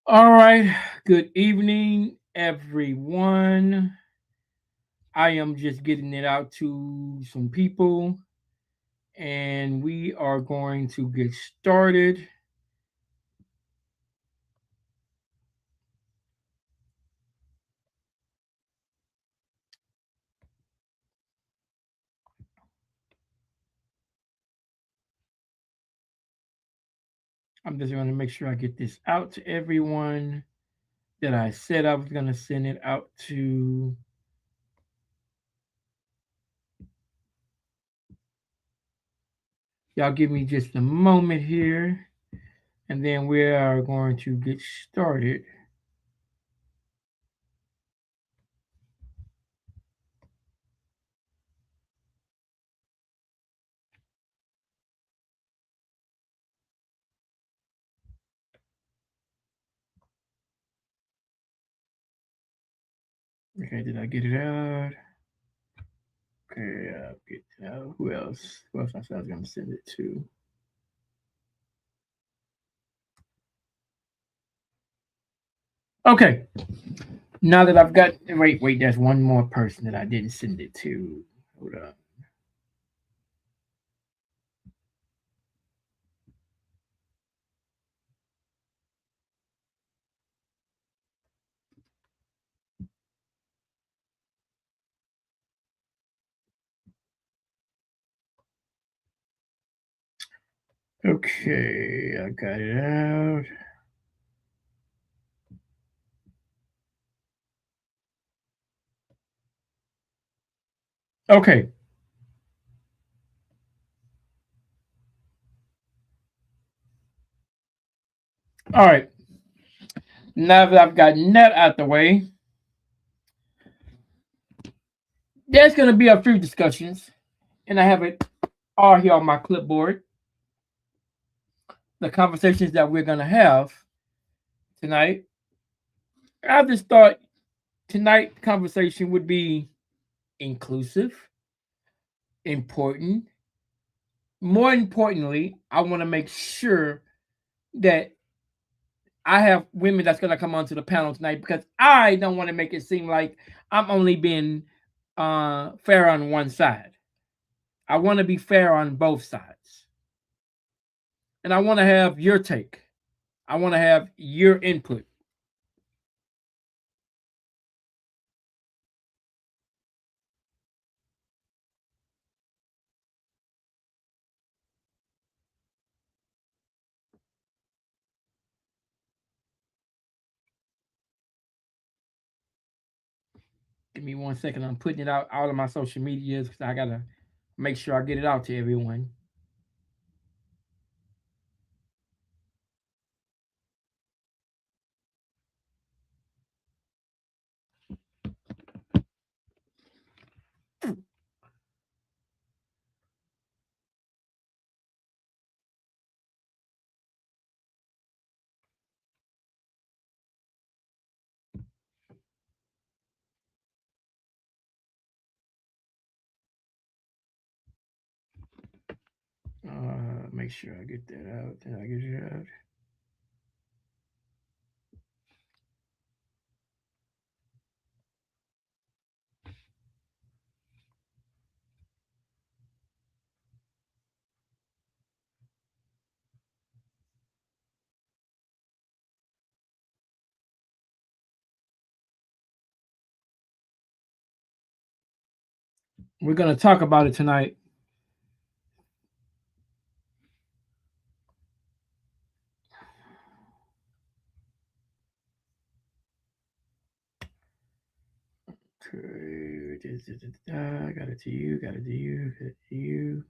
All right. Good evening, everyone. I am just getting it out to some people, and we are going to get started. I'm just going to make sure I get this out to everyone that I said I was going to send it out to. Y'all give me just a moment here, and then we are going to get started. Okay, did I get it out? Okay, get it out. Who else? Who else I said I was going to send it to? Okay, now that I've got wait, there's one more person that I didn't send it to. Hold on. Okay, I got it out. Okay. All right. Now that I've gotten that out the way, there's going to be a few discussions, and I have it all here on my clipboard. The conversations that we're going to have tonight. I just thought tonight's conversation would be inclusive, important. More importantly, I want to make sure that I have women that's gonna come onto the panel tonight because I don't want to make it seem like I'm only being fair on one side. I want to be fair on both sides, and I want to have your take. I want to have your input. Give me 1 second. I'm putting it out all of my social medias because I gotta make sure I get it out to everyone. Make sure I get that out. Did I get it out? We're gonna talk about it tonight. Okay. Got it to you. Got it to you. Got it to you.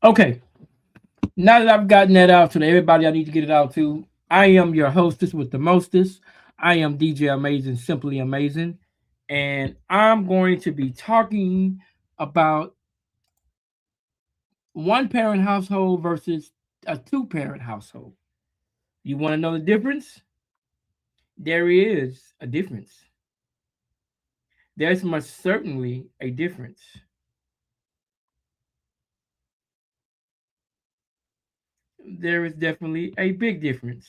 Okay. Now that I've gotten that out to everybody I need to get it out to, I am your hostess with the mostest. I am DJ Amazing, Simply Amazing. And I'm going to be talking about one parent household versus a two parent household. You want to know the difference? There is a difference. There's most certainly a difference. There is definitely a big difference.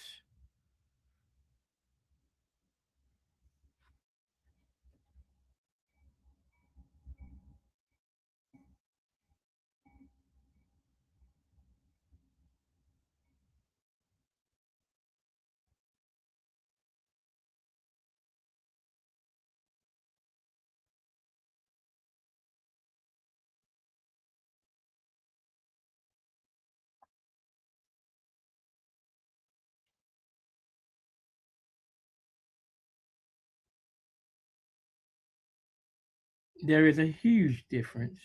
There is a huge difference.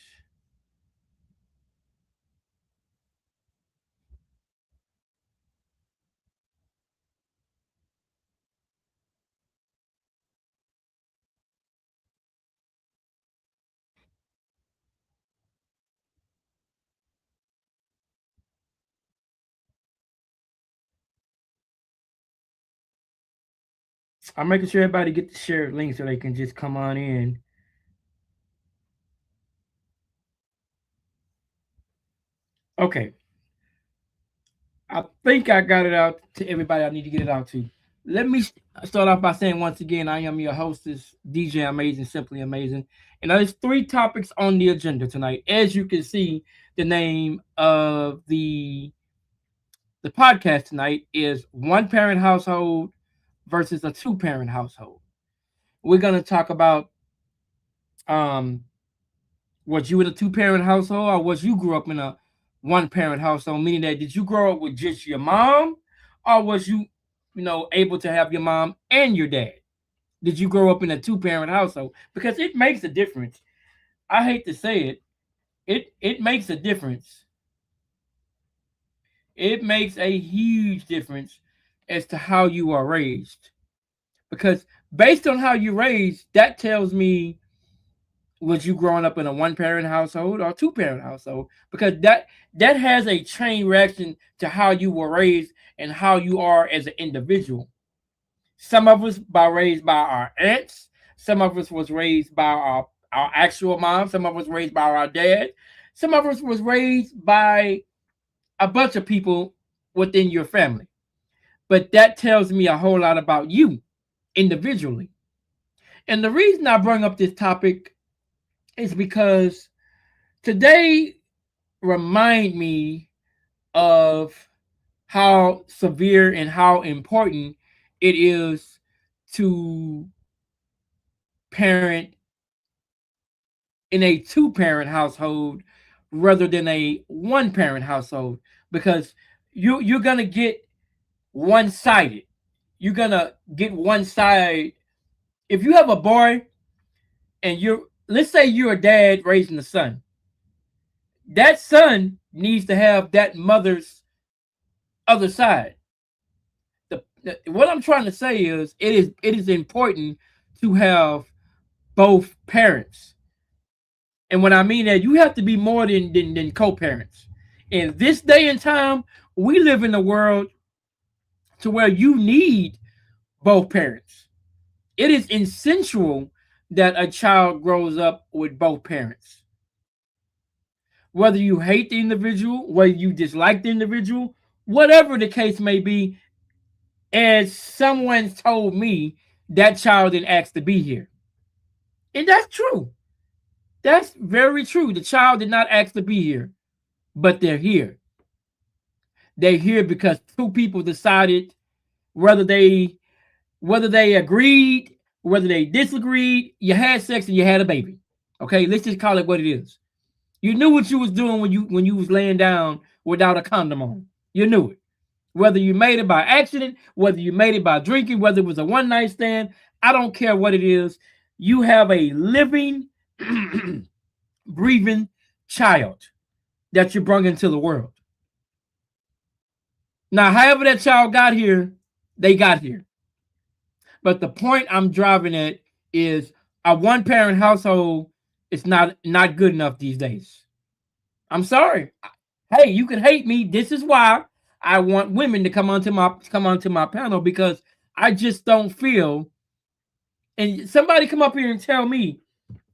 I'm making sure everybody get the share link so they can just come on in. Okay. I think I got it out to everybody I need to get it out to. Let me start off by saying once again, I am your hostess, DJ Amazing, Simply Amazing. And there's three topics on the agenda tonight. As you can see, the name of the podcast tonight is one parent household versus a two parent household. We're gonna talk about um was you in a two parent household or was you grew up in a one parent household? Meaning that did you grow up with just your mom, or was you able to have your mom and your dad? Did you grow up in a two parent household? Because it makes a difference. I hate to say it, it makes a difference. It makes a huge difference as to how you are raised. Because based on how you raised, that tells me was you growing up in a one parent household or two parent household, because that has a chain reaction to how you were raised and how you are as an individual. Some of us by raised by our aunts, some of us was raised by our actual mom, some of us raised by our dad, some of us was raised by a bunch of people within your family. But that tells me a whole lot about you individually. And the reason I bring up this topic is because today remind me of how severe and how important it is to parent in a two parent household rather than a one parent household, because you're gonna get one sided. You're gonna get one side. If you have a boy and you're, let's say you're a dad raising a son, that son needs to have that mother's other side. What I'm trying to say is it is important to have both parents. And when I mean that, you have to be more than co-parents. In this day and time, we live in a world to where you need both parents. It is essential that a child grows up with both parents. Whether you hate the individual, whether you dislike the individual, whatever the case may be, as someone told me, that child didn't ask to be here. And that's true. That's very true. The child did not ask to be here, but they're here. They're here because two people decided, whether they whether they agreed, whether they disagreed, you had sex and you had a baby. Okay, let's just call it what it is. You knew what you was doing when you was laying down without a condom on. You knew it. Whether you made it by accident, whether you made it by drinking, whether it was a one night stand, I don't care what it is. You have a living, breathing child that you brought into the world. Now, however that child got here, they got here. But the point I'm driving at is a one parent household is not good enough these days. I'm sorry. Hey, you can hate me. This is why I want women to come onto my panel, because I just don't feel, and somebody come up here and tell me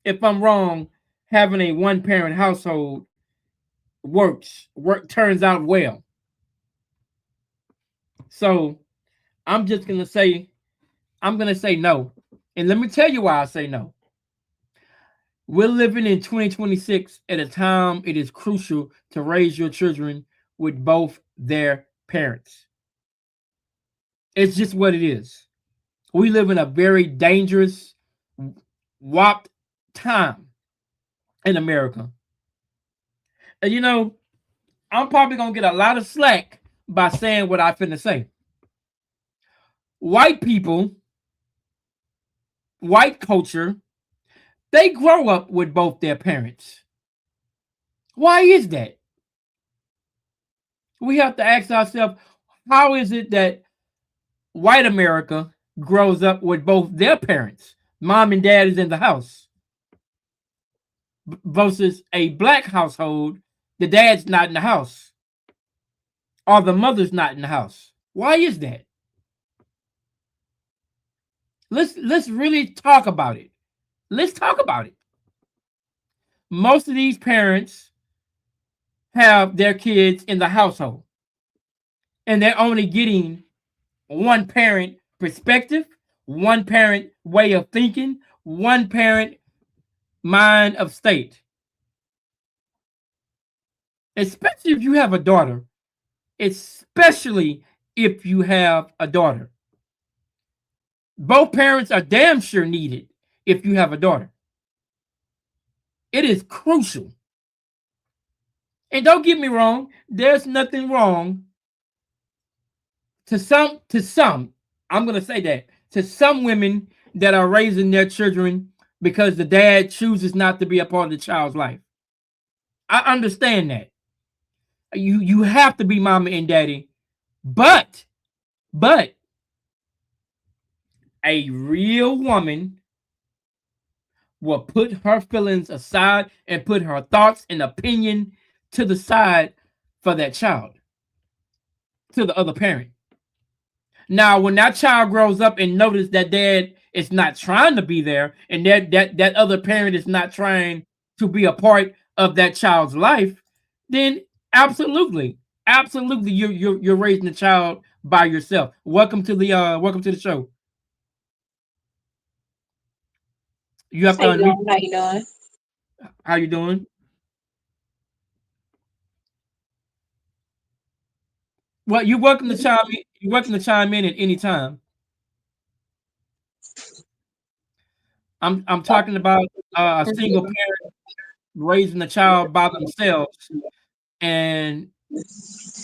if I'm wrong, having a one parent household work turns out well. So I'm just gonna say I'm gonna say no. And let me tell you why I say no. We're living in 2026 at a time it is crucial to raise your children with both their parents. It's just what it is. We live in a very dangerous, warped time in America. And I'm probably gonna get a lot of slack by saying what I finna say. White people, white culture, they grow up with both their parents. Why is that? We have to ask ourselves, how is it that white America grows up with both their parents? Mom and dad is in the house. Versus a black household, the dad's not in the house. Or the mother's not in the house. Why is that? Let's really talk about it. Let's talk about it. Most of these parents have their kids in the household, and they're only getting one parent perspective, one parent way of thinking, one parent mind of state. Especially if you have a daughter. Especially if you have a daughter. Both parents are damn sure needed if you have a daughter. It is crucial. And don't get me wrong, there's nothing wrong to some, I'm going to say that, to some women that are raising their children because the dad chooses not to be a part of the child's life. I understand that. You have to be mama and daddy, but a real woman will put her feelings aside and put her thoughts and opinion to the side for that child, to the other parent. Now, when that child grows up and notices that dad is not trying to be there, and that other parent is not trying to be a part of that child's life, then absolutely, you're raising the child by yourself. Welcome to the show. You have to How you unmute. doing? How you doing? How you doing? Well, you're welcome to chime in. You're welcome to chime in at any time. I'm talking about a single parent raising a child by themselves, and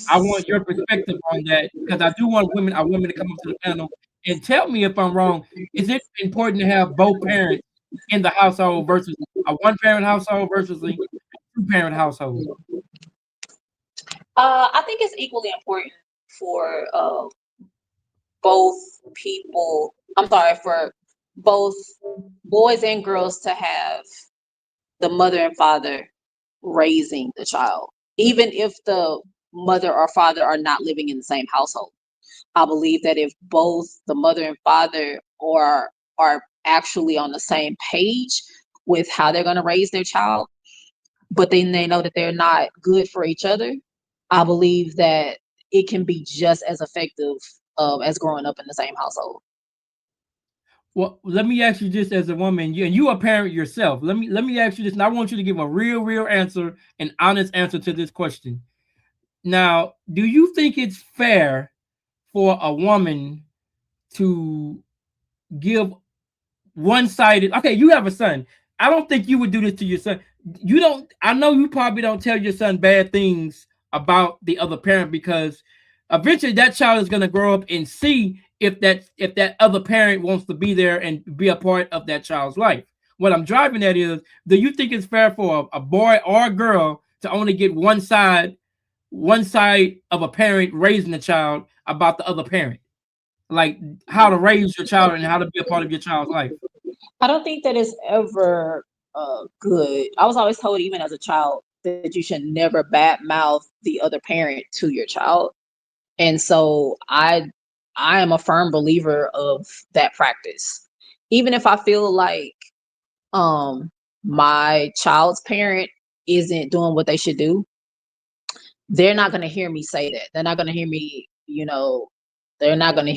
I want your perspective on that because I do want women to come up to the panel and tell me if I'm wrong. Is it important to have both parents in the household versus a one parent household versus a two parent household? I think it's equally important for both people. I'm sorry, for both boys and girls to have the mother and father raising the child, even if the mother or father are not living in the same household. I believe that if both the mother and father are actually on the same page with how they're going to raise their child, but then they know that they're not good for each other, I believe that it can be just as effective as growing up in the same household. Well, let me ask you this as a woman, and you a parent yourself. Let me ask you this, and I want you to give a real answer, an honest answer to this question. Now, do you think it's fair for a woman to give one-sided? Okay, you have a son. I don't think you would do this to your son. You don't. I know you probably don't tell your son bad things about the other parent because eventually that child is going to grow up and see if that other parent wants to be there and be a part of that child's life. What I'm driving at is, do you think it's fair for a boy or a girl to only get one side of a parent raising a child about the other parent, like how to raise your child and how to be a part of your child's life? I don't think that it's ever good. I was always told, even as a child, that you should never bad mouth the other parent to your child. And so I am a firm believer of that practice. Even if I feel like my child's parent isn't doing what they should do, they're not going to hear me say that. They're not going to hear me, they're not going to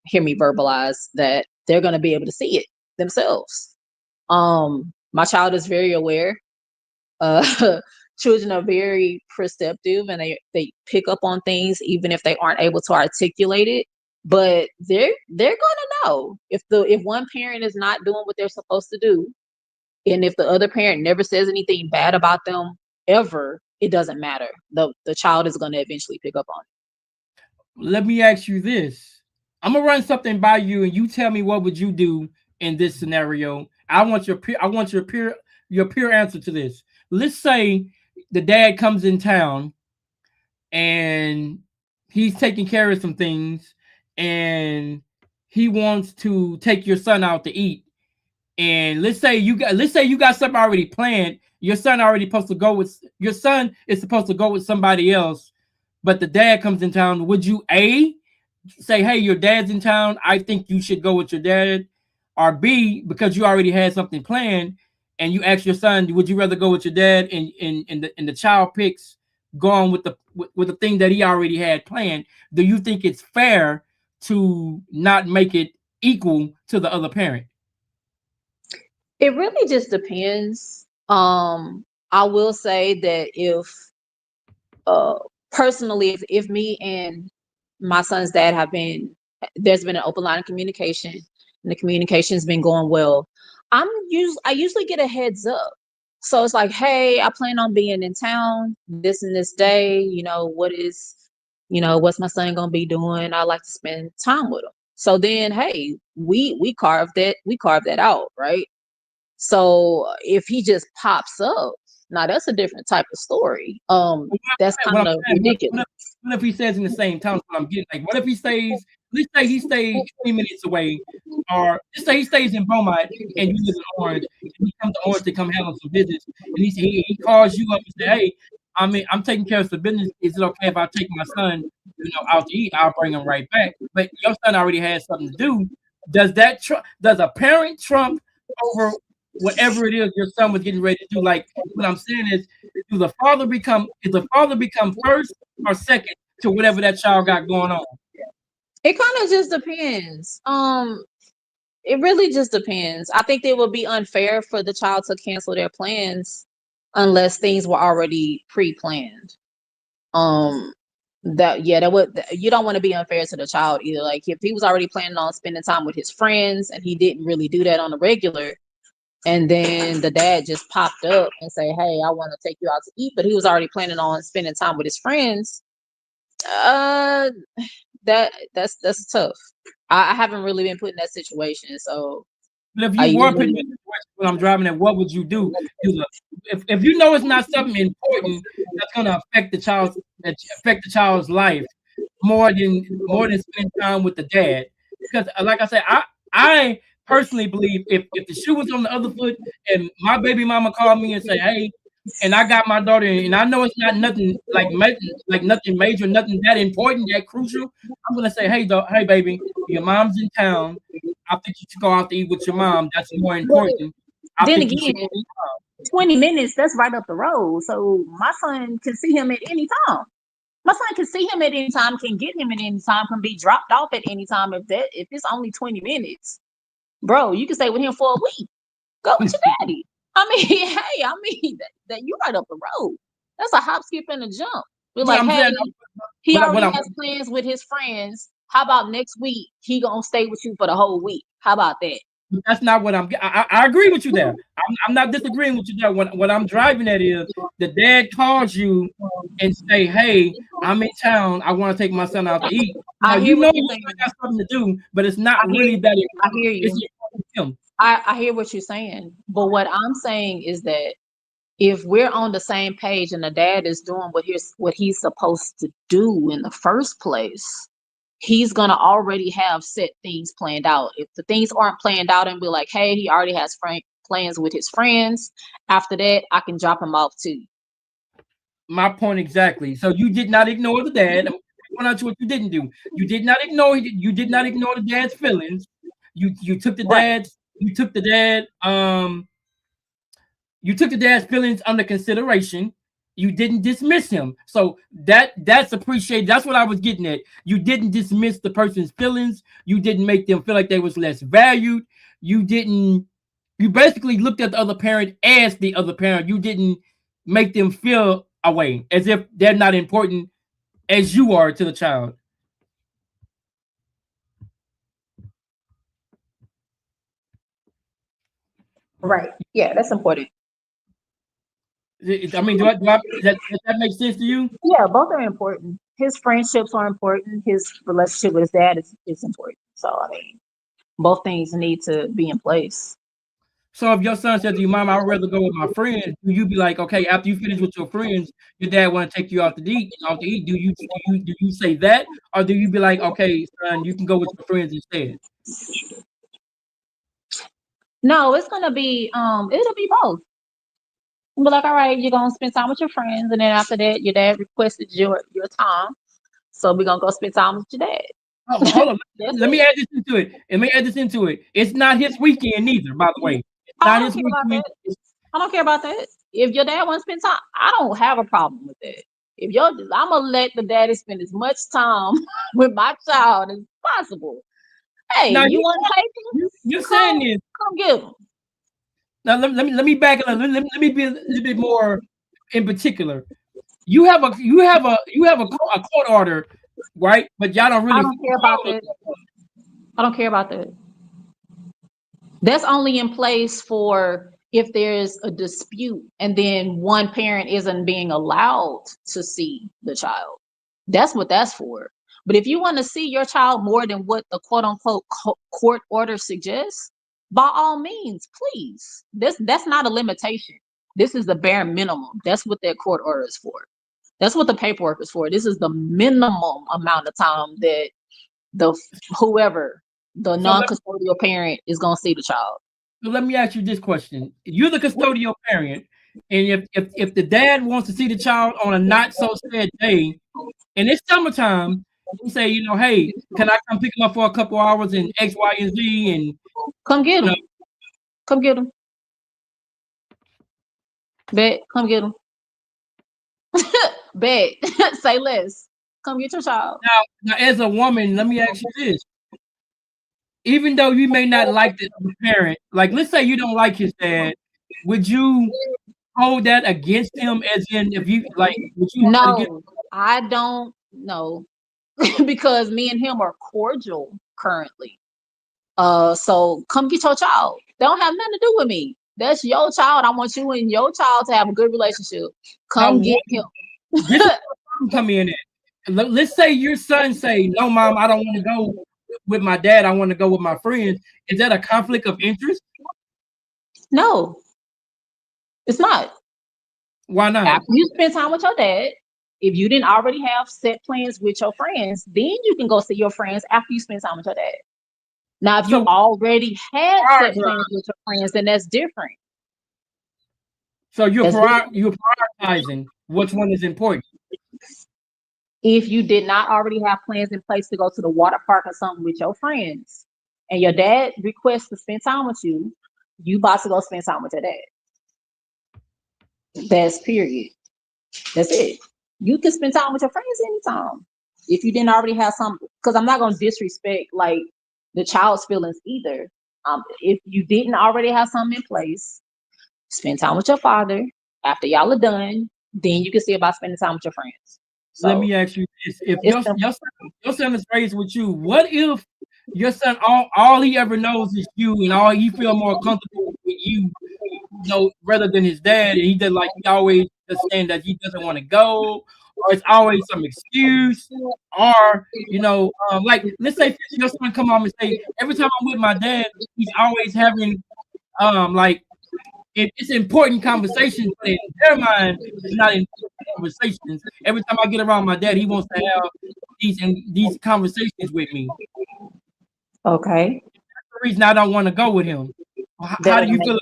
hear me verbalize that. They're going to be able to see it themselves. My child is very aware. Children are very perceptive, and they pick up on things even if they aren't able to articulate it. But they're gonna know if one parent is not doing what they're supposed to do, and if the other parent never says anything bad about them ever, it doesn't matter. The child is gonna eventually pick up on it. Let me ask you this. I'm gonna run something by you, and you tell me what would you do in this scenario. I want your peer answer to this. Let's say the dad comes in town and he's taking care of some things, and he wants to take your son out to eat. And let's say you got something already planned. Your son is supposed to go with somebody else, but the dad comes in town. Would you say, hey, your dad's in town, I think you should go with your dad? Or B, because you already had something planned and you ask your son, would you rather go with your dad, and the child picks going with the thing that he already had planned? Do you think it's fair to not make it equal to the other parent? It really just depends. I will say that if personally, if me and my son's dad there's been an open line of communication, and the communication's been going well, I usually get a heads up. So it's like, hey, I plan on being in town this and this day. What's my son gonna be doing? I like to spend time with him. So then, hey, we carve that out, right? So if he just pops up, now that's a different type of story. That's kind of ridiculous. What if he stays in the same town? What I'm getting, like, what if he stays? Let's say he stays 20 minutes away, or let's say he stays in Beaumont and you live in Orange, and he comes to Orange to come handle some business, and he calls you up and say, "Hey, I'm taking care of some business. Is it okay if I take my son, out to eat? I'll bring him right back." But your son already has something to do. Does a parent trump over whatever it is your son was getting ready to do? Like, what I'm saying is, does the father become first or second to whatever that child got going on? It kind of just depends. It really just depends. I think it would be unfair for the child to cancel their plans unless things were already pre-planned. You don't want to be unfair to the child either. Like, if he was already planning on spending time with his friends and he didn't really do that on a regular, and then the dad just popped up and say, hey, I want to take you out to eat, but he was already planning on spending time with his friends, that's tough. I haven't really been put in that situation, so. But if you were put in that situation when I'm driving it, what would you do? If you know it's not something important that's going to affect the child's life more than spending time with the dad, because like I said, I personally believe if the shoe was on the other foot and my baby mama called me and say, hey, and I got my daughter, and I know it's not nothing like nothing major, nothing that important, that crucial, I'm gonna say, hey baby, your mom's in town. I think you should go out to eat with your mom. That's more important. Then again, 20 minutes, that's right up the road. So my son can see him at any time. My son can see him at any time, can get him at any time, can be dropped off at any time. If it's only 20 minutes, bro, you can stay with him for a week. Go with your daddy. That you right up the road. That's a hop, skip, and a jump. We're like, hey, he already has plans with his friends. How about next week he gonna stay with you for the whole week? How about that? That's not what I agree with you there. I'm not disagreeing with you there. What I'm driving at is the dad calls you and say, hey, I'm in town. I want to take my son out to eat. Now, you got something to do, but it's not really that. I hear you. I hear what you're saying. But what I'm saying is that if we're on the same page and the dad is doing what he's supposed to do in the first place, he's going to already have set things planned out. If the things aren't planned out and we're like, hey, he already has plans with his friends, after that, I can drop him off too. My point exactly. So you did not ignore the dad. point out to what you didn't do. You did not ignore. You did not ignore the dad's feelings. You took the dad's. You took the dad. You took the dad's feelings under consideration. You didn't dismiss him. So that's appreciated. That's what I was getting at. You didn't dismiss the person's feelings. You didn't make them feel like they was less valued. You basically looked at the other parent as the other parent. You didn't make them feel away as if they're not important as you are to the child. Right. Yeah, that's important. I mean, does that make sense to you? Yeah, both are important. His friendships are important. His relationship with his dad is important. So, I mean, both things need to be in place. So if your son said to you, Mom, I'd rather go with my friends, do you be like, okay, after you finish with your friends, your dad want to take you out to eat? Do you say that, or do you be like, okay, son, you can go with your friends instead? No, it's gonna be it'll be both. But like, all right, you're gonna spend time with your friends, and then after that, your dad requested your time, so we're gonna go spend time with your dad. Oh, hold on. Let me add this into it. It's not his weekend either, by the way. It's not his weekend. I don't care about that. If your dad wants to spend time, I don't have a problem with that. I'm gonna let the daddy spend as much time with my child as possible. Hey, now, you want to take him? You're saying this. Come get him. Now let me back it up. Let me be a little bit more in particular. You have a court order, right? But y'all don't really. I don't care about that. I don't care about that. That's only in place for if there's a dispute and then one parent isn't being allowed to see the child. That's what that's for. But if you want to see your child more than what the quote unquote court order suggests, by all means, please. That's not a limitation. This is the bare minimum. That's what that court order is for. That's what the paperwork is for. This is the minimum amount of time that the non-custodial parent is going to see the child. So let me ask you this question. You're the custodial parent, and if the dad wants to see the child on a not so sad day, and it's summertime, you say, hey, can I come pick him up for a couple hours in X, Y, and Z, and come get him. Come get him. Bet, come get him. Bet, say less. Come get your child. Now, as a woman, let me ask you this. Even though you may not like the parent, like let's say you don't like his dad, would you hold that against him? As in, if you like, would you? No, I don't know, because me and him are cordial currently. So come get your child. They don't have nothing to do with me. That's your child. I want you and your child to have a good relationship. Come get him. Come in there. Let's say your son say, "No, Mom, I don't want to go with my dad. I want to go with my friends." Is that a conflict of interest? No, it's not. Why not? After you spend time with your dad, if you didn't already have set plans with your friends, then you can go see your friends after you spend time with your dad. Now, if you already had set plans with your friends, then that's different. So you're prioritizing which one is important. If you did not already have plans in place to go to the water park or something with your friends, and your dad requests to spend time with you, you about to go spend time with your dad. That's period. That's it. You can spend time with your friends anytime. If you didn't already have something, because I'm not going to disrespect like the child's feelings either. If you didn't already have something in place, spend time with your father. After y'all are done, then you can see about spending time with your friends. So, let me ask you this: if your son is raised with you, what if your son all he ever knows is you, and all he feel more comfortable with you, rather than his dad, and he does like he always understand that he doesn't want to go, or it's always some excuse, or like let's say your son come home and say, every time I'm with my dad, he's always having like it's important conversations, but in their mind, it's not important conversations. Every time I get around my dad, he wants to have these conversations with me. Okay. That's the reason I don't want to go with him. How do you feel?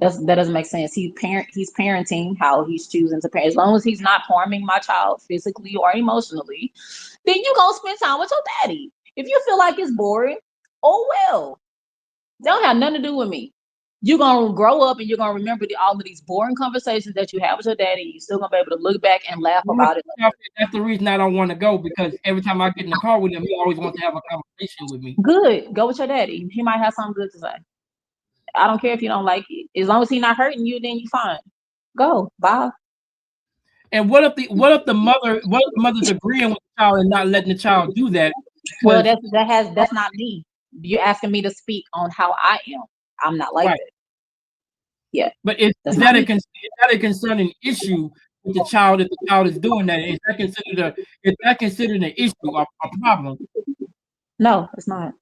That doesn't make sense. He's parenting how he's choosing to parent. As long as he's not harming my child physically or emotionally, then you gonna spend time with your daddy. If you feel like it's boring, oh well. They don't have nothing to do with me. You're gonna grow up and you're gonna remember all of these boring conversations that you have with your daddy. You're still gonna be able to look back and laugh about it. That's the reason I don't want to go, because every time I get in the car with him, he always wants to have a conversation with me. Good. Go with your daddy. He might have something good to say. I don't care if you don't like it. As long as he's not hurting you, then you're fine. Go. Bye. And what if the mother's agreeing with the child and not letting the child do that? Well, that's not me. You're asking me to speak on how I am. I'm not like that. Yeah. But is that a concerning issue with the child if the child is doing that? Is that considered an issue or a problem? No, it's not.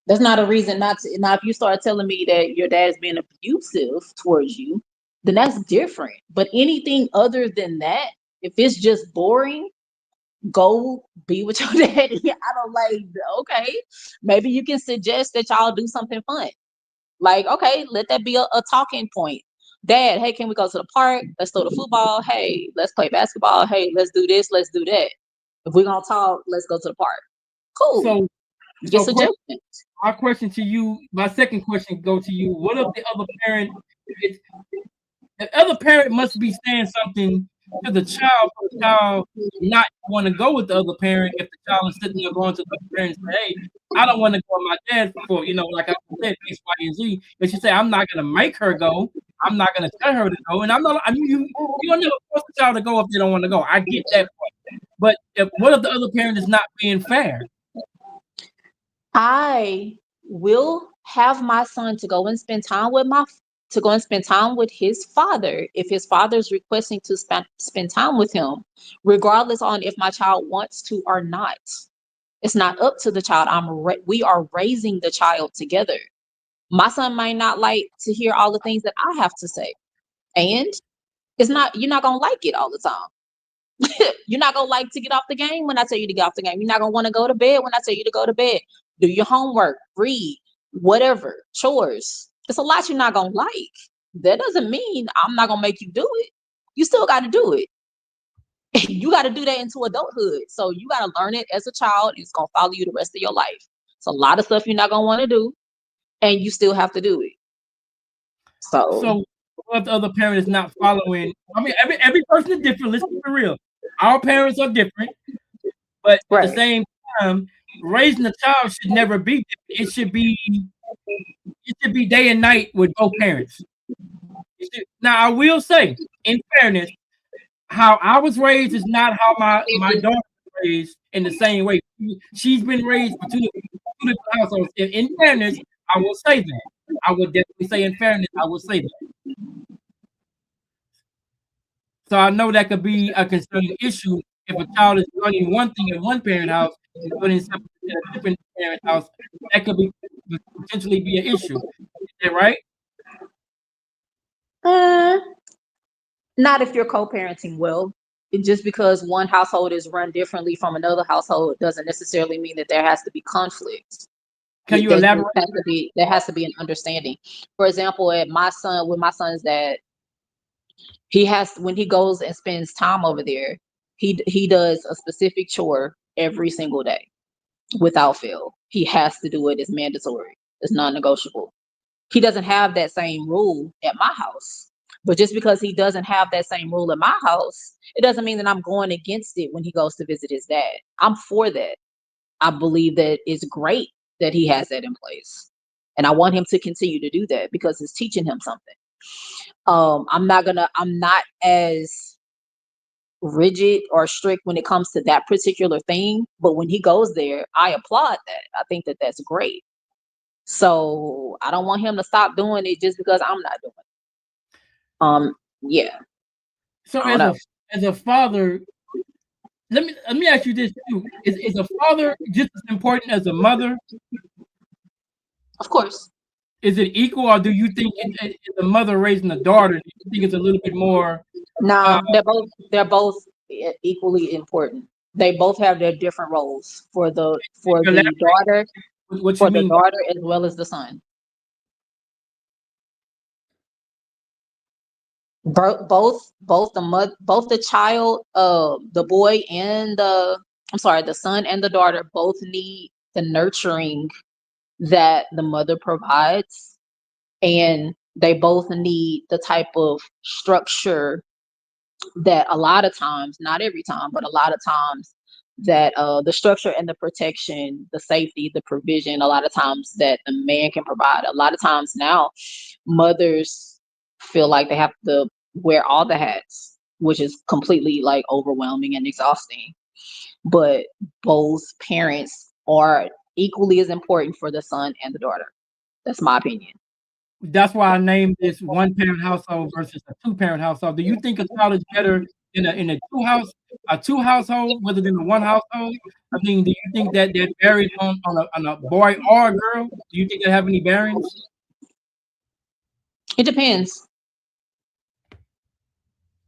That's not a reason not to. Now, if you start telling me that your dad's being abusive towards you, then that's different. But anything other than that, if it's just boring, go be with your daddy. I don't like, okay, maybe you can suggest that y'all do something fun. Like, okay, let that be a talking point. Dad, hey, can we go to the park? Let's throw the football. Hey, let's play basketball. Hey, let's do this. Let's do that. If we're going to talk, let's go to the park. Cool. So get suggestions. My question to you, my second question go to you. What if the other parent must be saying something to the child for the child not want to go with the other parent if the child is sitting there going to the parent and say, hey, I don't want to go with my dad for, like I said, X, Y, and Z. But she say, I'm not going to make her go. I'm not going to tell her to go. And you don't never force the child to go if they don't want to go. I get that point. But what if the other parent is not being fair? I will have my son to go and spend time with his father if his father is requesting to spend time with him, regardless on if my child wants to or not. It's not up to the child. We are raising the child together. My son might not like to hear all the things that I have to say, and you're not gonna like it all the time. You're not gonna like to get off the game when I tell you to get off the game. You're not gonna want to go to bed when I tell you to go to bed. Do your homework, read, whatever, chores. It's a lot you're not gonna like. That doesn't mean I'm not gonna make you do it. You still got to do it. You got to do that into adulthood. So you got to learn it as a child. It's gonna follow you the rest of your life. It's a lot of stuff you're not gonna want to do, and you still have to do it. So what if the other parent is not following? I mean, every person is different. Let's be real. Our parents are different, but at the same time, raising a child should never be different. It should be day and night with both parents. Now, I will say, in fairness, how I was raised is not how my daughter was raised in the same way. She's been raised for two different households. In fairness, I will say that. I would definitely say, in fairness, I will say that. So I know that could be a concerning issue if a child is learning one thing in one parent house and learning something in a different parent house. That could potentially be an issue. Is that right? Not if you're co-parenting well. Just because one household is run differently from another household doesn't necessarily mean that there has to be conflict. Can you elaborate? There has to be an understanding. For example, with my son's dad, when he goes and spends time over there, he does a specific chore every single day without fail. He has to do it. It's mandatory. It's non-negotiable. He doesn't have that same rule at my house. But just because he doesn't have that same rule at my house, it doesn't mean that I'm going against it when he goes to visit his dad. I'm for that. I believe that it's great that he has that in place. And I want him to continue to do that because it's teaching him something. I'm not as rigid or strict when it comes to that particular thing. But when he goes there, I applaud that. I think that that's great. So I don't want him to stop doing it just because I'm not doing it. Yeah. So as a father, let me ask you this too: Is a father just as important as a mother? Of course. Is it equal, or do you think it's a mother raising a daughter? Do you think it's a little bit more? No, they're both equally important. They both have their different roles for the daughter, as well as the son. both the child, the boy and the son and the daughter both need the nurturing that the mother provides, and they both need the type of structure that a lot of times, not every time, but a lot of times, that the structure and the protection, the safety, the provision, a lot of times that the man can provide. A lot of times now, mothers feel like they have to wear all the hats, which is completely like overwhelming and exhausting. But both parents are equally as important for the son and the daughter. That's my opinion. That's why I named this one parent household versus a two parent household. Do you think a child is better in a two household rather than a one household? I mean, do you think that that varies on a boy or a girl? Do you think they have any bearings? It depends.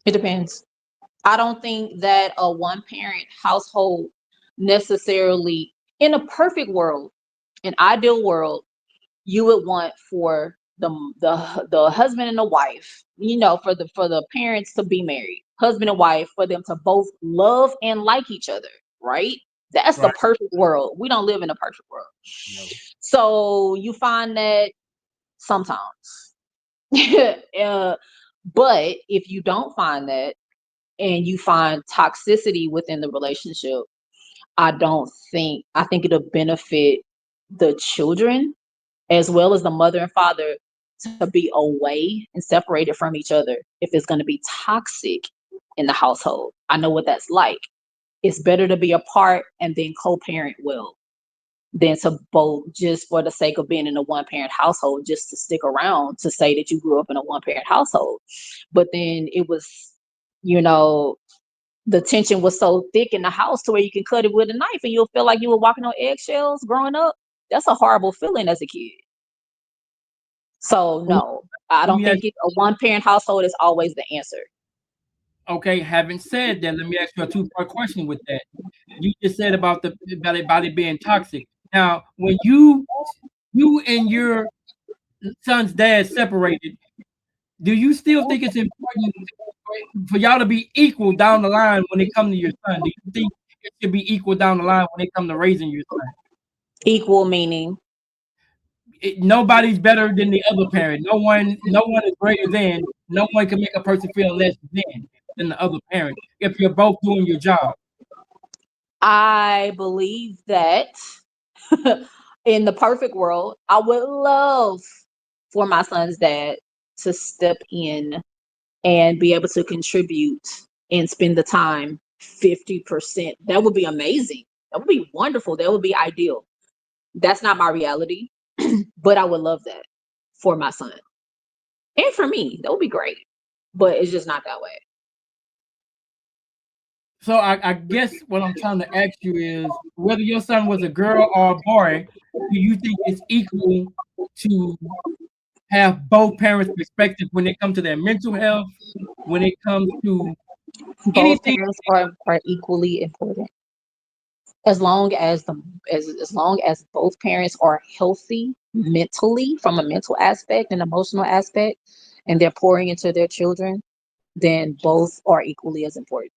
It depends. I don't think that a one parent household necessarily, in a perfect world, an ideal world, you would want for the husband and the wife, for the parents to be married, husband and wife, for them to both love and like each other, right? That's the Right. perfect world. We don't live in a perfect world. No. So you find that sometimes. uh, but if you don't find that, and you find toxicity within the relationship, I think it'll benefit the children as well as the mother and father to be away and separated from each other if it's going to be toxic in the household. I know what that's like. It's better to be apart and then co-parent well than to both, just for the sake of being in a one parent household, just to stick around to say that you grew up in a one parent household. But then it was, you know, the tension was so thick in the house to where you can cut it with a knife and you'll feel like you were walking on eggshells growing up. That's a horrible feeling as a kid. So Well, no, I let don't me ask think a one parent household is always the answer. Okay, having said that, let me ask you a two-part question with that. You just said about about it being toxic. Now, when you and your son's dad separated, do you still think it's important for y'all to be equal down the line when it comes to your son? Do you think it should be equal down the line when it comes to raising your son? Equal meaning, Nobody's better than the other parent. No one is greater than. No one can make a person feel less than the other parent if you're both doing your job. I believe that in the perfect world, I would love for my son's dad to step in and be able to contribute and spend the time 50%. That would be amazing. That would be wonderful. That would be ideal. That's not my reality, but I would love that for my son and for me. That would be great, but it's just not that way. So I guess what I'm trying to ask you is whether your son was a girl or a boy, do you think it's equal to have both parents' perspective when it comes to their mental health, when it comes to Both anything? parents are equally important. As long as as long as both parents are healthy mentally, from a mental aspect and emotional aspect, and they're pouring into their children, then both are equally as important.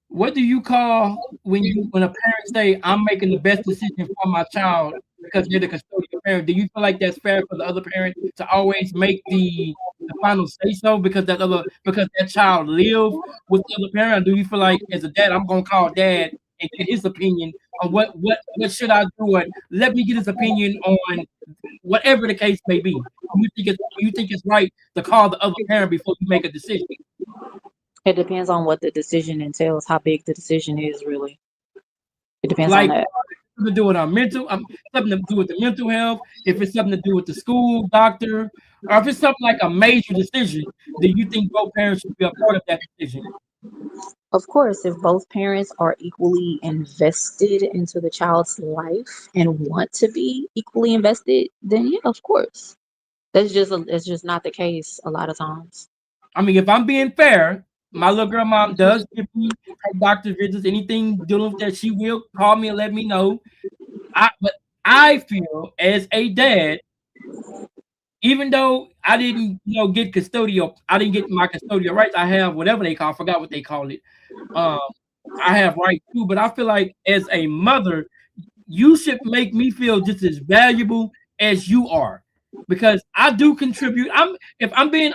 What do you call when a parent say, "I'm making the best decision for my child," because they're the custodial parent? Do you feel like that's fair for the other parent to always make the final say so because that child live with the other parent? Or do you feel like as a dad, I'm gonna call dad and get his opinion on what should I do, and let me get his opinion on whatever the case may be? Do you think it's right to call the other parent before you make a decision? It depends on what the decision entails, how big the decision is, really. It depends on Like that. something to do with our something to do with the mental health, if it's something to do with the school, doctor, or if it's something like a major decision, do you think both parents should be a part of that decision? Of course, if both parents are equally invested into the child's life and want to be equally invested, then yeah, of course. That's just not the case a lot of times. I mean, if I'm being fair, my little girl mom does give me her doctor visits, anything dealing with that, she will call me and let me know. But I feel as a dad, even though I didn't, get custodial, I didn't get my custodial rights. I have whatever they call, I forgot what they call it. Um, I have rights too, but I feel like as a mother, you should make me feel just as valuable as you are, because I do contribute. If I'm being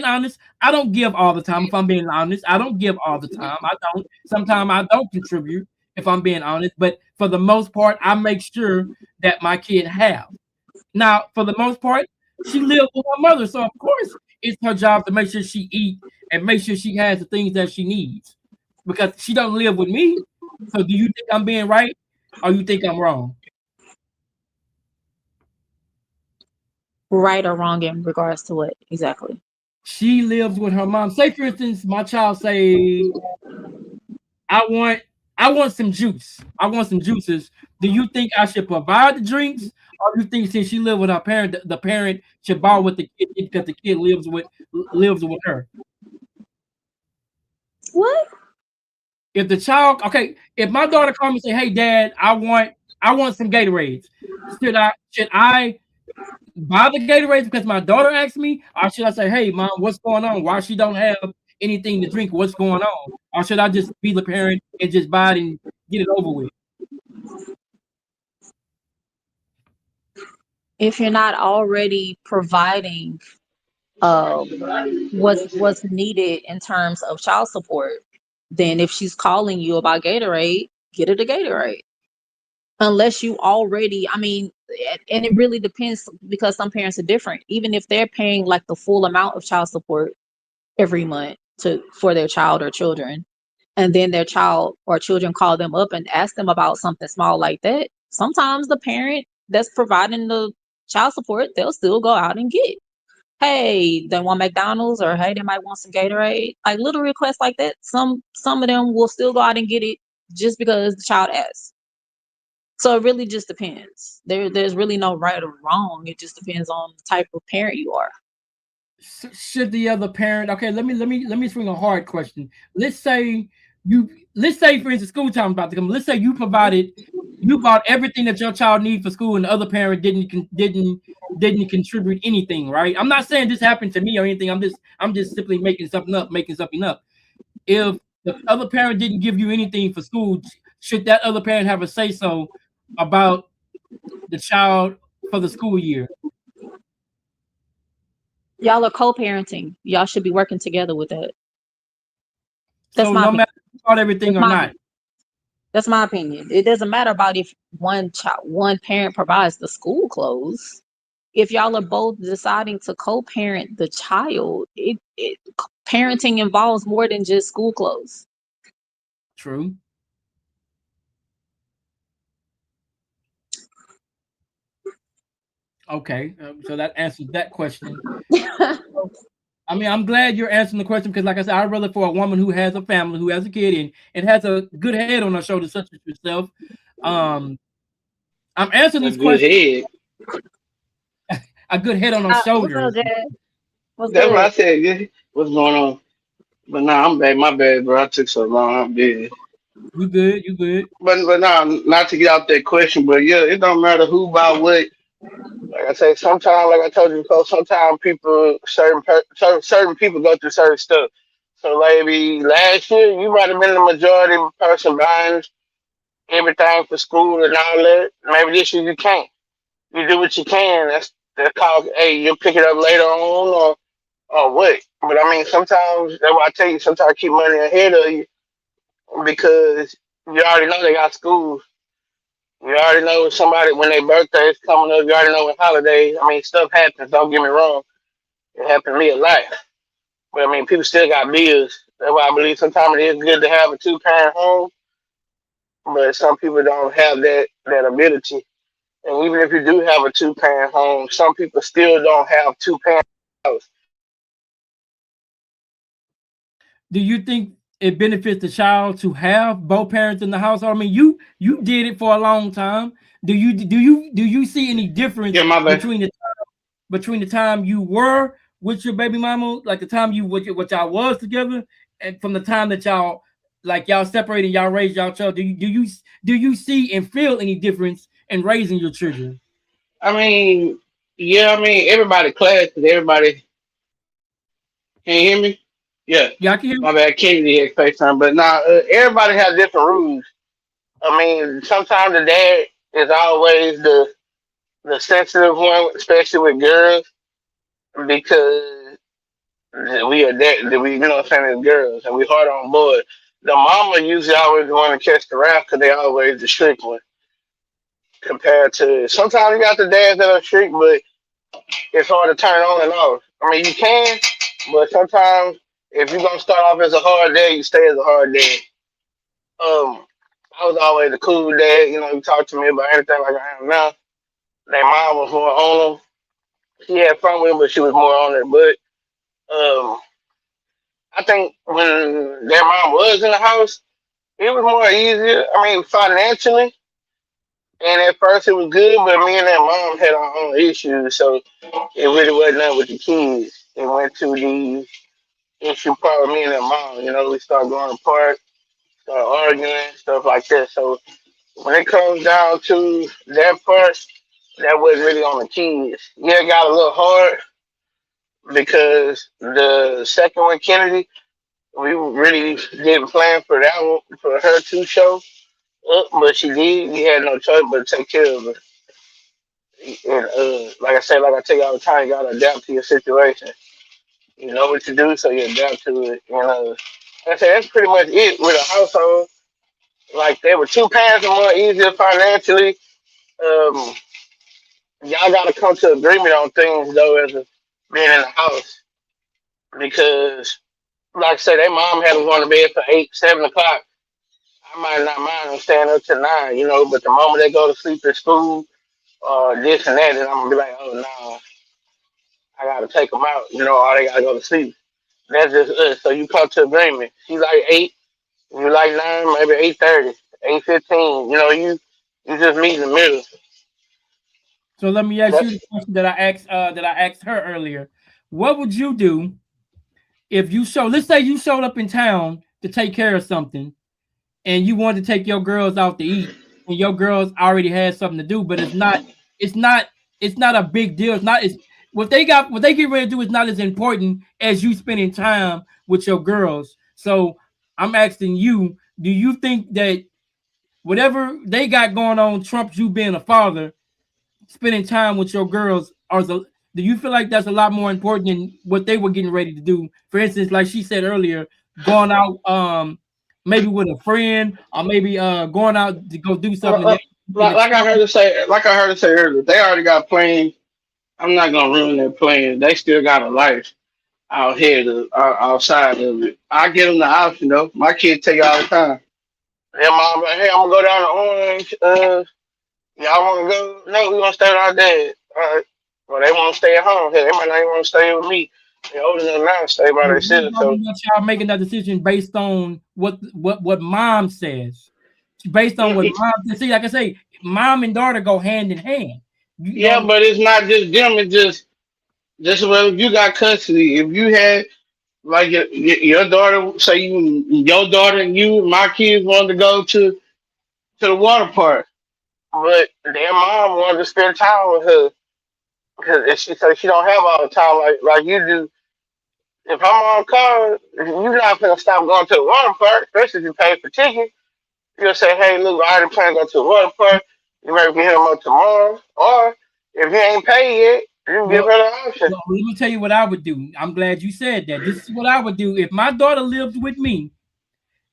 honest, I don't give all the time. If I'm being honest, I don't give all the time. I don't. Sometimes I don't contribute. If I'm being honest, but for the most part, I make sure that my kid have. Now, for the most part, she lives with her mother, so of course it's her job to make sure she eat and make sure she has the things that she needs, because she don't live with me. So, do you think I'm being right, or you think I'm wrong? Right or wrong in regards to what exactly? She lives with her mom. Say, for instance, my child say, "I want, I want some juice. I want some juices." Do you think I should provide the drinks, or do you think since she lives with her parent, the parent should borrow with the kid because the kid lives with her? What? If the child, okay, if my daughter comes and say, "Hey, Dad, I want some Gatorades," should I buy the Gatorades because my daughter asked me, or should I say, "Hey, Mom, what's going on? Why she don't have anything to drink? What's going on?" Or should I just be the parent and just buy it and get it over with? If you're not already providing um what's needed in terms of child support, then if she's calling you about Gatorade, get her the Gatorade. Unless you already, I mean, and it really depends because some parents are different. Even if they're paying like the full amount of child support every month to for their child or children, and then their child or children call them up and ask them about something small like that, sometimes the parent that's providing the child support, they'll still go out and get, hey, they want McDonald's, or hey, they might want some Gatorade. Like little requests like that. Some of them will still go out and get it just because the child asks. So it really just depends. There's really no right or wrong. It just depends on the type of parent you are. Should the other parent? Okay, let me swing a hard question. Let's say for instance, school time about to come. Let's say you bought everything that your child needs for school, and the other parent didn't contribute anything. Right? I'm not saying this happened to me or anything. I'm just simply making something up. If the other parent didn't give you anything for school, should that other parent have a say so about the child for the school year? Y'all are co-parenting. Y'all should be working together with that. That's So my no opinion. matter if you bought everything That's or my not. opinion. That's my opinion. It doesn't matter about if one parent provides the school clothes. If y'all are both deciding to co-parent the child, parenting involves more than just school clothes. True. Okay, so that answers that question. I mean, I'm glad you're answering the question because, like I said, I'd rather for a woman who has a family, who has a kid, and has a good head on her shoulders, such as yourself. Um, I'm answering A this good question. head. A good head on her What's up, shoulders. Jazz? What's That's what I good? said. Yeah. What's going on? But nah, I'm bad. My bad, bro. I took so long. I'm busy. You good? You good? But nah, not to get out that question. But yeah, it don't matter who buy what. Like I say, sometimes, like I told you before, sometimes certain people go through certain stuff. So maybe last year you might have been the majority person buying everything for school and all that. Maybe this year you can't. You do what you can. That's called. Hey, you'll pick it up later on, or what. But I mean, sometimes that's why I tell you. Sometimes keep money ahead of you because you already know they got schools. You already know somebody when their birthday is coming up. You already know when holidays. I mean, stuff happens. Don't get me wrong. It happened to me a lot. But I mean, people still got bills. That's why I believe sometimes it is good to have a two-parent home. But some people don't have that ability. And even if you do have a two-parent home, some people still don't have two parents. Do you think it benefits the child to have both parents in the household? I mean, you did it for a long time. Do you see any difference Yeah, my bad. between the time you were with your baby mama, like the time you what y'all was together, and from the time that y'all separated, y'all raised y'all child? Do you see and feel any difference in raising your children? I mean, Yeah, I mean everybody class because everybody can you hear me? Yeah, Y'all can hear me? my bad, Kennedy had FaceTime, but nah, everybody has different rules. I mean, sometimes the dad is always the sensitive one, especially with girls, because we are that we you know what I'm saying as girls and we hard on board. The mama usually always want to catch the rap because they always the strict one compared to sometimes you got the dads that are strict, but it's hard to turn on and off. I mean, you can, but sometimes if you're gonna start off as a hard dad, you stay as a hard dad. I was always a cool dad. You know, you talk to me about anything like I am now. Their mom was more on them. She had fun with him, but she was more on it. But I think when their mom was in the house, it was more easier. I mean, financially, and at first it was good, but me and that mom had our own issues, so it really wasn't nothing with the kids. It went to the issue part with me and that mom. You know, we started going apart, started arguing, stuff like that. So when it comes down to that part, that wasn't really on the kids. Yeah, it got a little hard because the second one, Kennedy, we really didn't plan for that one for her to show up, but she did. We had no choice but to take care of her. And like I said, like I tell you all the time, you gotta adapt to your situation. You know what to do, so you adapt to it. And like I said that's pretty much it with a household. Like there were two parents and more easier financially. Um, y'all gotta come to agreement on things though, as a, being in the house because, like I said, their mom had them going to bed for 8, 7 o'clock. I might not mind them staying up to 9, you know, but the moment they go to sleep at school or this and that, then I'm gonna be like, oh no, I gotta take them out, you know, or they gotta go to sleep. That's just us. So you come to agreement. She like 8, you like 9, maybe 8:30, 8:15. You know, you just meet in the middle. So let me ask you That's the question that I asked her earlier. What would you do if you show? Let's say you showed up in town to take care of something, and you wanted to take your girls out to eat, and your girls already had something to do, but it's not, it's not a big deal. It's not. It's what they get ready to do is not as important as you spending time with your girls. So I'm asking you, do you think that whatever they got going on trumps you being a father, spending time with your girls, are the do you feel like that's a lot more important than what they were getting ready to do? For instance, like she said earlier, going out maybe with a friend or maybe going out to go do uh, something. uh, like I heard her say, earlier, they already got plans. I'm not gonna ruin their plans. They still got a life out here, outside of it. I give them the option though. My kids tell you all the time. Their mom like, hey, I'm gonna go down to Orange. Y'all wanna go? No, we gonna stay with our dad. All right. Well, they want to stay at home. Hey, they might not even want to stay with me. They're older than now, stay by themselves. So Y'all making that decision based on what mom says, based on yeah, what mom says. See, like I say, mom and daughter go hand in hand. You yeah, know, but it's not just them. It's just well, if you got custody. If you had like your daughter, say your daughter and you, my kids wanted to go to the water park, but their mom wanted to spend time with her because she said she don't have all the time like you do. If I'm on call, you're not gonna stop going to the water park, especially if you pay for tickets. You'll say, hey, look, I already plan to go to the water park. You might be here up tomorrow. Or if you ain't paid yet, you can give well, her the option. well, let me tell you what I would do. I'm glad you said that. This is what I would do if my daughter lived with me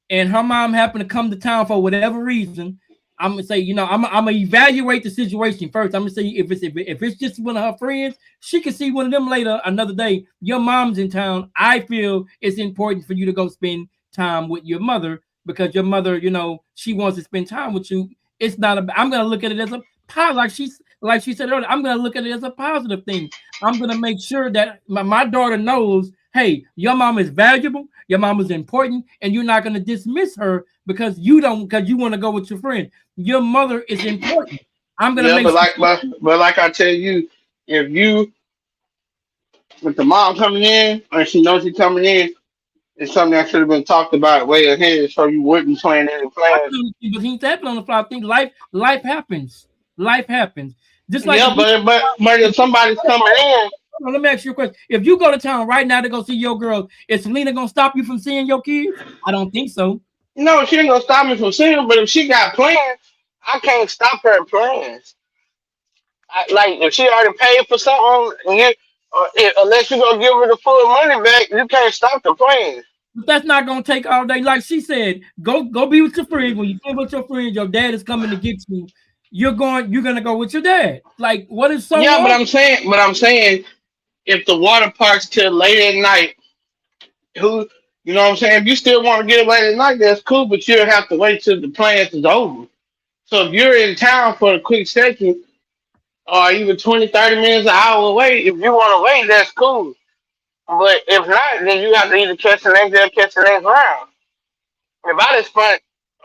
and her mom happened to come to town for whatever reason. I'm gonna say, I'm gonna evaluate the situation first. I'm gonna say if it's just one of her friends, she can see one of them later another day. Your mom's in town. I feel it's important for you to go spend time with your mother because your mother, she wants to spend time with you. It's not a. I'm gonna look at it as a positive, like she said earlier. I'm gonna look at it as a positive thing. I'm gonna make sure that my daughter knows, hey, your mom is valuable, your mom is important, and you're not gonna dismiss her because you want to go with your friend. Your mother is important. I'm gonna Yeah, make sure. but like I tell you, if you with the mom coming in and she knows she's coming in, it's something that should have been talked about way ahead, so you wouldn't plan any plans. But he's happening on the fly. I think life happens. Life happens. Just like Yeah, but if somebody's coming in, let me ask you a question. If you go to town right now to go see your girl, is Selena gonna stop you from seeing your kids? I don't think so. no, she ain't gonna stop me from seeing them. But if she got plans, I can't stop her plans. Like if she already paid for something, unless you gonna give her the full money back, you can't stop the plans. But that's not gonna take all day. Like she said, go be with your friends. When you play with your friends, your dad is coming to get you. You're gonna go with your dad. Like, what is so Yeah, wrong? but I'm saying, if the water park's till late at night, who, you know what I'm saying? If you still want to get away at night, that's cool, but you'll have to wait till the plans is over. So if you're in town for a quick second, or even 20, 30 minutes, an hour away, if you want to wait, that's cool. But if not, then you have to either catch the next day or catch the next round. If I just spent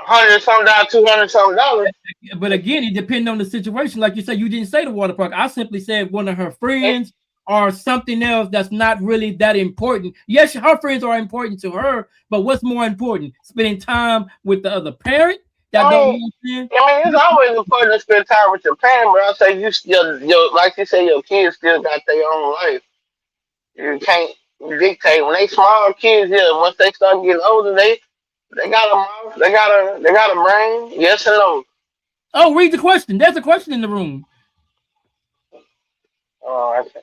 $100 something, $200 something, But again, it depends on the situation. Like you said, you didn't say the water park. I simply said one of her eh, friends or something else that's not really that important. Yes, her friends are important to her, but what's more important? Spending time with the other parent that I don't mean, understand. it's always important to spend time with your parents, but I say your like you say, your kids still got their own life. You can't dictate when they small kids. Yeah, once they start getting older, they got a mouth, they got a brain. Yes and no. Oh, read the question. There's a question in the room.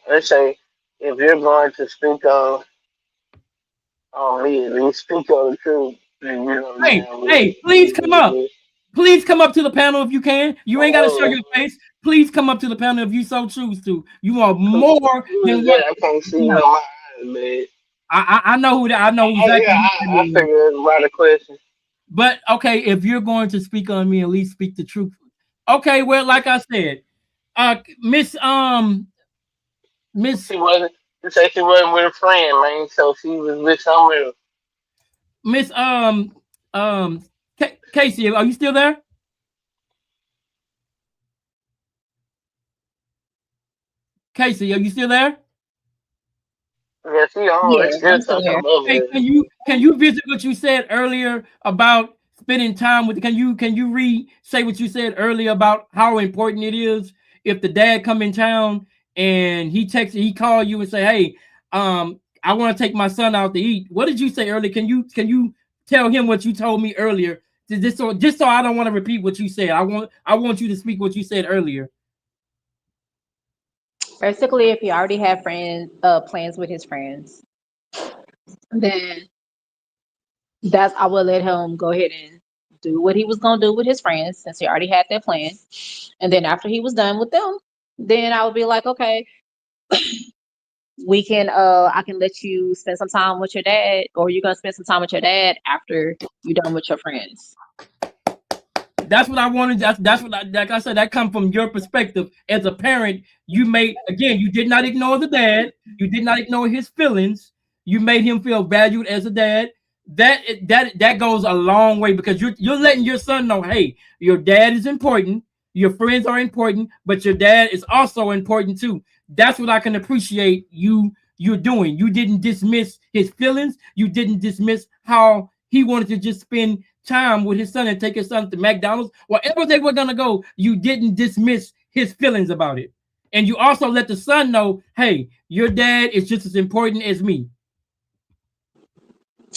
Let's say if you're going to speak on me, at least speak on the truth. Then you know, Hey, man, hey, please come up. Please come up to the panel if you can. You ain't got to show your face. Please come up to the panel if you so choose to. You are more Who than is that? welcome. I can't see Yeah. no eyes, man. I know who that. I know Oh yeah, exactly. I figured it was about a question. But okay, if you're going to speak on me, at least speak the truth. Okay, well, like I said, Miss Miss She wasn't. She said she wasn't with a friend, man. So she was with someone else. Miss Casey, are you still there? Casey, are you still there? Yeah, she on. Yeah, They still I'm still talking here. about Hey, it. can you visit what you said earlier about spending time with? Can you say what you said earlier about how important it is if the dad come in town and he call you and say, hey, I want to take my son out to eat. What did you say earlier? Can you tell him what you told me earlier? Just so I don't want to repeat what you said. I want you to speak what you said earlier. Basically, if he already had friends, plans with his friends, then that's I will let him go ahead and do what he was gonna do with his friends since he already had that plan. And then after he was done with them, then I would be like, okay, we can I can let you spend some time with your dad, or you're gonna spend some time with your dad after you're done with your friends. That's what I wanted. That's what like I said, that come from your perspective as a parent. You made again, you did not ignore the dad, you did not ignore his feelings, you made him feel valued as a dad. That goes a long way because you're letting your son know, hey, your dad is important, your friends are important, but your dad is also important too. That's what I can appreciate you're doing. You didn't dismiss his feelings, you didn't dismiss how he wanted to just spend time with his son and take his son to McDonald's, wherever they were gonna go, you didn't dismiss his feelings about it. And you also let the son know, hey, your dad is just as important as me.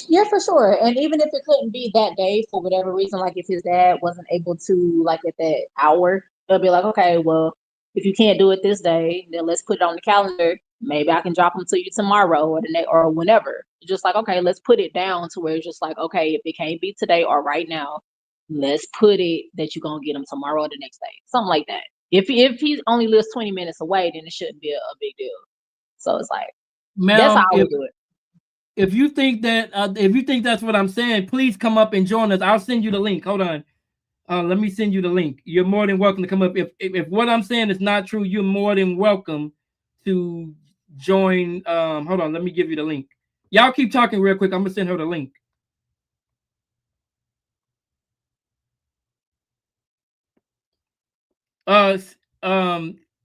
Yeah, for sure. And even if it couldn't be that day for whatever reason, like if his dad wasn't able to, like at that hour, they'll be like, okay, well, if you can't do it this day, then let's put it on the calendar. Maybe I can drop them to you tomorrow or the next or whenever. Just like, okay, let's put it down to where it's just like, okay, if it can't be today or right now, let's put it that you're gonna get them tomorrow or the next day, something like that. If he only lives 20 minutes away, then it shouldn't be a big deal. So it's like that's how Ma'am, I would do it. if you think that if you think that's what I'm saying, please come up and join us. I'll send you the link. Hold on. Let me send you the link. You're more than welcome to come up. If what I'm saying is not true, you're more than welcome to join. Hold on, let me give you the link. Y'all keep talking real quick. I'm gonna send her the link. Uh,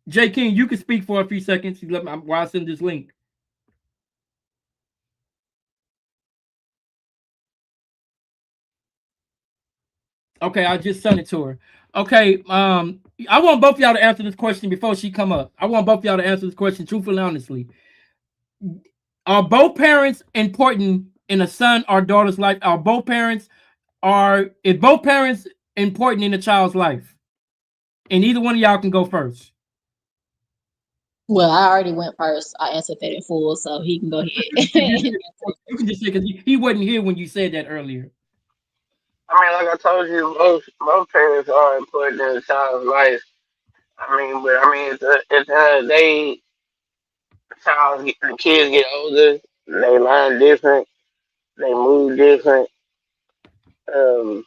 Jay King, you can speak for a few seconds. While I send this link. Okay, I just sent it to her. Okay, I want both of y'all to answer this question before she come up. I want both of y'all to answer this question truthfully, honestly. Are both parents important in a son or daughter's life? Is both parents important in a child's life? And either one of y'all can go first. Well, I already went first. I answered that in full, so he can go ahead. You can just say because he wasn't here when you said that earlier. I mean, like I told you, most parents are important in a child's life. I mean, but I mean, at the end of the day, the kids get older, they learn different, they move different. Um,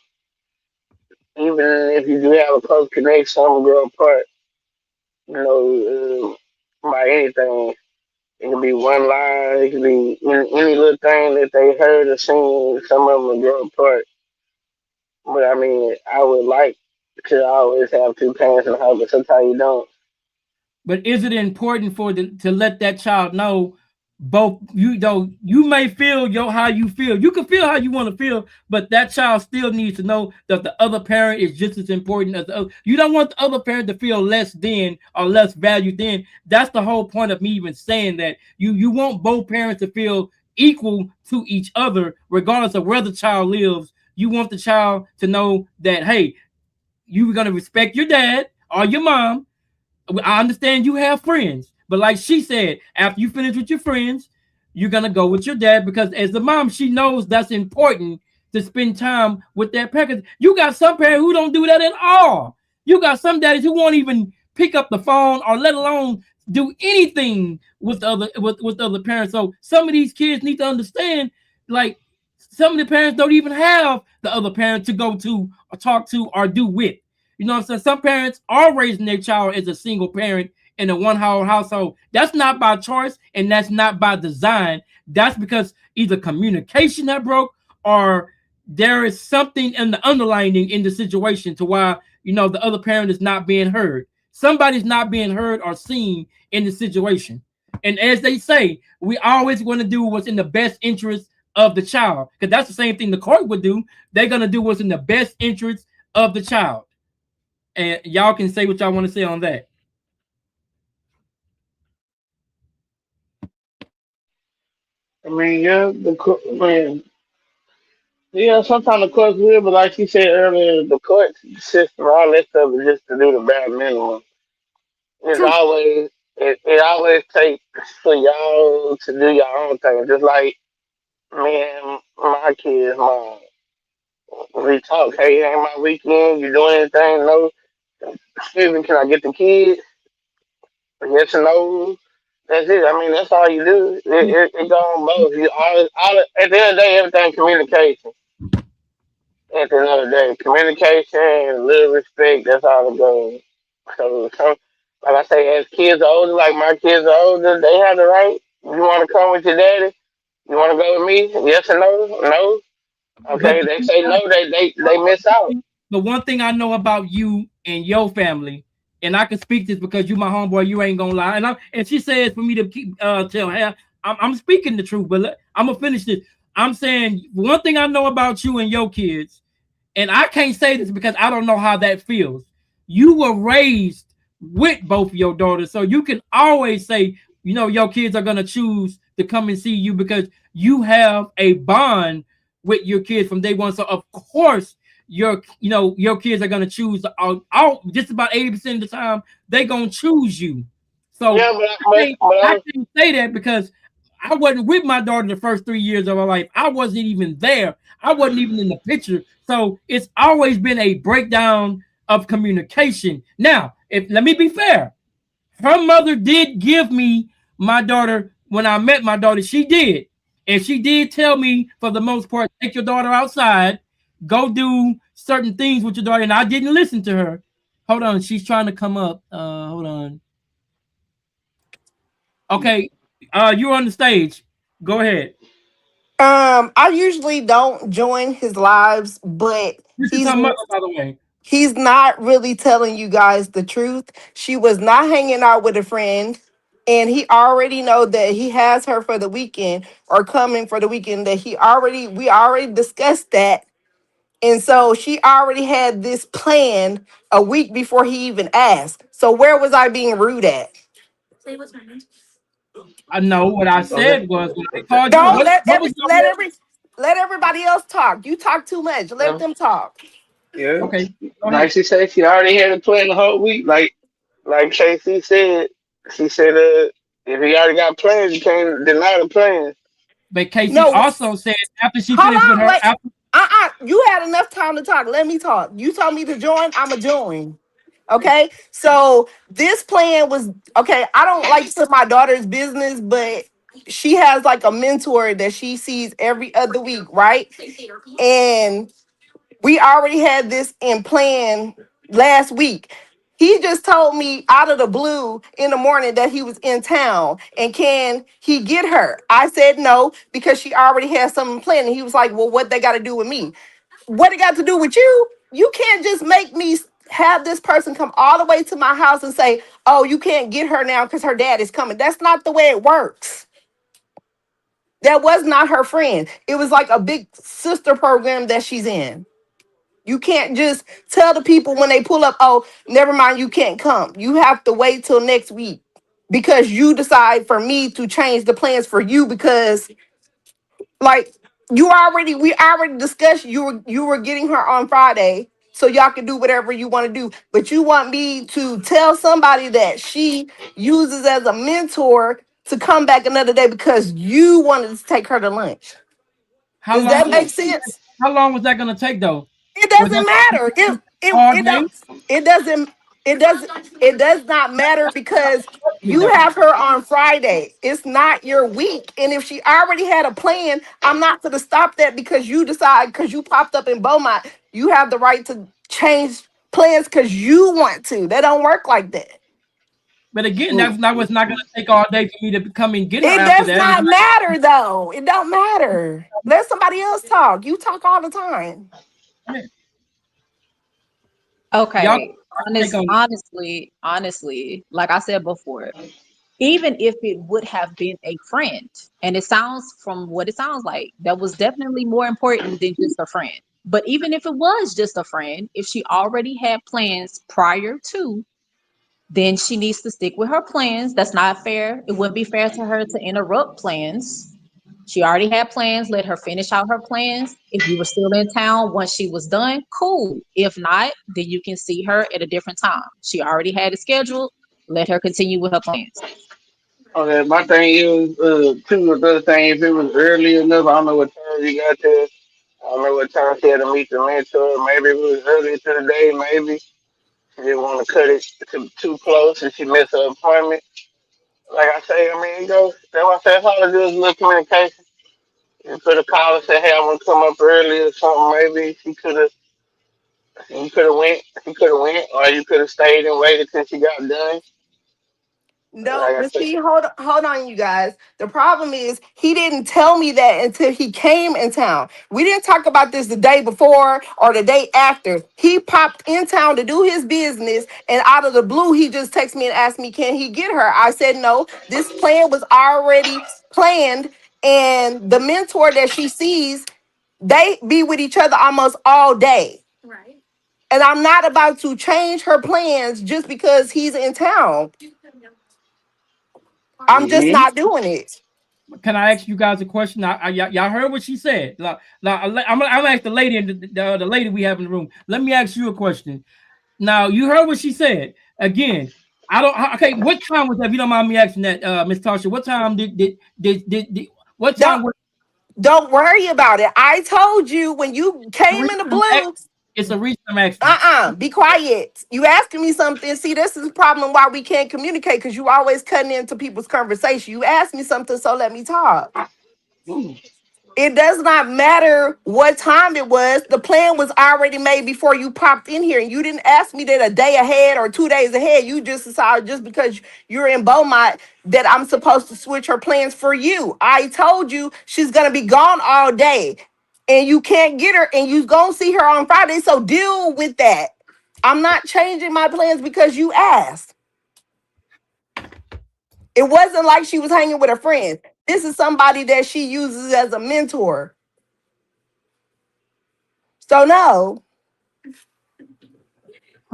Even if you do have a close connection, some grow apart. You know, by anything. It could be one line, it could be any little thing that they heard or seen. Some of them will grow apart. But I mean, I would like to always have two parents in the house, but sometimes you don't. But is it important to let that child know both you though you may feel how you feel. You can feel how you want to feel, but that child still needs to know that the other parent is just as important as the other. You don't want the other parent to feel less than or less valued than. That's the whole point of me even saying that. You want both parents to feel equal to each other, regardless of where the child lives. You want the child to know that, hey, you're gonna respect your dad or your mom. I understand you have friends, but like she said, after you finish with your friends, you're gonna go with your dad because as the mom, she knows that's important to spend time with that parent. You got some parents who don't do that at all. You got some daddies who won't even pick up the phone or let alone do anything with the other parents. So some of these kids need to understand, like some of the parents don't even have the other parent to go to or talk to or do with. You know what I'm saying? Some parents are raising their child as a single parent in a one household. That's not by choice and that's not by design. That's because either communication that broke or there is something in the underlining in the situation to why the other parent is not being heard. Somebody's not being heard or seen in the situation. And as they say, we always want to do what's in the best interest of the child because that's the same thing the court would do. They're going to do what's in the best interest of the child. And y'all can say what y'all want to say on that. I mean, yeah, man, yeah. Sometimes the courts will, but like you said earlier, the court system, all that stuff is just to do the bare minimum. It's True. always it always takes for y'all to do your own thing. Just like me and my kids, mom. We talk, hey, ain't my weekend, you doing anything? No. Excuse me, can I get the kids? Yes or no. That's it. I mean, that's all you do. It go on both. At the end of the day, everything communication. At the end of the day, communication and little respect, that's all it goes. Like I say, as kids are older, like my kids are older, they have the right. You want to come with your daddy? You want to go with me? Yes or no? No. But Okay, they say no, they miss out. the one thing I know about you and your family, and I can speak this because you my homeboy, you ain't gonna lie. And she says for me to keep tell her I'm speaking the truth, but I'm gonna finish this. I'm saying one thing I know about you and your kids, and I can't say this because I don't know how that feels. You were raised with both of your daughters, so you can always say, your kids are gonna choose to come and see you because you have a bond with your kids from day one. So of course, your kids are gonna choose out just about 80% of the time they're gonna choose you. So Yeah, I can't say that because I wasn't with my daughter the first 3 years of her life. I wasn't even there. I wasn't even in the picture. So it's always been a breakdown of communication. Now, if let me be fair, her mother did give me my daughter when I met my daughter. She did. And she did tell me, for the most part, take your daughter outside, go do certain things with your daughter. And I didn't listen to her. Hold on. She's trying to come up. Hold on. Okay. You're on the stage. Go ahead. I usually don't join his lives, but This is he's her mother, by the way. he's not really telling you guys the truth. She was not hanging out with a friend, and he already know that he has her for the weekend or coming for the weekend. That we already discussed that And so she already had this plan a week before he even asked. So where was I being rude at? I know what I Okay. said was when I called you. Don't What was your real? let everybody else talk. You talk too much. Let Yeah. them talk. Yeah. Okay, go Like ahead. she said, she already had a plan the whole week. Like KC said, she said, if he already got plans, you can't deny the plans. But Casey No, also said after she hold finished with on. her, after You had enough time to talk. Let me talk. You told me to join. I'ma join. Okay. So this plan was okay. I don't like to put my daughter's business, but she has like a mentor that she sees every other week, right? And we already had this in plan last week. He just told me out of the blue in the morning that he was in town and can he get her? I said no because she already had something planned. And he was like, well, what they got to do with me? What it got to do with you? You can't just make me have this person come all the way to my house and say, oh, you can't get her now because her dad is coming. That's not the way it works. That was not her friend. It was like a big sister program that she's in. You can't just tell the people when they pull up, oh, never mind, you can't come. You have to wait till next week because you decide for me to change the plans for you because like we already discussed you were getting her on Friday so y'all can do whatever you want to do. But you want me to tell somebody that she uses as a mentor to come back another day because you wanted to take her to lunch. how Does long? that make sense? How long was that going to take though? It Was doesn't that matter. all day? It doesn't it doesn't it does not matter because Me you though. have her on Friday. It's not your week. And if she already had a plan, I'm not gonna stop that because you decide because you popped up in Beaumont. You have the right to change plans because you want to. That don't work like that. But again, that was not going to take all day for me to come and get her It after does that. It's not matter though. It don't matter. Let somebody else talk. You talk all the time. not, y'all Okay. take on. Honestly, like I said before, even if it would have been a friend, and it sounds from what it sounds like, that was definitely more important than just a friend. But even if it was just a friend, if she already had plans prior to, then she needs to stick with her plans. That's not fair. It wouldn't be fair to her to interrupt plans. She already had plans. Let her finish out her plans. If you were still in town once she was done, cool. If not, then you can see her at a different time. She already had it scheduled. Let her continue with her plans. Okay, my thing is, too, another thing, if it was early enough, I don't know what time you got there. I don't know what time she had to meet the mentor. Maybe it was early to the day, maybe. She didn't want to cut it too close and she missed her appointment. Like I say, I mean, that's why I say it's all it is little communication. You could have called and said, hey, I want to come up early or something. Maybe you could have went, or you could have stayed and waited till she got done. No, Like I but said, see, hold on, you guys. The problem is he didn't tell me that until he came in town. We didn't talk about this the day before or the day after. He popped in town to do his business, and out of the blue, he just texted me and asked me, "Can he get her?" I said, "No, this plan was already planned." And the mentor that she sees, they be with each other almost all day. And I'm not about to change her plans just because he's in town. I'm just mm-hmm. not doing it. Can I ask you guys a question? Y'all heard what she said. I'm gonna ask the lady and the lady we have in the room. Let me ask you a question. Now you heard what she said. Again, I don't. Okay, what time was that? If you don't mind me asking that, Miss Tasha, what time did what Don't time was don't worry about it. I told you when you the came reason in the I'm asking? blue. It's a reason I'm asking. Be quiet. You asking me something. See, this is the problem why we can't communicate because you always cutting into people's conversation. You asked me something, so let me talk. It does not matter what time it was. The plan was already made before you popped in here. And you didn't ask me that a day ahead or 2 days ahead. You just decided just because you're in Beaumont that I'm supposed to switch her plans for you. I told you she's going to be gone all day and you can't get her and you going to see her on Friday. So deal with that. I'm not changing my plans because you asked. It wasn't like she was hanging with a friend. This is somebody that she uses as a mentor. So no.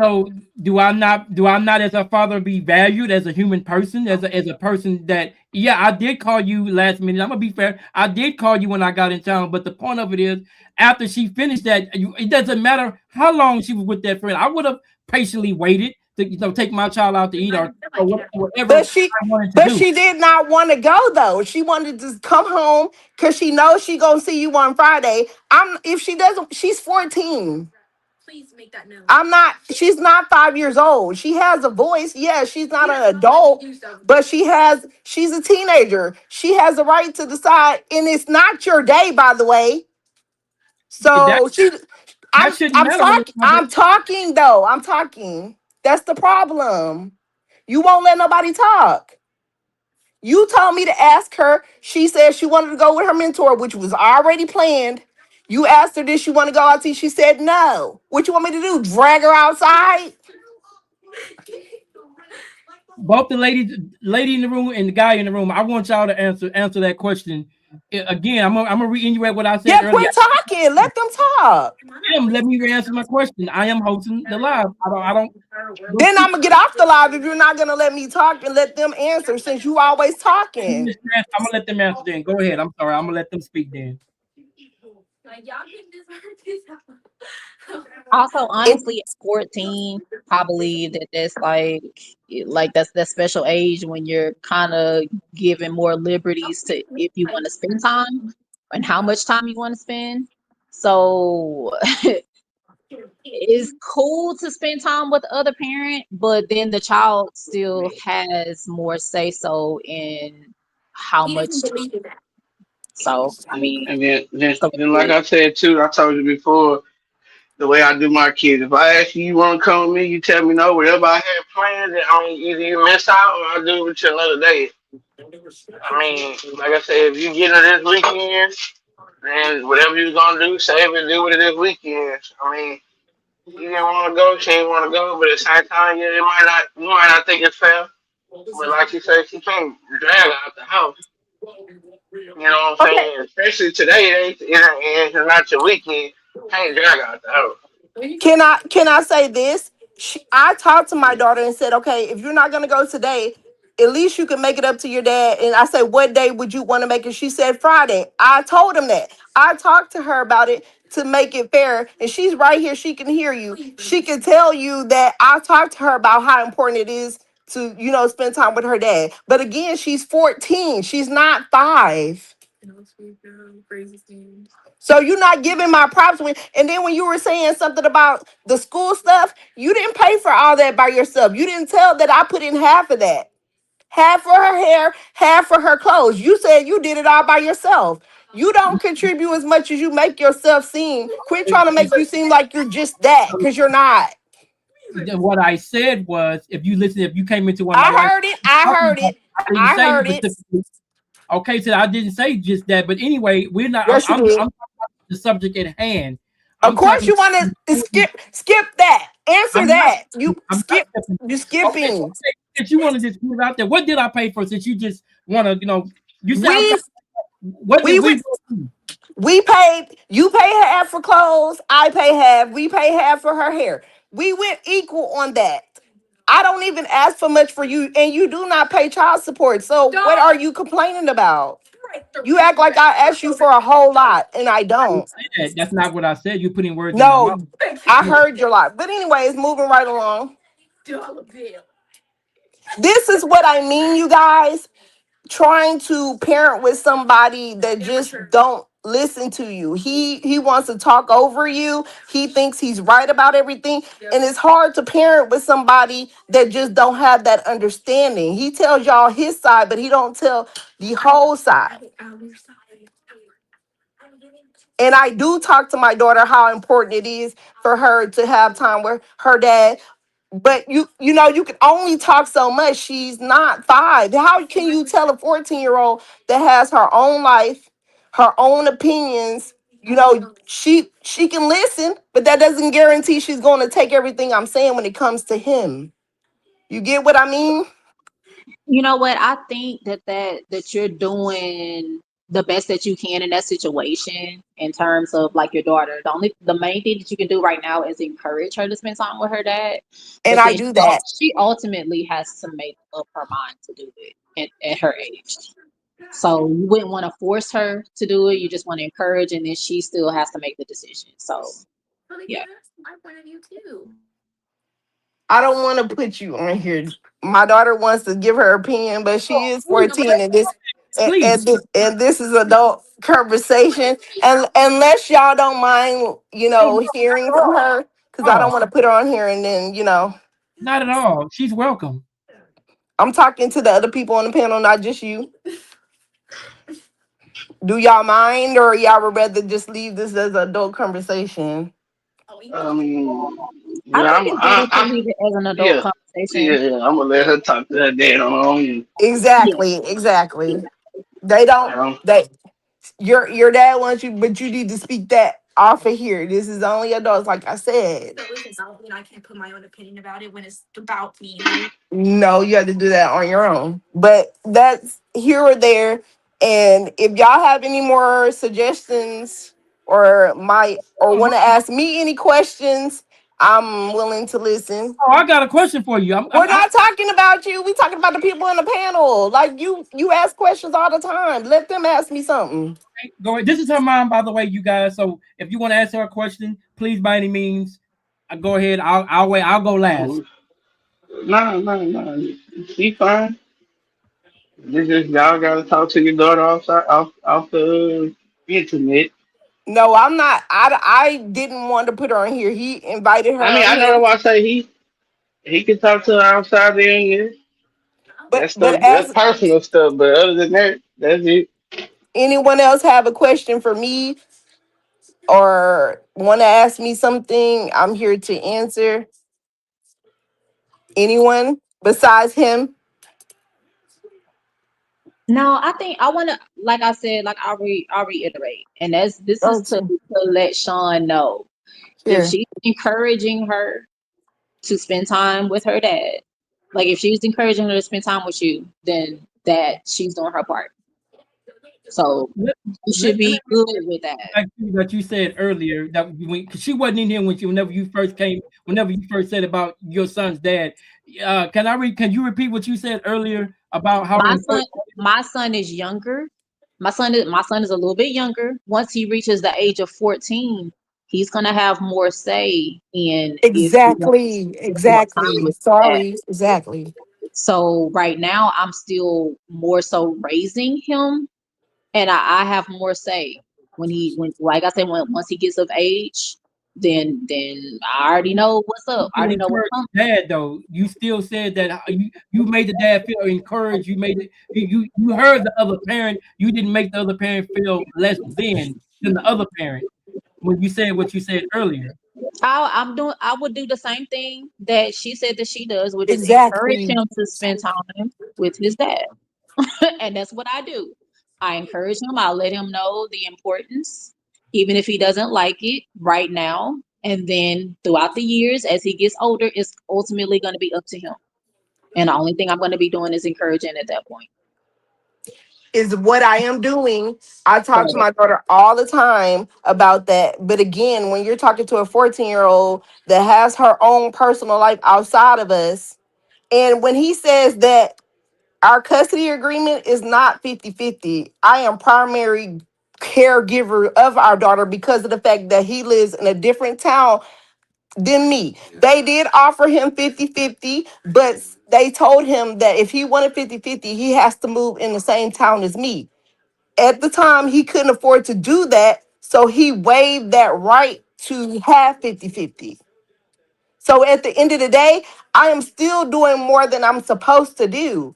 So do I not as a father be valued as a human person, as a person that, yeah, I did call you last minute. I'm gonna be fair. I did call you when I got in town, but the point of it is after she finished that, it doesn't matter how long she was with that friend. I would have patiently waited to take my child out to eat or whatever But she I wanted to but do. she did not want to go though. She wanted to come home because she knows she gonna see you on Friday. I'm if she doesn't, she's 14. I'm not, she's not 5 years old. She has a voice. Yeah, she's not an adult, but she's a teenager. She has a right to decide, and it's not your day, by the way. That So that shouldn't I'm matter when it's talking, my I'm day. talking though. I'm talking. That's the problem. You won't let nobody talk. You told me to ask her. She said she wanted to go with her mentor, which was already planned. You asked her, did she want to go out to eat? She said no. What you want me to do? Drag her outside? Both the lady in the room and the guy in the room. I want y'all to answer that question. Again, I'm gonna reiterate what I said Yeah, earlier. quit talking. Let them talk. Let me answer my question. I am hosting the live. I don't go Then speak. I'm gonna get off the live if you're not gonna let me talk and let them answer since you always talking. I'm gonna let them answer then. Go ahead. I'm sorry. I'm gonna let them speak then. Also, It, honestly, at 14, I believe that that's like that's that special age when you're kind of given more liberties to if you want to spend time and how much time you want to spend. So it's cool to spend time with the other parent, but then the child still has more say so in how much. So I mean, And then, so then, like I said too, I told you before, the way I do my kids. If I ask you, you want to come with me, you tell me no. Whatever I had planned, and I mean, either you miss out or I do it with you another day. I mean, like I said, if you get it this weekend, then whatever you're gonna do, save it, do it this weekend. I mean, you didn't want to go, she didn't want to go, but at the same time, yeah, you might not think it's fair. But like you said, she can't drag her out the house. You know what I'm okay. saying? Especially today, it's not your weekend. Can't drag her out the house. Can I say this? I talked to my daughter and said, okay, if you're not gonna go today, at least you can make it up to your dad. And I said, what day would you want to make it? She said Friday. I told him that. I talked to her about it to make it fair, and she's right here. She can hear you. She can tell you that I talked to her about how important it is to spend time with her dad. But again, she's 14. She's not 5. So you're not giving my props and then when you were saying something about the school stuff, you didn't pay for all that by yourself. You didn't tell that I put in half of that. Half for her hair, half for her clothes. You said you did it all by yourself. You don't contribute as much as you make yourself seem. Quit trying to make you seem like you're just that, because you're not. What I said was, if you came into one of my I wife, heard it. I heard it. I didn't I say heard it. specifically. Okay, so I didn't say just that, but anyway, we're not. Yes, you I'm did. talking about the subject at hand. Of I'm course, talking. you want to skip that. Answer I'm not. that. You I'm not skip. stepping. You Okay, skipping. okay. Since you want to just put it out there, what did I pay for? Since you just want to, you said I'm. We What did we we went. do? We paid. You pay half for clothes. I pay half. We pay half for her hair. We went equal on that. I don't even ask for much for you, and you do not pay child support. So what are you complaining about? You act like I asked you for a whole lot, and I I didn't don't. say that. That's not what I said. You're putting words in my mouth. No, I heard your lot. But anyways, moving right along. This is what I mean, you guys. Trying to parent with somebody that just don't listen to you. He wants to talk over you. He thinks he's right about everything. And it's hard to parent with somebody that just don't have that understanding. He tells y'all his side, but he don't tell the whole side. And I do talk to my daughter how important it is for her to have time with her dad. But you can only talk so much. She's not 5. How can you tell a 14-year-old that has her own life, her own opinions? She can listen, but that doesn't guarantee she's going to take everything I'm saying when it comes to him. You get what I mean? you know what? I think that you're doing the best that you can in that situation in terms of like your daughter. The main thing that you can do right now is encourage her to spend time with her dad. And But I then do that. she ultimately has to make up her mind to do it at her age. So you wouldn't want to force her to do it. You just want to encourage, and then she still has to make the decision. So yeah. I don't want to put you on here. My daughter wants to give her opinion, but she is 14, and this Please. and this is adult conversation. And unless y'all don't mind, hearing from her, because I don't want to put her on here and then, Not at all. She's welcome. I'm talking to the other people on the panel, not just you. Do y'all mind, or y'all would rather just leave this as an adult conversation? I Yeah, think it's better to leave it as an adult yeah, conversation. yeah. I'm gonna let her talk to her dad on her own. Yeah. Exactly. They don't. Um, They your dad wants you, but you need to speak that off of here. This is only adults, like I said. No, you have to do that on your own. But that's here or there. And if y'all have any more suggestions or want to ask me any questions, I'm willing to listen. Oh, I got a question for you. We're not talking about you. We talking about the people in the panel. Like you ask questions all the time. Let them ask me something. Go ahead. This is her mom, by the way, you guys. So if you want to ask her a question, please, by any means, go ahead. I'll wait. I'll go last. nah. She fine. This is y'all gotta talk to your daughter off the internet. No, I'm not. I didn't want to put her on here. He invited her I mean, on I here. know why I say he can talk to her outside the internet. But That's as personal stuff. But other than that, that's it. anyone else have a question for me or want to ask me something, I'm here to answer. Anyone besides him? No, I think I want to, like I said, like I'll reiterate, and this is to let Sean know if Here. she's encouraging her to spend time with her dad, like if she's encouraging her to spend time with you, then that she's doing her part. So Let- you should be good with that. Like that you said earlier that cause she wasn't in here whenever you first came, whenever you first said about your son's dad. Can you repeat what you said earlier about how My son is younger. My son is a little bit younger. Once he reaches the age of 14, he's gonna have more say in if he wants to spend more time Exactly. with his dad. Sorry. Exactly. So right now I'm still more so raising him, and I have more say when like I said, once he gets of age, then I already know what's up. I already know what's encourage coming. dad though? You still said that you made the dad feel encouraged. You made it. You heard the other parent. You didn't make the other parent feel less than the other parent when you said what you said earlier. I would do the same thing that she said that she does, which is encourage Exactly. him to spend time with his dad. And that's what I do. I encourage him. I let him know the importance, even if he doesn't like it right now. And then throughout the years, as he gets older, it's ultimately going to be up to him. And the only thing I'm going to be doing is encouraging at that point. Is what I am doing. I talk to Right. my daughter all the time about that. But again, when you're talking to a 14-year-old that has her own personal life outside of us, and when he says that our custody agreement is not 50-50, I am primary caregiver of our daughter because of the fact that he lives in a different town than me. They did offer him 50-50, but they told him that if he wanted 50-50, he has to move in the same town as me. At the time, he couldn't afford to do that, so he waived that right to have 50-50. So at the end of the day, I am still doing more than I'm supposed to do.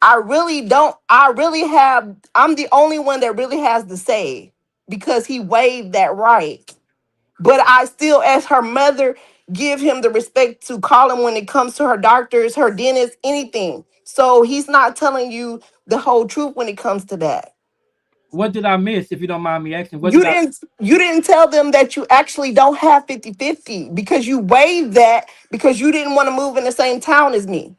I'm the only one that really has the say because he waived that right. But I still, as her mother, give him the respect to call him when it comes to her doctors, her dentist, anything. So he's not telling you the whole truth when it comes to that. What did I miss? If you don't mind me asking, what You did I? didn't tell them that you actually don't have 50-50 because you waived that because you didn't want to move in the same town as me.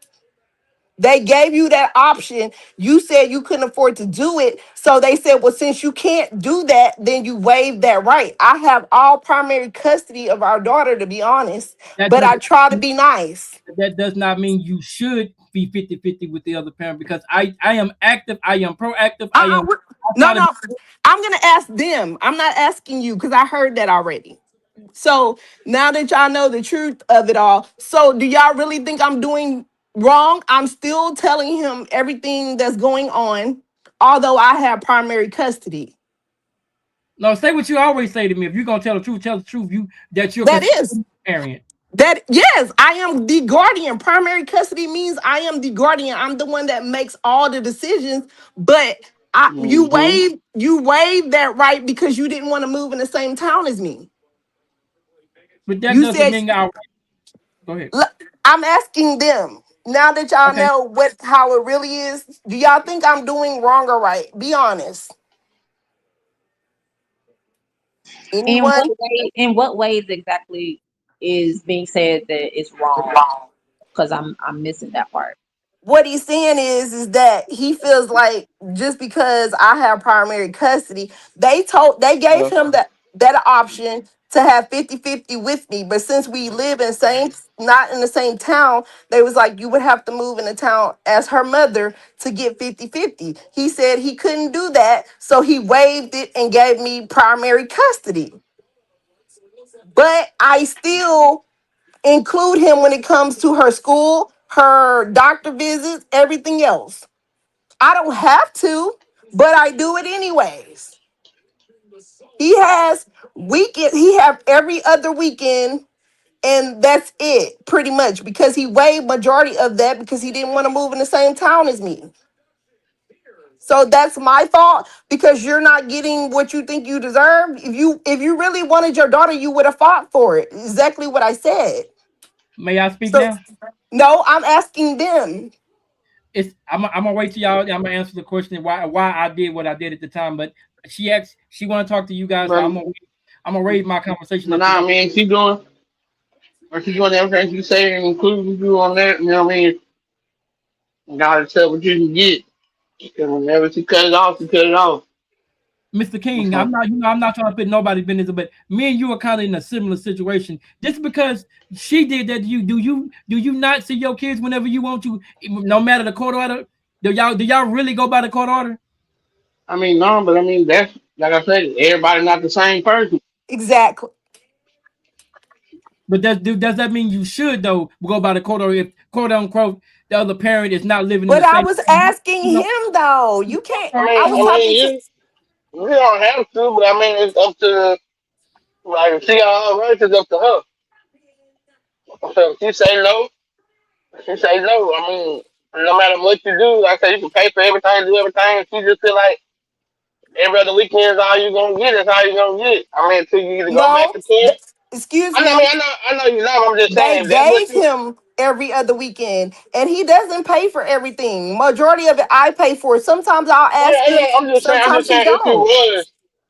They gave you that option. You said you couldn't afford to do it. So they said, well, since you can't do that, then you waive that right. I have all primary custody of our daughter, to be honest, That but does I try to be nice. that does not mean you should be 50-50 with the other parent, because I am active, I am proactive, Uh-uh, I no, try to no. I'm going to ask them. I'm not asking you because I heard that already. So now that y'all know the truth of it all, so do y'all really think I'm doing wrong? I'm still telling him everything that's going on, although I have primary custody. no, say what you always say to me. If you're gonna tell the truth, that you're That is considered a parent. that yes, I am the guardian. Primary custody means I am the guardian. I'm the one that makes all the decisions, but Mm-hmm. you waive that right because you didn't want to move in the same town as me. But that You doesn't said mean I go ahead. I'm asking them now that y'all Okay. know how it really is. Do y'all think I'm doing wrong or right? Be honest. In Anyone? what way? In what ways exactly is being said that it's wrong? Because I'm missing that part. What he's saying is that he feels like just because I have primary custody, they gave him that option to have 50-50 with me. But since we live in same not in the same town, they was like you would have to move in the town as her mother to get 50-50. He said he couldn't do that, so he waived it and gave me primary custody. But I still include him when it comes to her school, her doctor visits, everything else. I don't have to, but I do it anyways. He has he have every other weekend, and that's it pretty much because he waived majority of that because he didn't want to move in the same town as me. So that's my fault because you're not getting what you think you deserve. If you really wanted your daughter, you would have fought for it. Exactly what I said. May I speak So now? no, I'm asking them. I'm gonna wait till y'all. I'm gonna answer the question why I did what I did at the time. But she want to talk to you guys, so But, I'm gonna raise my conversation but up to nah, y'all. man, keep doing everything you say and including you on that. You know what I mean? You gotta tell what you can get. Because whenever she cut it off, she cut it off. Mr. King, So, I'm not trying to put nobody's business, but me and you are kind of in a similar situation. Just because she did that to you, do you not see your kids whenever you want to, no matter the court order? Do y'all really go by the court order? I mean, no, but I mean, that's, like I said, everybody not the same person. Exactly. But does that mean you should though go by the court order if quote unquote the other parent is not living in But the I same? was asking You know, him though. You can't. I I mean, was talking to. you don't have to, but I mean, it's up to, like, if she all right, it's up to her. So if she say no, she say no. I mean, no matter what you do, like I said, you can pay for everything, do everything. If you just feel like every other weekend is all you gonna get, is all you gonna get. I mean, until you either go back No, to court. excuse I know, I mean, me. I know you know. I'm just They saying, if that's what gave you. him every other weekend, and he doesn't pay for everything. Majority of it I pay for. Sometimes I'll Yeah, ask I him. know. I'm just Sometimes he saying, don't.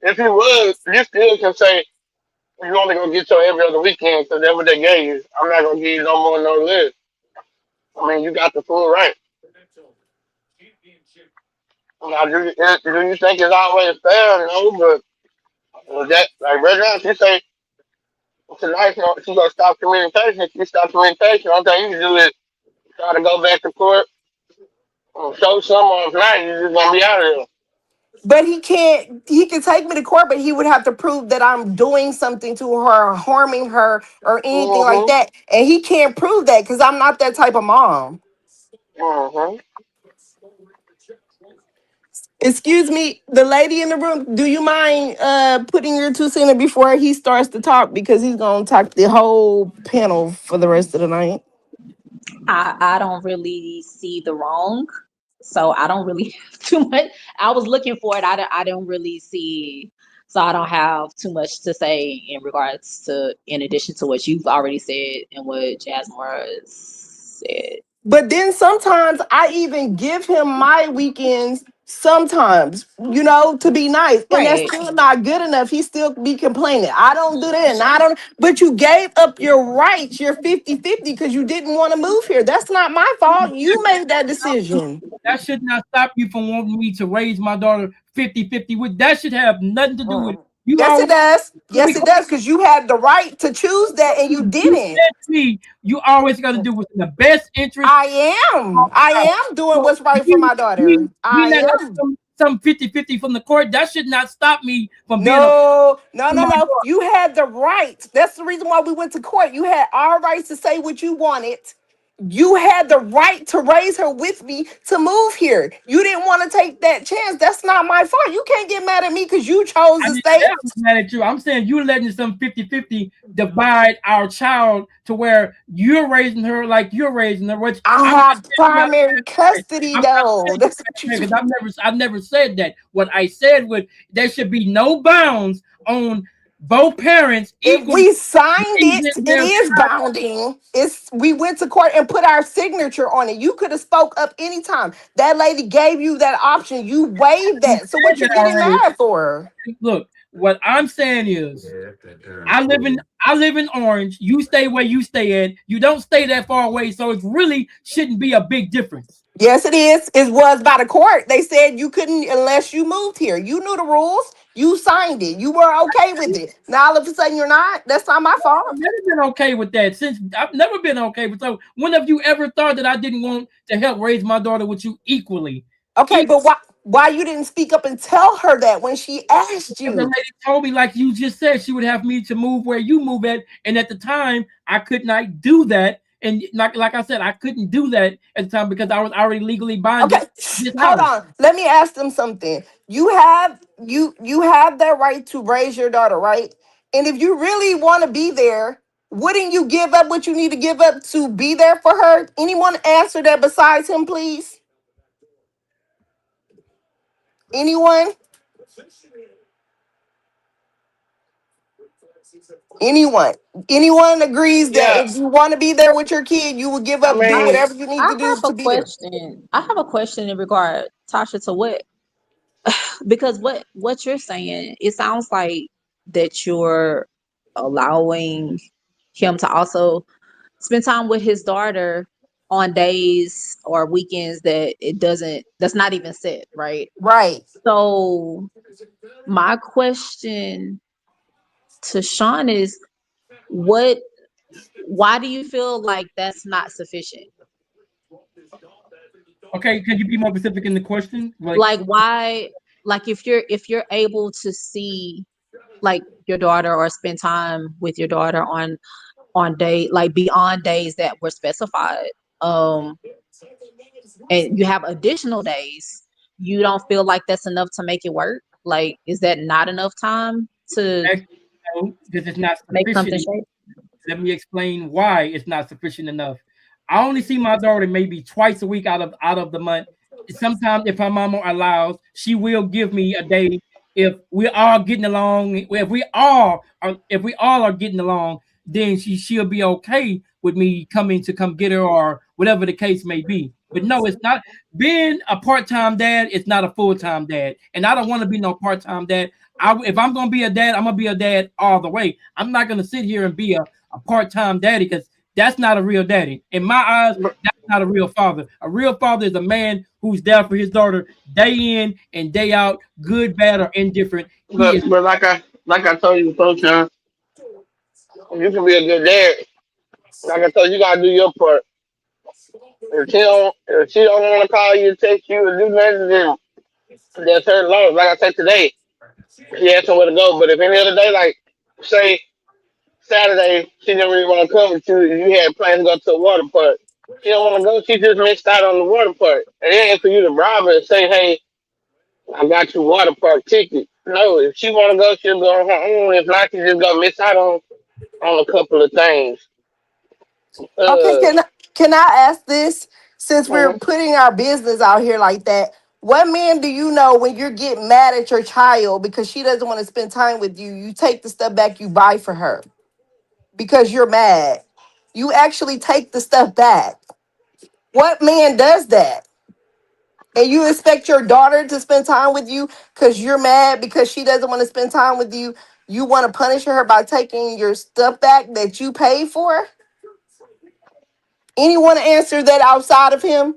if he was, you still can say you only gonna get your every other weekend because that's what they gave you. I'm not gonna give you no more, no less. I mean, you got the full right. Now, do you think it's always fair? No, but that, like right now, she say tonight she gonna stop communication. If you stop communication, all thing you can do is try to go back to court and show some, or if not, you just gonna be out of there. But he can't. He can take me to court, but he would have to prove that I'm doing something to her, harming her, or anything like Mm-hmm. that. And he can't prove that because I'm not that type of mom. Mm-hmm. Excuse me, the lady in the room, do you mind putting your 2 cents in before he starts to talk? Because he's gonna talk the whole panel for the rest of the night. I don't really see the wrong, so I don't really have too much. I was looking for it. I don't really see, so I don't have too much to say in regards to, in addition to what you've already said and what Jasmine said. But then sometimes I even give him my weekends sometimes, to be nice. And that's Right. still not good enough. He still be complaining. I don't do that. And I don't, but you gave up your rights, your 50-50, because you didn't want to move here. That's not my fault. You made that decision. That should not stop you from wanting me to raise my daughter 50-50. With that should have nothing to do with you. Yes, it Always does. Yes, it does. Because you had the right to choose that and you you didn't. said to me, you always got to do what's in the best interest. I am doing what's right for my daughter. We not I am. some 50-50 from the court. That should not stop me from being No. daughter. You had the right. That's the reason why we went to court. You had all rights to say what you wanted. You had the right to raise her with me to move here. You didn't want to take that chance. That's not my fault. You can't get mad at me because you chose I to didn't stay. say I was mad at you. I'm saying you're letting some 50-50 divide our child to where you're raising her like you're raising her. Which I have primary custody, though. That's what you because I've never said that. What I said was there should be no bounds on both parents. If we signed it, raising it their is child. bounding. We went to court and put our signature on it. You could have spoke up anytime. That lady gave you that option. You waived that. So what you getting mad for? Look, what I'm saying is, I live in Orange. You stay where you stay at. You don't stay that far away, so it really shouldn't be a big difference. Yes, it is. It was by the court. They said you couldn't unless you moved here. You knew the rules. You signed it. You were okay with it. Now all of a sudden you're not. That's not my I've fault. never been okay with that. Since I've never been okay with. So when have you ever thought that I didn't want to help raise my daughter with you equally? Okay, but why you didn't speak up and tell her that when she asked The you? lady told me, like you just said, she would have me to move where you move at, and at the time I could not do that. And like I said, I couldn't do that at the time because I was already legally binded. Okay, hold on. Let me ask them something. You have that right to raise your daughter, right? And if you really want to be there, wouldn't you give up what you need to give up to be there for her? Anyone answer that besides him, please? Anyone? Anyone? Anyone agrees that Yeah, if you want to be there with your kid, you will give I up, do mean, whatever you need I to do have to a be there. question. I have a question in regard, Tasha, to what, because what you're saying, it sounds like that you're allowing him to also spend time with his daughter on days or weekends that's not even set, right? Right. So my question to Sean is, what why do you feel like that's not sufficient? Okay, can you be more specific in the question? Like why, like if you're able to see like your daughter or spend time with your daughter on day, like beyond days that were specified, um and you have additional days, you don't feel like that's enough to make it work? Like, is that not enough time to actually, no, because it's not make something sufficient. shape? Let me explain why it's not sufficient enough. I only see my daughter maybe twice a week out of the month. Sometimes, if her mama allows, she will give me a day. If we're all getting along, if we all are getting along, then she'll be okay with me coming to come get her or whatever the case may be. But no, it's not being a part-time dad. It's not a full-time dad, and I don't want to be no part-time dad. If I'm gonna be a dad, I'm gonna be a dad all the way. I'm not gonna sit here and be a part-time daddy because that's not a real daddy. In my eyes, that's not a real father. A real father is a man who's there for his daughter day in and day out, good, bad, or indifferent. He is but like I told you before, Sean, you can be a good dad. Like I told you, you gotta do your part. If she don't want to call you, text you, or do nothing, then that's her loss. Like I said today, she had somewhere to go. But if any other day, like say Saturday, she didn't really want to come with you, you had plans to go to a water park. She don't want to go. She just missed out on the water park. And it ain't for you to bribe her and say, "Hey, I got you water park ticket." No, if she want to go, she'll go on her own. If not, she's just gonna miss out on a couple of things. Okay, Uh, can I ask this? Since we're mhm. putting our business out here like that, what man do you know when you're getting mad at your child because she doesn't want to spend time with you? You take the stuff back you buy for her because you're mad. You actually take the stuff back. What man does that? And you expect your daughter to spend time with you because you're mad because she doesn't want to spend time with you. You want to punish her by taking your stuff back that you paid for? Anyone answer that outside of him?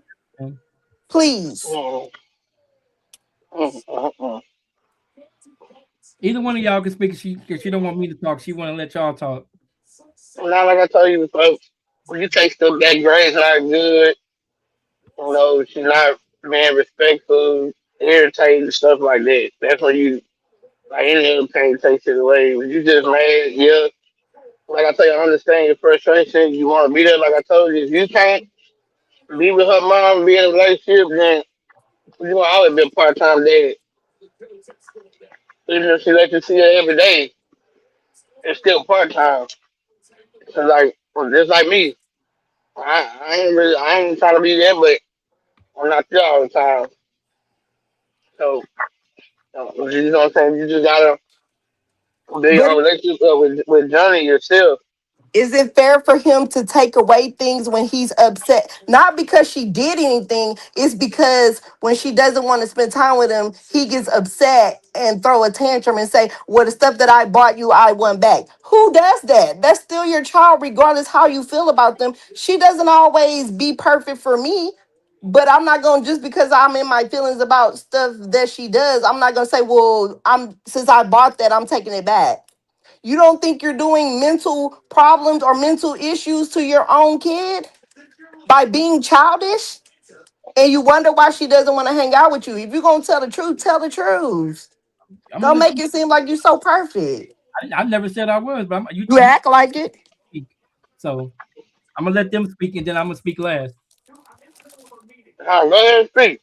Please. Mm, mm, mm, mm. Either one of y'all can speak. If she don't want me to talk, she want to let y'all talk. Now, like I told you before, when you take stuff that grades not good, you know, she's not being respectful, irritating, stuff like that. That's when you, like any other parent takes it away. When you just mad, yeah. Like I tell you, I understand your frustration. You want to be there, like I told you. If you can't be with her mom, be in a relationship, then you gonna always be a part time dad. Even if she let you see her every day, it's still part time. So like, well, just like me, I ain't trying to be there, but I'm not there all the time. So you know what I'm saying? You just gotta build your But own relationship up with Johnny yourself. is it fair for him to take away things when he's upset? Not because she did anything, it's because when she doesn't want to spend time with him, he gets upset and throw a tantrum and say, well, the stuff that I bought you, I want back. Who does that? That's still your child, regardless how you feel about them. She doesn't always be perfect for me. But I'm not gonna just because I'm in my feelings about stuff that she does, I'm not gonna say, well, I'm since I bought that, I'm taking it back. You don't think you're doing mental problems or mental issues to your own kid by being childish? And you wonder why she doesn't want to hang out with you. If you're going to tell the truth, tell the truth. I'm gonna Don't let make you. it seem like you're so perfect. I never said I was, but You act like it. speak. So I'm gonna let them speak, and then I'm gonna speak last. Go ahead and speak.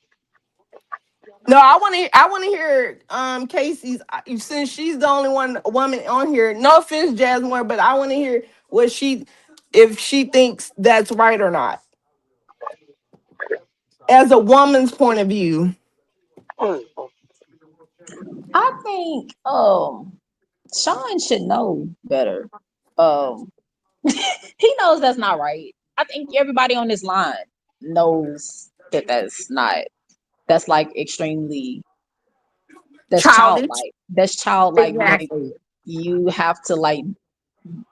No, I want to hear Casey's since she's the only one woman on here. No offense, Jasmine, but I want to hear what she if she thinks that's right or not. As a woman's point of view. Mm, I think Sean should know better. Um he knows that's not right. I think everybody on this line knows that that's like extremely that's Childish. childlike. That's childlike behavior. Exactly. You have to like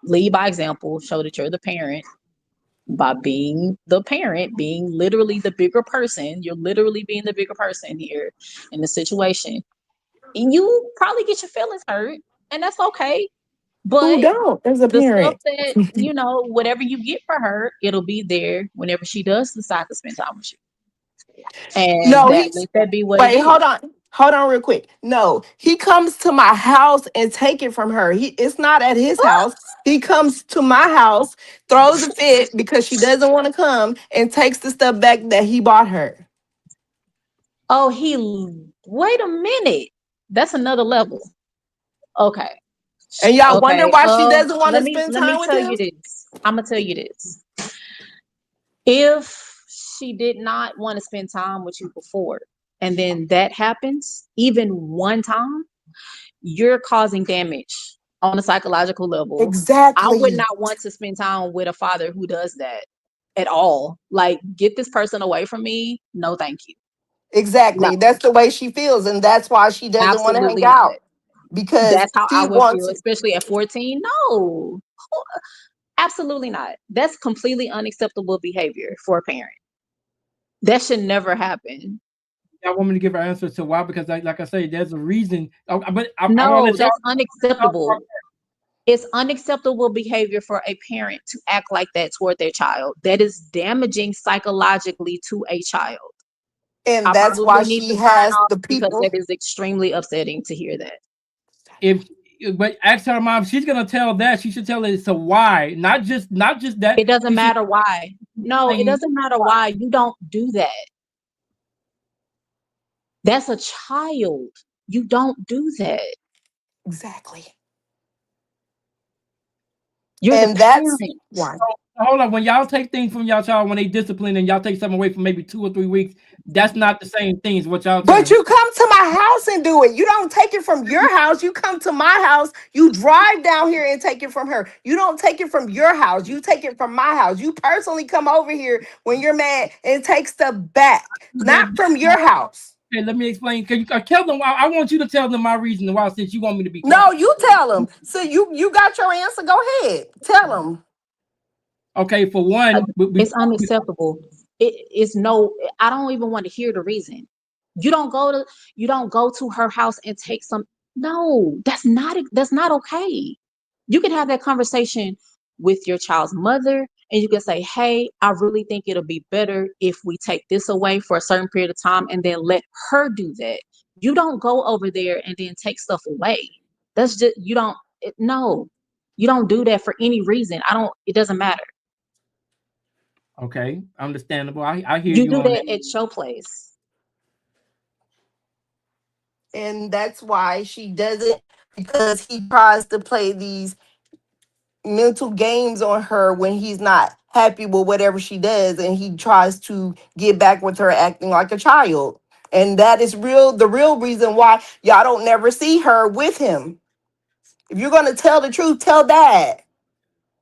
lead by example, show that you're the parent by being the parent, being literally the bigger person. You're literally being the bigger person here in the situation. And you probably get your feelings hurt, and that's okay. Who But don't as a the stuff parent? that, whatever you get for her, it'll be there whenever she does decide to spend time with you. And No, that he's let that be what it wait, is. hold on real quick. No, he comes to my house and take it from her. It's not at his house. He comes to my house, throws a fit because she doesn't want to come, and takes the stuff back that he bought her. Oh, wait a minute. That's another level. Okay. And y'all wonder Okay. why she doesn't want Let to me spend let me time with tell him? you this. I'm gonna tell you this. If she did not want to spend time with you before, and then that happens, even one time, you're causing damage on a psychological level. I would Exactly. not want to spend time with a father who does that at all. Like, get this person away from me. No, thank you. No, Exactly. That's the way she feels, and that's why she doesn't want to hang absolutely not. out because That's how I she would feel, wants. especially at 14. No, absolutely not. That's completely unacceptable behavior for a parent. That should never happen. I want me to give her answer to why because, like I say, there's a reason. But I want to No, let y'all. that's unacceptable. It's unacceptable behavior for a parent to act like that toward their child. That is damaging psychologically to a child. And I that's why probably need she to sign has off the because people. that is extremely upsetting to hear that. If but ask her mom, she's gonna tell that she should tell it to why, not just that. It doesn't She should matter why. No, it explain doesn't matter why. You don't do that. That's a child. You don't do that. Exactly. You're the And that's parent. why. hold on. When y'all take things from y'all child, when they discipline and y'all take something away for maybe 2 or 3 weeks, that's not the same thing as what y'all But telling. you come to my house and do it. You don't take it from your house. You come to my house. You drive down here and take it from her. You don't take it from your house. You take it from my house. You personally come over here when you're mad and take stuff back, not from your house. Okay, let me explain. Can you tell them why? I want you to tell them my reason why, since you want me to be quiet. No, you tell them. So you got your answer. Go ahead. Tell them. Okay, for one, It's unacceptable. It's no, I don't even want to hear the reason. You don't go to her house and take some. No, that's not okay. You can have that conversation with your child's mother and you can say, hey, I really think it'll be better if we take this away for a certain period of time and then let her do that. You don't go over there and then take stuff away. That's just, no, you don't do that for any reason. It doesn't matter. okay, understandable. I hear You you do on that that. at your place. And that's why she does it, because he tries to play these mental games on her when he's not happy with whatever she does, and he tries to get back with her acting like a child. And that is the real reason why y'all don't never see her with him. If you're gonna tell the truth, tell Dad.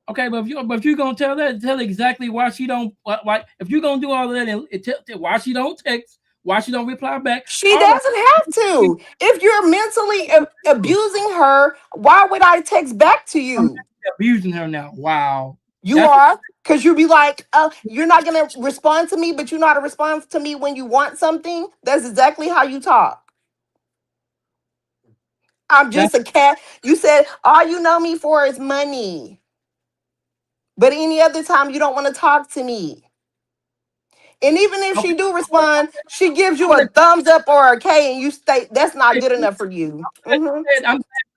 Okay, but if you're gonna tell exactly why she don't why if you're gonna do all of that and tell why she don't text, why she don't reply back, She all of doesn't have to. If you're mentally abusing her, why would I text back to I'm you? abusing her now. Wow, You that's are, because you be like, you're not gonna respond to me, but you know how to respond to me when you want something. That's exactly how you talk. I'm just that's a cat. You said all you know me for is money. But any other time you don't want to talk to me. And even if she do respond, she gives you a thumbs up or a K and you state that's not good okay. enough for you. Mhm.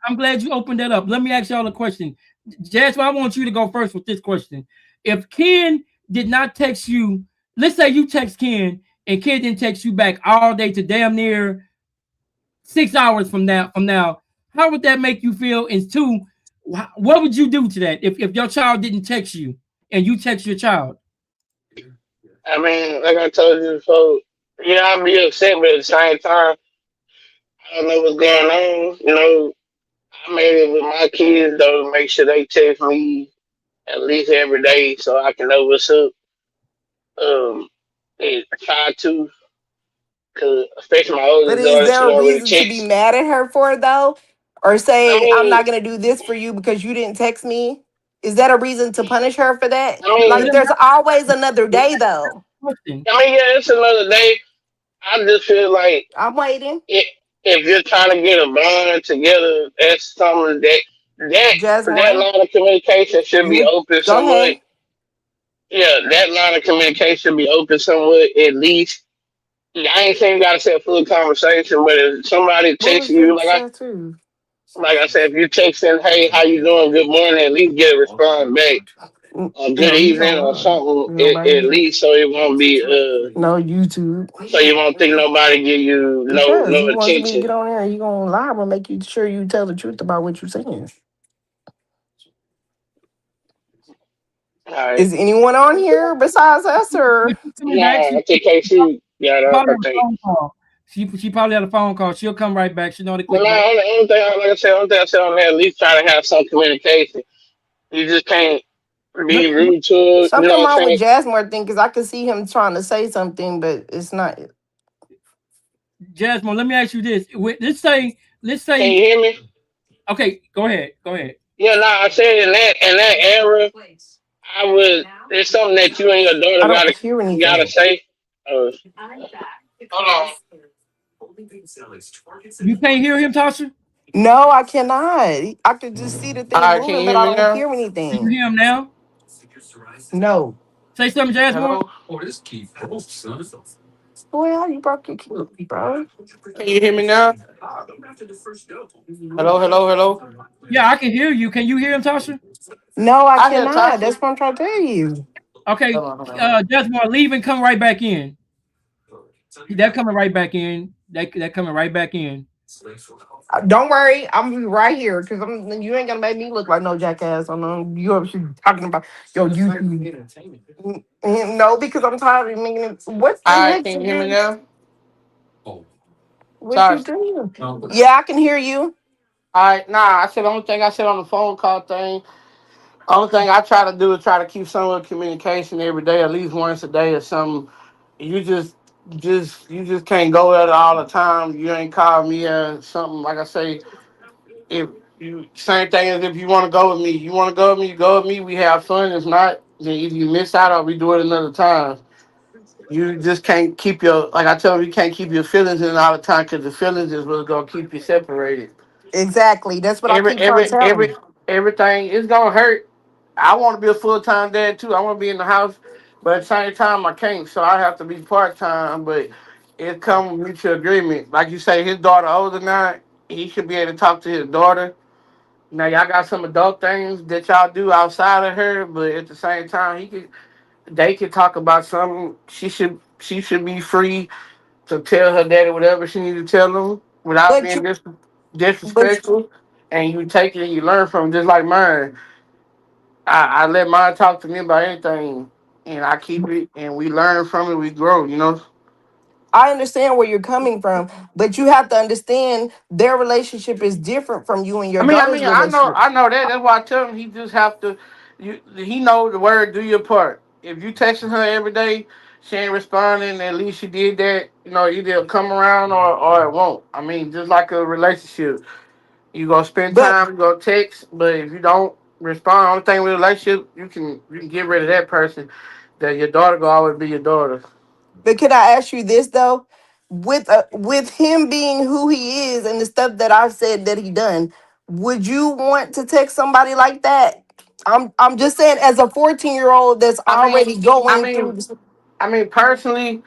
I'm glad you opened that up. Let me ask y'all a question. Jasmine, I want you to go first with this question. If Ken did not text you, let's say you text Ken and Ken didn't text you back all day to damn near 6 hours from now, how would that make you feel? And two, what would you do to that if your child didn't text you and you text your child? I mean, like I told you before, yeah, I'd be upset, but at the same time, I don't know what's going on. I made it with my kids though to make sure they text me at least every day so I can know what's up. And try to, cause especially my But oldest is daughter, there she a already reason to be texts. mad at her for it though? Or I say, I'm mean, not gonna do this for you because you didn't text me? Is that a reason to punish her for that? I Let mean, Like me there's always another let me day ask though. you a question. yeah, it's another day. I just feel like I'm waiting. it, if you're trying to get a bond together, that's something that Jasmine, line of communication should be you open go somewhat. ahead. Yeah, that line of communication be open somewhat at least. Yeah, I ain't saying you gotta say a full conversation, but if somebody What texts was your you, tattoo? like I said, if you texting, hey, how you doing? Good morning. At least get a response back. Good No, he's evening or online. something. At Nobody. least so it won't be No YouTube. so you won't think nobody give you Because no he wants me to attention. get on there. He gonna lie and make you sure you tell the truth about what you're saying. All right. Is anyone on here besides us, or Coming back, Nah, I think KC got up. probably I had a think. phone call. She probably had a phone call. She'll come right back. She know to Well, click nah, back. only thing, like I said, only thing I said on there, at least try to have some communication. You just can't Let, be rude to her. You know something what I'm wrong with saying? Jasmine thing? Because I could see him trying to say something, but it's not. Jasmine, let me ask you this. Let's Can say, you hear me? okay, go ahead, go ahead. Yeah, nah, I said in that era, I would. It's something that you and your I daughter don't gotta hear gotta anything. say. Uh, hold on. You can't hear him, Tasha? No, I cannot. I could just see the All thing right, can moving, you but hear I me don't now? hear Can you anything. hear him now? No. Say something, Jasmine. Hello. Well, you broke your key, bro. Can you hear me now? Hello, hello, hello. Yeah, I can hear you. Can you hear him, Tasha? No, I I hear cannot. Tasha. That's what I'm trying to tell you. Okay, Hold on. Jasmine, leave and come right back in. They're coming right back in. They're coming right back in. Don't worry, I'm gonna be right here because you ain't gonna make me look like no jackass on you up here talking about yo YouTube. No, because I'm tired of making it. What the All right, heck can you you hear me do? now? What Sorry. you do? Yeah, I can hear you. All right, nah, I said the only thing I said on the phone call thing, only thing I try to do is try to keep some of the communication every day, at least once a day or something. You just can't go at it all the time. You ain't call me something like I say, if you same thing as if you want to go with me. You want to go with me, you go with me, we have fun. If not, then either you miss out or we do it another time. You just can't keep your like I tell them you can't keep your feelings in all the time because the feelings is what's gonna keep you separated. Exactly. That's what I Every keep trying to every tell every them. everything is gonna hurt. I want to be a full time dad too. I want to be in the house, but at the same time I can't. So I have to be part time. But it comes with mutual agreement. Like you say, his daughter older now. He should be able to talk to his daughter. Now y'all got some adult things that y'all do outside of her, but at the same time, they could talk about something. She should be free to tell her daddy whatever she need to tell him without But being you, but disrespectful. And you take it and you learn from it, just like mine. I let mine talk to me about anything, and I keep it, and we learn from it. We grow, you know. I understand where you're coming from. But you have to understand their relationship is different from you and your I daughter's mean, I know, relationship. I know that. That's why I tell him he just have to. He know the word. Do your part. If you texting her every day, she ain't responding. At least you did that. You know, either it'll come around or it won't. I mean, just like a relationship, you gonna spend But time, you gonna text, but if you don't respond, only thing with a relationship, you can get rid of that person. That your daughter gonna always be your daughter. But can I ask you this though? With him being who he is and the stuff that I've said that he done, would you want to text somebody like that? I'm just saying as a 14-year-old that's I mean, already I going through mean, this, I mean, personally,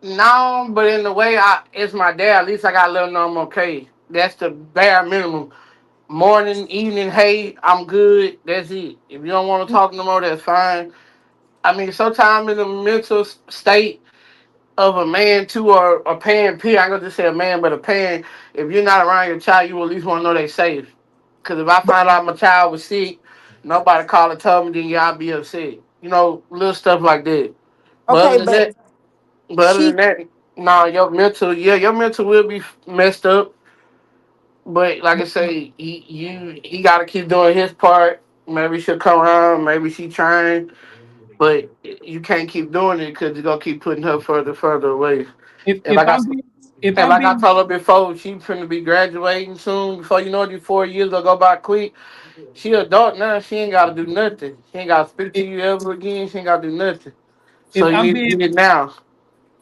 no, but in the way it's my dad. At least I gotta let him know I'm okay. That's the bare minimum. Morning, evening, hey, I'm good. That's it. If you don't want to talk no more, that's fine. I mean, sometimes in the mental state of a man too, or a parent, period. I'm gonna just say a man, but a parent. If you're not around your child, you at least want to know they safe. Because if I but find out my child was sick, nobody called and told me, then yeah, I'll be upset. You know, little stuff like that. But okay, other than but that, but other than she that, no, your mental will be messed up. But like I say, he got to keep doing his part. Maybe she'll come around. Maybe she trying, but you can't keep doing it because you're gonna keep putting her further away. if And if like I I'm being if and I'm like I being told her before, she finna be graduating soon. Before you know it, you 4 years will go by quick. She adult now. She ain't gotta do nothing. She ain't gotta speak to if, you ever again. She ain't gotta do nothing. So if you I'm need to being get it now.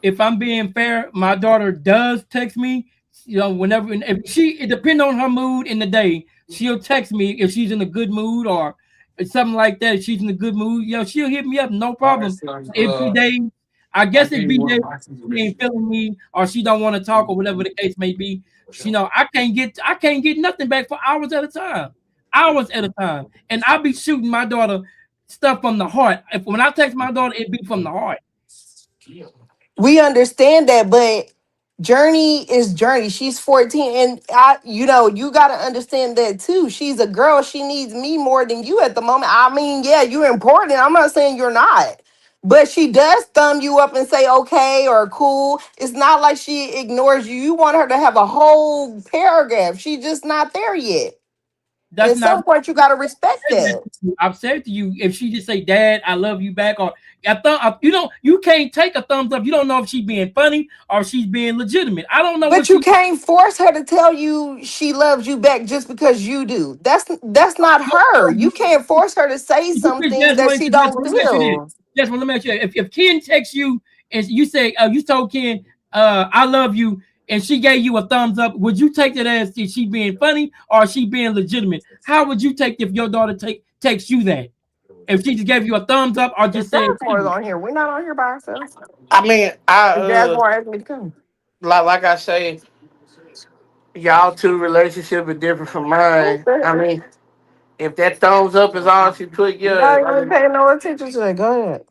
if I'm being fair, my daughter does text me. Whenever if she it depends on her mood in the day. She'll text me if she's in a good mood or something like that. If she's in a good mood, she'll hit me up, no problem. It be days. I guess it be days she ain't feeling me or she don't want to talk or whatever the case may be. I can't get nothing back for hours at a time, hours at a time, and I'll be shooting my daughter stuff from the heart. If when I text my daughter, it be from the heart. we understand that, but Journey is Journey. She's 14 and you got to understand that too. She's a girl. She needs me more than you at the moment. I mean, yeah, you're important. I'm not saying you're not. But she does thumb you up and say okay or cool. It's not like she ignores you. You want her to have a whole paragraph. She's just not there yet. And That's at not some point you got to respect said that that. to you. I've said to you, if she just say, "Dad, I love you" back, or you can't take a thumbs up. You don't know if she's being funny or if she's being legitimate. I don't know what But you she. can't force her to tell you she loves you back just because you do. That's not her. You can't force her to say You could something just that wait. she Just don't let me ask you this. feel. Just let me ask you. If Ken texts you and you say, you told Ken, "I love you," and she gave you a thumbs up, would you take that as is she being funny or is she being legitimate? How would you take if your daughter takes you that? If she just gave you a thumbs up or If just said, Jasmine is "Hey," on here, we're not on here by ourselves. I mean, If Jasmine asked me to come. like I say, y'all two relationship is different from What mine. the I heck? mean, if that thumbs up is all she put, Y'all yeah, ain't paying no attention to it. Go ahead.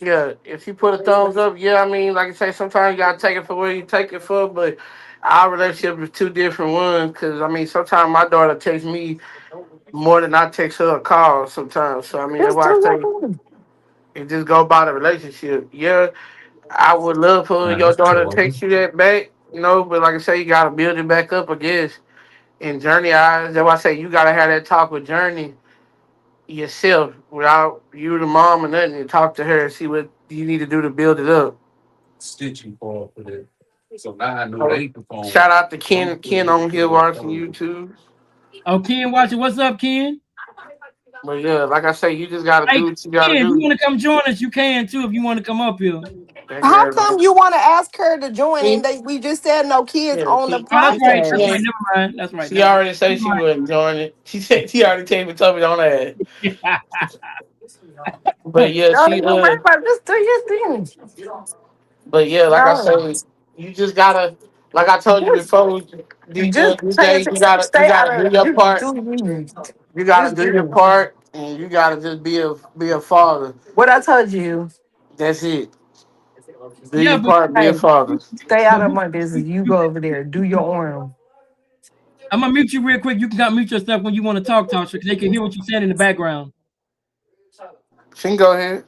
Yeah, if she put a thumbs up, yeah, I mean, like I say, sometimes you gotta take it for what you take it for, but our relationship is two different ones. Cause I mean, sometimes my daughter texts me more than I text her a call sometimes. So I mean, that's Just do why I your say thing. it just go by the relationship. Yeah, I would love for your Nice, daughter to Jordan. text you that back, but like I say, you gotta build it back up, I guess. In Journey eyes, that's why I say you gotta have that talk with Journey yourself without you, the mom, and nothing, and talk to her and see what you need to do to build it up. Stitching for that. So now I know So, they perform. shout out to I'm Ken putting it on here together. watching YouTube. Oh, Ken watching. What's up, Ken? But yeah, like I say, you just gotta Hey, do what you gotta Ken, if you do. want to come join us, you can too. If you want to come up here. That How girl, come you want to ask her to join she, and we just said no kids yeah, on the she, Oh, that's right. she That's right. podcast? ain't. Never mind. That's right. She Never already said she mind. wasn't joining it. She said she already told me don't ask. But yeah, Don't even worry she. about it. Just do your thing. But yeah, like I No, say, you just gotta, like I told you just before, just pay DJ, attention. you Stay out gotta do of. your Just part. do you. You gotta Just do your do part, and you gotta just be a father. what I told you. That's it. Do Yeah, your but part, be a Hey, father. stay out but of my business. You go over there. Do your arm. I'm gonna mute you real quick. You can mute yourself when you want to talk, Tasha, because they can hear what you're saying in the background. She can go ahead.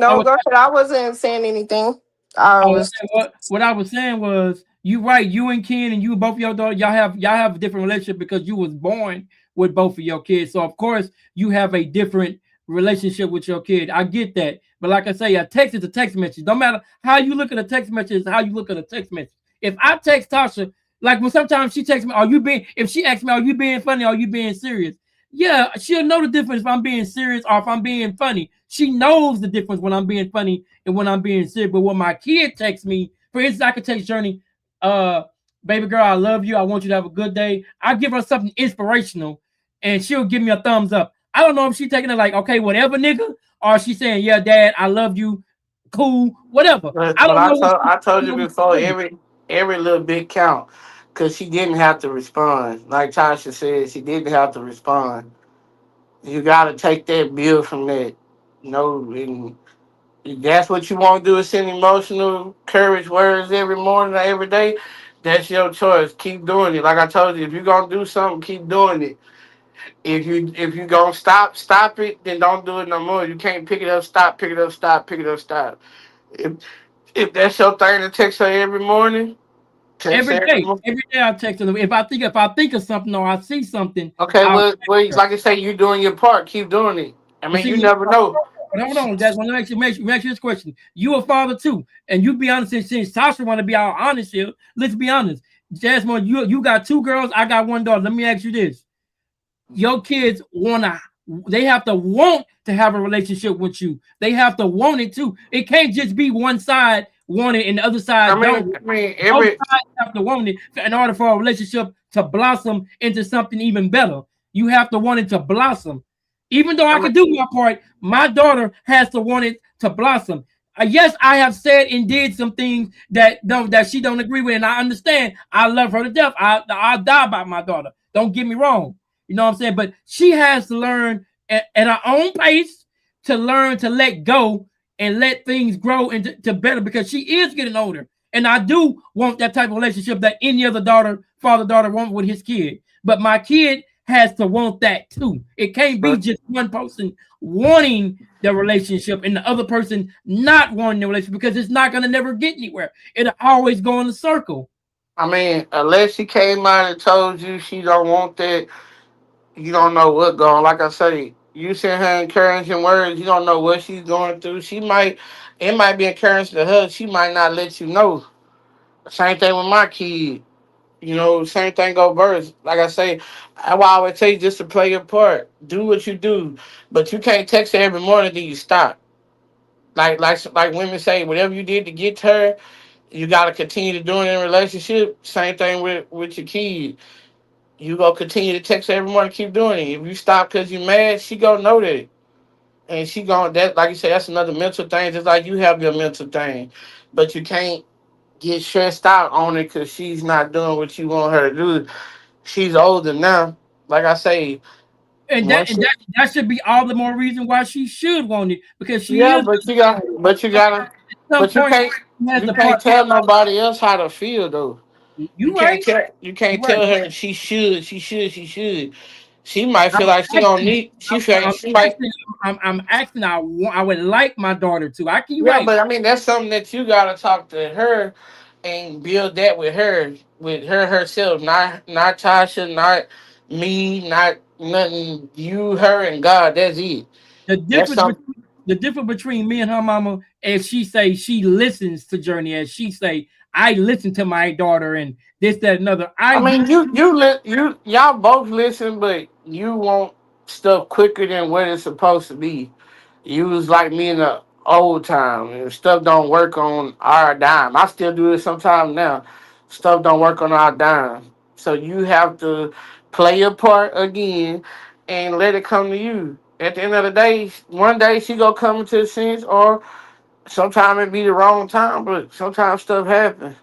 I No, was go ahead. I wasn't saying anything. I Oh, was. okay. What I was saying was you right. You and Ken and you both your daughter, y'all have a different relationship because you was born with both of your kids. So of course you have a different relationship with your kid. I get that. But like I say, a text is a text message. No matter how you look at a text message, is how you look at a text message. If I text Tasha, like when sometimes she texts me, are you being if she asks me, are you being funny? Are you being serious? Yeah, she'll know the difference if I'm being serious or if I'm being funny. She knows the difference when I'm being funny and when I'm being serious. But when my kid texts me, for instance, I could text Journey, uh, baby girl, I love you. I want you to have a good day. I give her something inspirational and she'll give me a thumbs up. I don't know if she's taking it like, okay, whatever, nigga, or she's saying, yeah, dad, I love you. Cool, whatever. But I but don't know I I told don't you know what before, she's saying. every little bit count, cause she didn't have to respond. Like Tasha said, she didn't have to respond. You gotta take that bill from that. And if that's what you want to do is send emotional courage words every morning or every day. That's your choice. Keep doing it. Like I told you, if you're gonna do something, keep doing it. If you gonna stop it, then don't do it no more. You can't pick it up, stop, pick it up, stop, pick it up, stop. If if that's your thing to text her every morning, text her every morning. Every day I text her. If I think of something or I see something, Okay, I'll well, text her. like I say, you doing your part. Keep doing it. I But mean, see, you never know. hold on, Jasmine. Let me ask you this question. You a father too, and you be honest. Since Tasha want to be all honest here, let's be honest. Jasmine, you got two girls. I got one daughter. Let me ask you this: your kids they have to want to have a relationship with you. They have to want it too. It can't just be one side want it and the other I side don't. mean, I mean, Both every sides have to want it in order for a relationship to blossom into something even better. You have to want it to blossom. Even though I I mean, can do my part, my daughter has to want it to blossom. Yes, I have said and did some things that she don't agree with, and I understand. I love her to death. I'll die by my daughter. Don't get me wrong. You know what I'm saying? But she has to learn at her own pace to learn to let go and let things grow into to better because she is getting older. And I do want that type of relationship that any other father-daughter want with his kid. But my kid has to want that too. It can't be but just one person wanting the relationship and the other person not wanting the relationship because it's not gonna never get anywhere. It'll always go in a circle. I mean, unless she came out and told you she don't want that, you don't know what going. Like I say, you send her encouraging words. You don't know what she's going through. It might be encouraging to her. She might not let you know. Same thing with my kid. Same thing go birth. Like I say, I will always tell you just to play your part. Do what you do, but you can't text her every morning. Then you stop. Like women say, whatever you did to get to her, you got to continue to do it in a relationship. Same thing with your kid. You go continue to text her every morning, keep doing it. If you stop because you mad, she gonna know that. And she gonna that like you say, that's another mental thing, just like you have your mental thing. But you can't get stressed out on it because she's not doing what you want her to do. She's older now. Like I say, And that Once and that that should be all the more reason why she should want it because she Yeah, is but you got, but you gotta, at some but you point can't, she has you the can't part. tell nobody else how to feel though. You right, You you can't right. tell her she should. She might I'm feel like she don't asking, need. She feel like she might. I'm asking. I would like my daughter to. I can. You Yeah, right. but I mean that's something that you gotta talk to her and build that with her herself, not Tasha, not me, not nothing. You, her, and God. That's it. The That's difference something. between me and her mama, as she say, she listens to Journey. As she say, I listen to my daughter and this, that, another. I I do. mean, y'all both listen, but you want stuff quicker than what it's supposed to be. You was like me in the old time, and stuff don't work on our dime. I still do it sometimes now. Stuff don't work on our dime, so you have to play your part again and let it come to you. At the end of the day, one day she gonna come into the sense, or sometimes it be the wrong time. But sometimes stuff happens.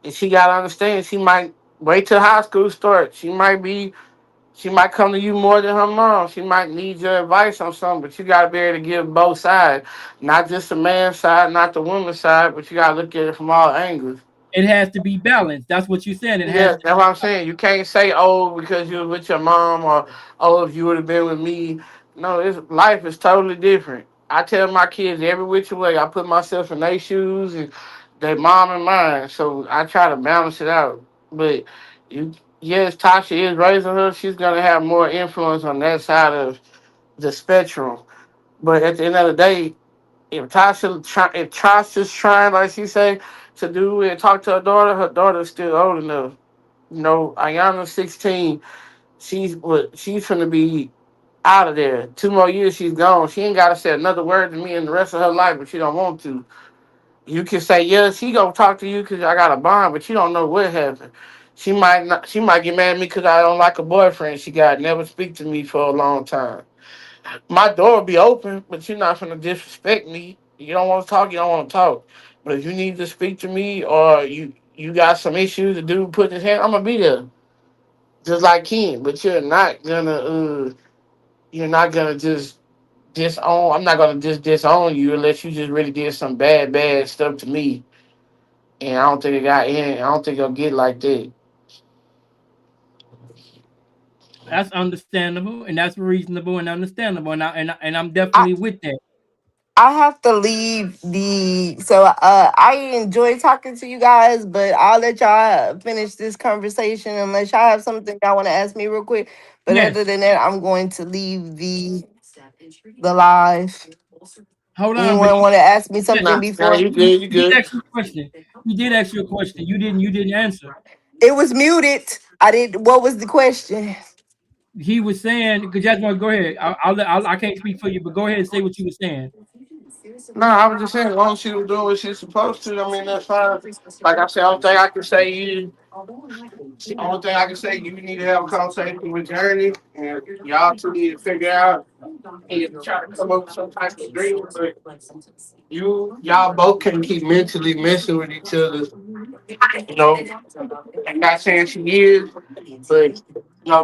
And she gotta understand she might wait till high school starts. She might come to you more than her mom. She might need your advice on something, but you gotta be able to give both sides. Not just the man's side, not the woman's side, but you gotta look at it from all angles. It has to be balanced. That's what you said. It has Yeah, to that's what I'm saying. You can't say, oh, because you was with your mom, or oh, if you would have been with me. No, it's life is totally different. I tell my kids every which way. I put myself in their shoes and their mom and mine. So I try to balance it out. But you yes, Tasha is raising her, she's gonna have more influence on that side of the spectrum. But at the end of the day, if Tasha's trying, like she say, to do and talk to her daughter's still old enough. You know, Ayana's 16. She's gonna be out of there. 2 more years, she's gone. She ain't gotta say another word to me in the rest of her life, but she don't want to. You can say yes, she gonna talk to you because I got a bond, but you don't know what happened. She might not. She might get mad at me because I don't like a boyfriend she got. Never speak to me for a long time. My door will be open, but you're not gonna disrespect me. You don't want to talk. You don't want to talk. But if you need to speak to me, or you got some issues to do, put his hand, I'm gonna be there just like Ken. But you're not gonna just disown. I'm not gonna just disown you unless you just really did some bad stuff to me. And I don't think it got in. I don't think it'll get like that. That's understandable and that's reasonable and understandable. And I'm I, definitely with that. I have to leave the so I enjoy talking to you guys, but I'll let y'all finish this conversation unless y'all have something y'all want to ask me real quick. But other Yes. than that, I'm going to leave the live. Hold on, but Anyone want to ask me he, something Nah, before? you good. You he did good. ask you a question. He did ask you a question. You didn't answer. It was muted. I did. What was the question? He was saying, because Jasmine, go ahead. I can't speak for you, but go ahead and say what you were saying. No, I was just saying, as long as she was doing what she's supposed to, I mean, that's fine. Like I said, only thing I can say only thing I can say, you need to have a conversation with Journey, and y'all two need to figure out and try to come up with some type of agreement. But y'all both can keep mentally messing with each other. You know, I'm not saying she is, but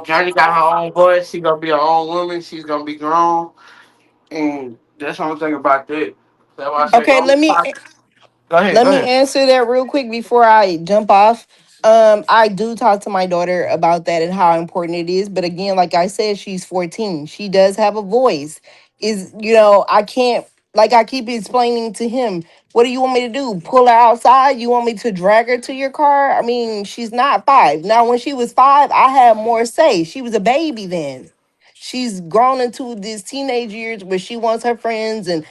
Journey got her own voice. She gonna be her own woman. She's gonna be grown, and that's the only thing about that. That's why I say, Okay, don't talk. Go ahead, let go me ahead. answer that real quick before I jump off. I do talk to my daughter about that and how important it is. But again, like I said, she's 14. She does have a voice. I can't, like I keep explaining to him, what do you want me to do? Pull her outside? You want me to drag her to your car? I mean, she's not 5. Now, when she was 5, I had more say. She was a baby then. She's grown into these teenage years where she wants her friends and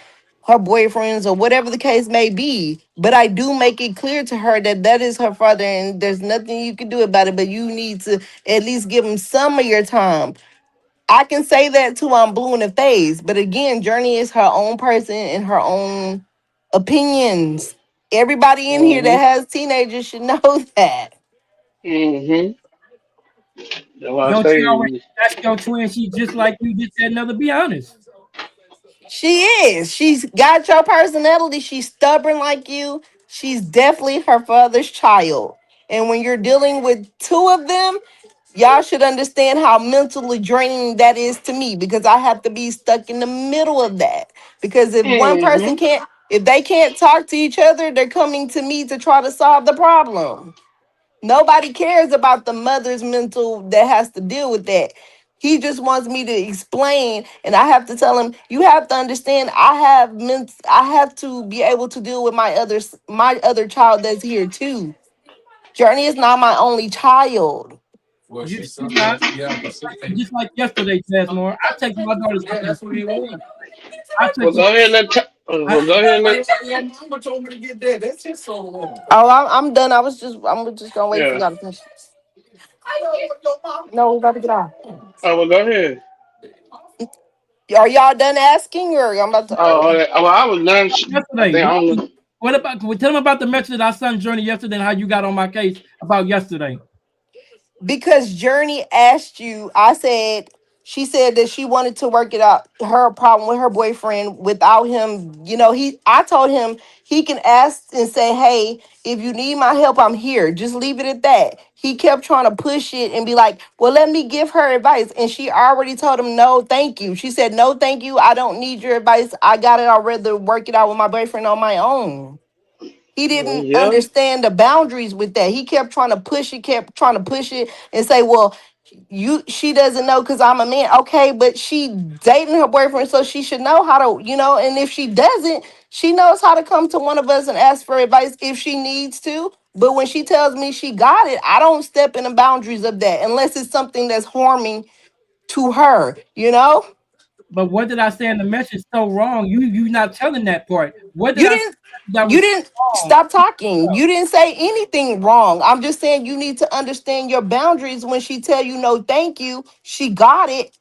her boyfriends or whatever the case may be. But I do make it clear to her that that is her father and there's nothing you can do about it. But you need to at least give him some of your time. I can say that too. I'm blue in the face. But again, Journey is her own person and her own opinions. Everybody in here that Mm-hmm. has teenagers should know that. Mm-hmm. That's what I Don't you always say. ask your twin? She just like you just said. Another, be honest. She is. She's got your personality. She's stubborn like you. She's definitely her father's child. And when you're dealing with two of them, y'all should understand how mentally draining that is to me because I have to be stuck in the middle of that. Because if one Mm-hmm. person can't, if they can't talk to each other, they're coming to me to try to solve the problem. Nobody cares about the mother's mental that has to deal with that. He just wants me to explain, and I have to tell him, you have to understand, I have to be able to deal with my other child that's here too. Journey is not my only child. Well, You she's see not sometimes she have to sit there. just like yesterday, Jasmine. I take my daughter to Yeah, school. that's what he wants. I Well, take her. go ahead and I, well, go ahead and Why your mama told me to get that? That's his song. Oh, I'm done. I'm just gonna wait for yeah. y'all to finish. No, we about to get off. Oh, well, go ahead. Are y'all done asking, or I'm about to? Well, I was done. I yesterday. think I'm. What about? Can we tell them about the message that I sent Journey yesterday and how you got on my case about yesterday? Because Journey asked you, I said, she said that she wanted to work it out, her problem with her boyfriend without him. I told him he can ask and say, hey, if you need my help, I'm here. Just leave it at that. He kept trying to push it and be like, well, let me give her advice. And she already told him, no, thank you. She said, no, thank you. I don't need your advice. I got it. I'd rather work it out with my boyfriend on my own. He didn't Yeah. understand the boundaries with that. He kept trying to push it, and say, well, she doesn't know because I'm a man. Okay, but she dating her boyfriend, so she should know how to, and if she doesn't, she knows how to come to one of us and ask for advice if she needs to. But when she tells me she got it, I don't step in the boundaries of that unless it's something that's harming to her. But what did I say in the message so wrong? You not telling that part. What did You I say didn't that you was so didn't wrong? stop talking. You didn't say anything wrong. I'm just saying you need to understand your boundaries when she tell you no thank you. She got it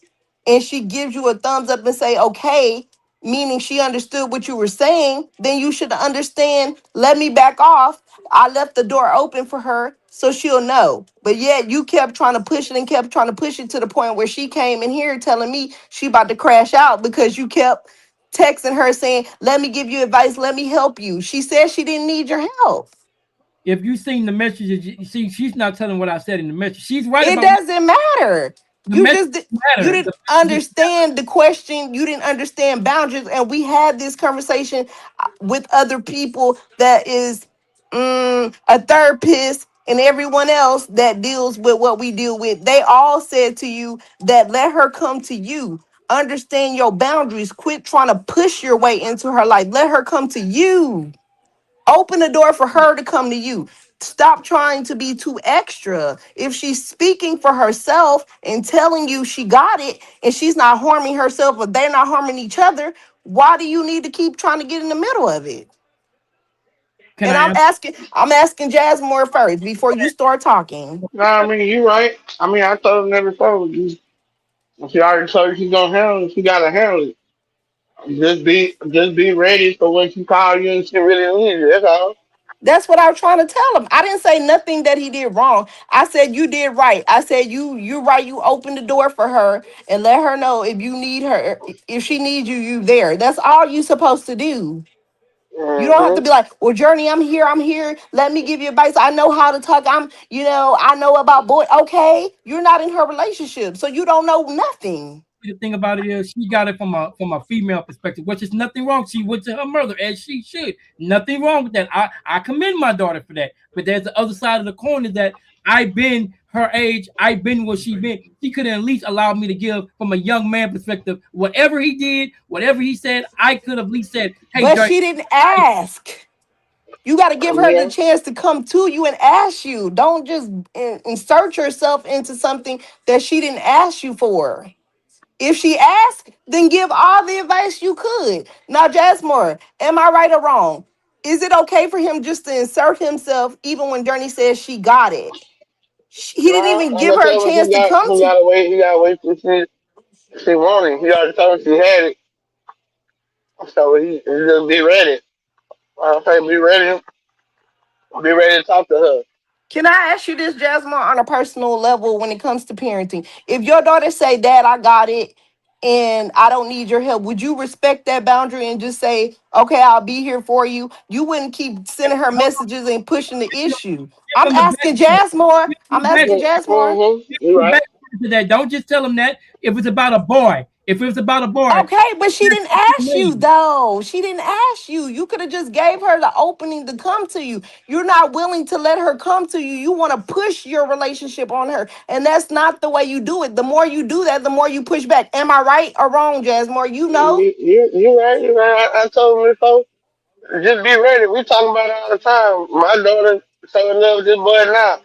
and she gives you a thumbs up and say okay, meaning she understood what you were saying, then you should understand, let me back off. I left the door open for her so she'll know. But yet you kept trying to push it and kept trying to push it to the point where she came in here telling me she about to crash out because you kept texting her saying, let me give you advice, let me help you. She said she didn't need your help. If you seen the messages, you see she's not telling what I said in the message. She's right It about what doesn't matter. the You message just you matter. didn't The message understand the question. You didn't understand boundaries, and we had this conversation with other people that is a therapist and everyone else that deals with what we deal with. They all said to you that let her come to you. Understand your boundaries. Quit trying to push your way into her life. Let her come to you. Open the door for her to come to you. Stop trying to be too extra. If she's speaking for herself and telling you she got it and she's not harming herself or they're not harming each other, why do you need to keep trying to get in the middle of it? can And I answer? I'm asking Jasmine first before you start talking. Nah, I mean, you right. I mean, I told him never told you. She already told you she's gonna handle it. She gotta handle it. Just be ready for when she call you and she really needs you. That's all. That's what I was trying to tell him. I didn't say nothing that he did wrong. I said you did right. I said you're right. You opened the door for her and let her know if you need her, if she needs you, you there. That's all you supposed to do. You don't have to Mm-hmm. be like, well, Journey, I'm here. I'm here. Let me give you advice. I know how to talk. I know about boy. Okay, you're not in her relationship, so you don't know nothing. The thing about it is she got it from a female perspective, which is nothing wrong. She went to her mother as she should. Nothing wrong with that. I commend my daughter for that. But there's the other side of the coin is that I've been her age. I've been where she been. She could at least allow me to give from a young man perspective. Whatever he did, whatever he said, I could have at least said, "Hey, But Joy, she didn't ask. You got to give her the Yeah. chance to come to you and ask you. Don't just insert yourself into something that she didn't ask you for. If she asked, then give all the advice you could. Now, Jasmine, am I right or wrong? Is it okay for him just to insert himself even when Journey says she got it? He didn't Nah, even I'm give gonna her a tell him chance to come he to. gotta wait. He gotta wait till she want it. He already told her she had it, so he just be ready. I say be ready to talk to her. Can I ask you this, Jasmine, on a personal level when it comes to parenting? If your daughter say, Dad, I got it, and I don't need your help, would you respect that boundary and just say, okay, I'll be here for you? You wouldn't keep sending her messages and pushing the issue. I'm From the back, asking Jasmine. I'm back, asking Jasmine. You're right. back to that. Don't just tell them that if it's about a boy. If it was about a boy, Okay, but she didn't ask you me. though. She didn't ask you. You could have just gave her the opening to come to you. You're not willing to let her come to you. You want to push your relationship on her. And that's not the way you do it. The more you do that, the more you push back. Am I right or wrong, Jasmine? You know? You're right. You're right. I told him before. Just be ready. We talking about it all the time. My daughter so in love with this boy now.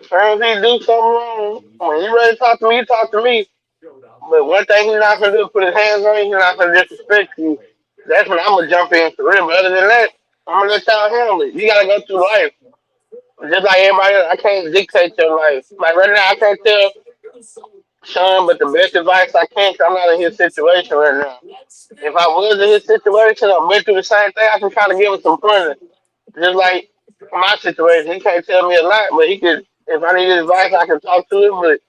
Friends, he do something wrong. When you ready to talk to me, you talk to me. But one thing he's not gonna do is put his hands on you. He's not gonna disrespect you. That's when I'm gonna jump in for real. But other than that, I'm gonna let y'all handle it. You gotta go through life. Just like everybody else, I can't dictate your life. Like right now, I can't tell Sean, but the best advice I can, 'cause I'm not in his situation right now. If I was in his situation, I went through the same thing, I can kind of give him some pointers. Just like my situation, he can't tell me a lot, but he could. If I need advice, I can talk to him. But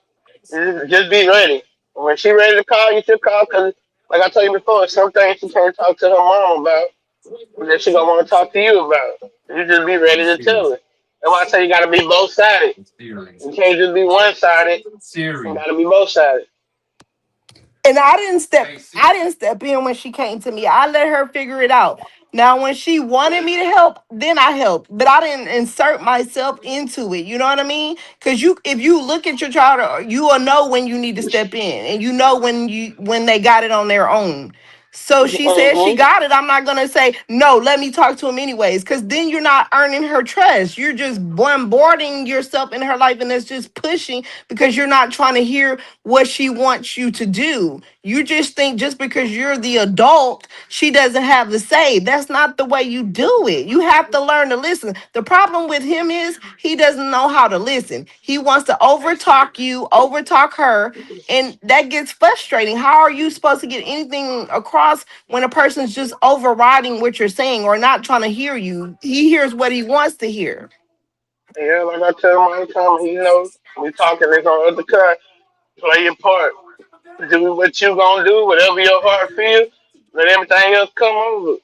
just be ready. When she ready to call, you should call. Cause like I told you before, some things she can't talk to her mom about, that she gonna want to talk to you about. You just be ready to tell her. That's why I say you gotta be both sided. You can't just be one sided. You Siri. gotta be both sided. And I didn't step in when she came to me. I let her figure it out. Now when she wanted me to help, then I helped. But I didn't insert myself into it. You know what I mean? Because you if you look at your child, you will know when you need to step in. And you know when they got it on their own. So she said she Mm-hmm. got it. I'm not gonna say no, let me talk to him anyways. Because then you're not earning her trust. You're just bombarding yourself in her life, and it's just pushing because you're not trying to hear what she wants you to do. You just think just because you're the adult, she doesn't have the say. That's not the way you do it. You have to learn to listen. The problem with him is he doesn't know how to listen. He wants to overtalk you, overtalk her, and that gets frustrating. How are you supposed to get anything across when a person's just overriding what you're saying or not trying to hear you? He hears what he wants to hear. Yeah, like I tell him all the time, he knows we talking, they gonna undercut, play your part. Do what you gonna do, whatever your heart feels, let everything else come over.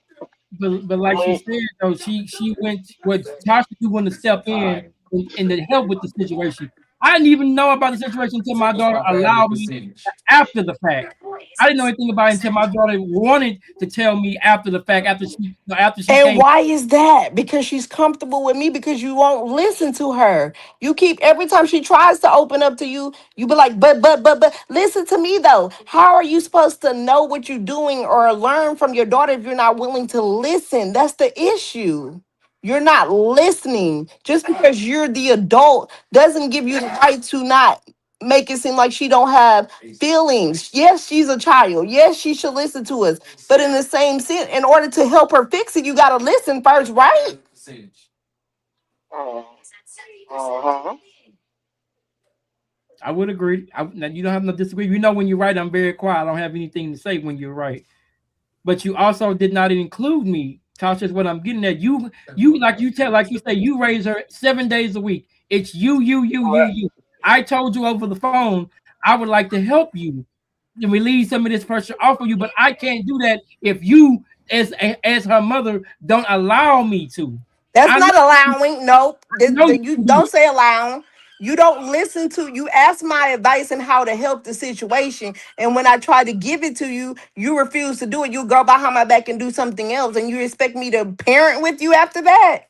But I like she mean, said though, she went what Tasha do want to step in to help with the situation. I didn't even know about the situation until my What's daughter my value allowed me percentage? after the fact. I didn't know anything about it until my daughter wanted to tell me after the fact, after she And came. why is that? Because she's comfortable with me because you won't listen to her. You keep every time she tries to open up to you, you be like, but listen to me though. How are you supposed to know what you're doing or learn from your daughter if you're not willing to listen? That's the issue. You're not listening. Just because you're the adult doesn't give you the right to not make it seem like she don't have feelings. Yes, she's a child. Yes, she should listen to us. But in the same sense, in order to help her fix it, you gotta listen first, right? Percentage. uh, uh-huh. I would agree. Now you don't have no disagree. You know when you're right, I'm very quiet. I don't have anything to say when you're right. But you also did not include me. Tasha is what I'm getting at. You like you say, you raise her 7 days a week. It's But you. I told you over the phone, I would like to help you and relieve some of this pressure off of you, but I can't do that if you, as her mother, don't allow me to. That's I know, not allowing. Nope. you You can do don't say allowing. You don't listen to you ask my advice and how to help the situation. And when I try to give it to you, you refuse to do it. You go behind my back and do something else. And you expect me to parent with you after that.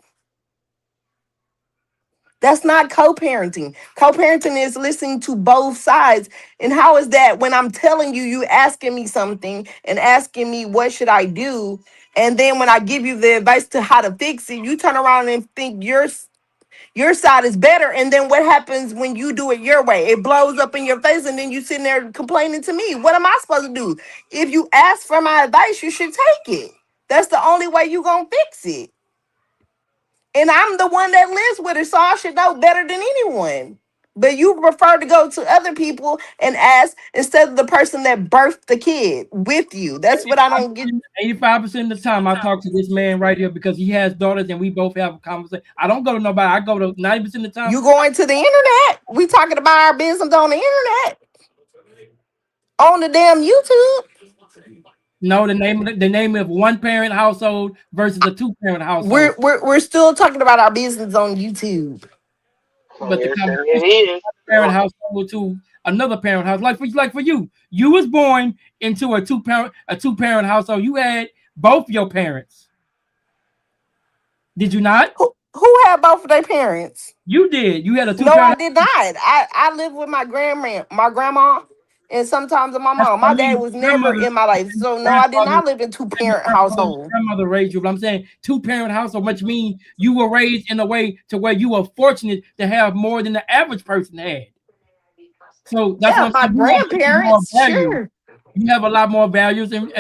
That's not co-parenting. Co-parenting is listening to both sides. And how is that when I'm telling you, you asking me something and asking me what should I do? And then when I give you the advice to how to fix it, you turn around and think your side is better. And then what happens when you do it your way? It blows up in your face, and then you sitting there complaining to me. What am I supposed to do? If you ask for my advice, you should take it. That's the only way you gonna fix it. And I'm the one that lives with her, so I should know better than anyone. But you prefer to go to other people and ask instead of the person that birthed the kid with you. That's what I don't get. 85% of the time I talk to this man right here because he has daughters and we both have a conversation. I don't go to nobody. I go to 90% of the time. You going to the internet. We talking about our business on the internet. On the damn YouTube. No, the name of one parent household versus a two parent household. We're still talking about our business on YouTube. But the Yes, and conversation it is. parent household to another parent house. Like for you, you was born into a two parent household. You had both your parents. Did you not? Who had both of their parents? You did. You had a two No, I parent. did not. I lived with my grandma, and sometimes with my That's mom. what I My dad mean. was never in my life, so no, I did not live in two And your parent household. grandmother raised you. But I'm saying two parent household, which means you were raised in a way to where you were fortunate to have more than the average person had. So that's what Yeah, I'm my saying. You have more grandparents, value. sure. You have a lot more values and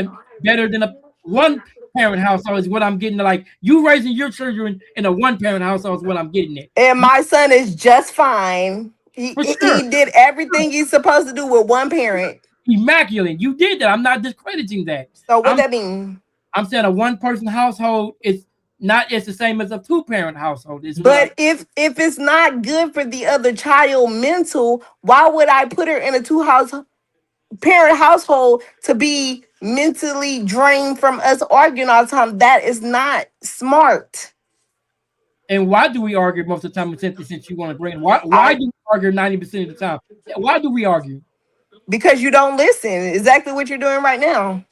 better than a one parent household is what I'm getting. Like you raising your children in a one parent household is what I'm getting at. And my son is just fine. He For he sure. he did everything he's supposed to do with one parent. Immaculate. You did that. I'm not discrediting that. So what I'm that mean? I'm saying a one person household is not it's the same as a two parent household. Is what But if it's not good for the other child mental, why would I put her in a two house parent household to be mentally drained from us arguing all the time? That is not smart. and why do we argue most of the time since you want to bring why I do we argue 90% of the time? Why do we argue? Because you don't listen. Exactly what you're doing right now.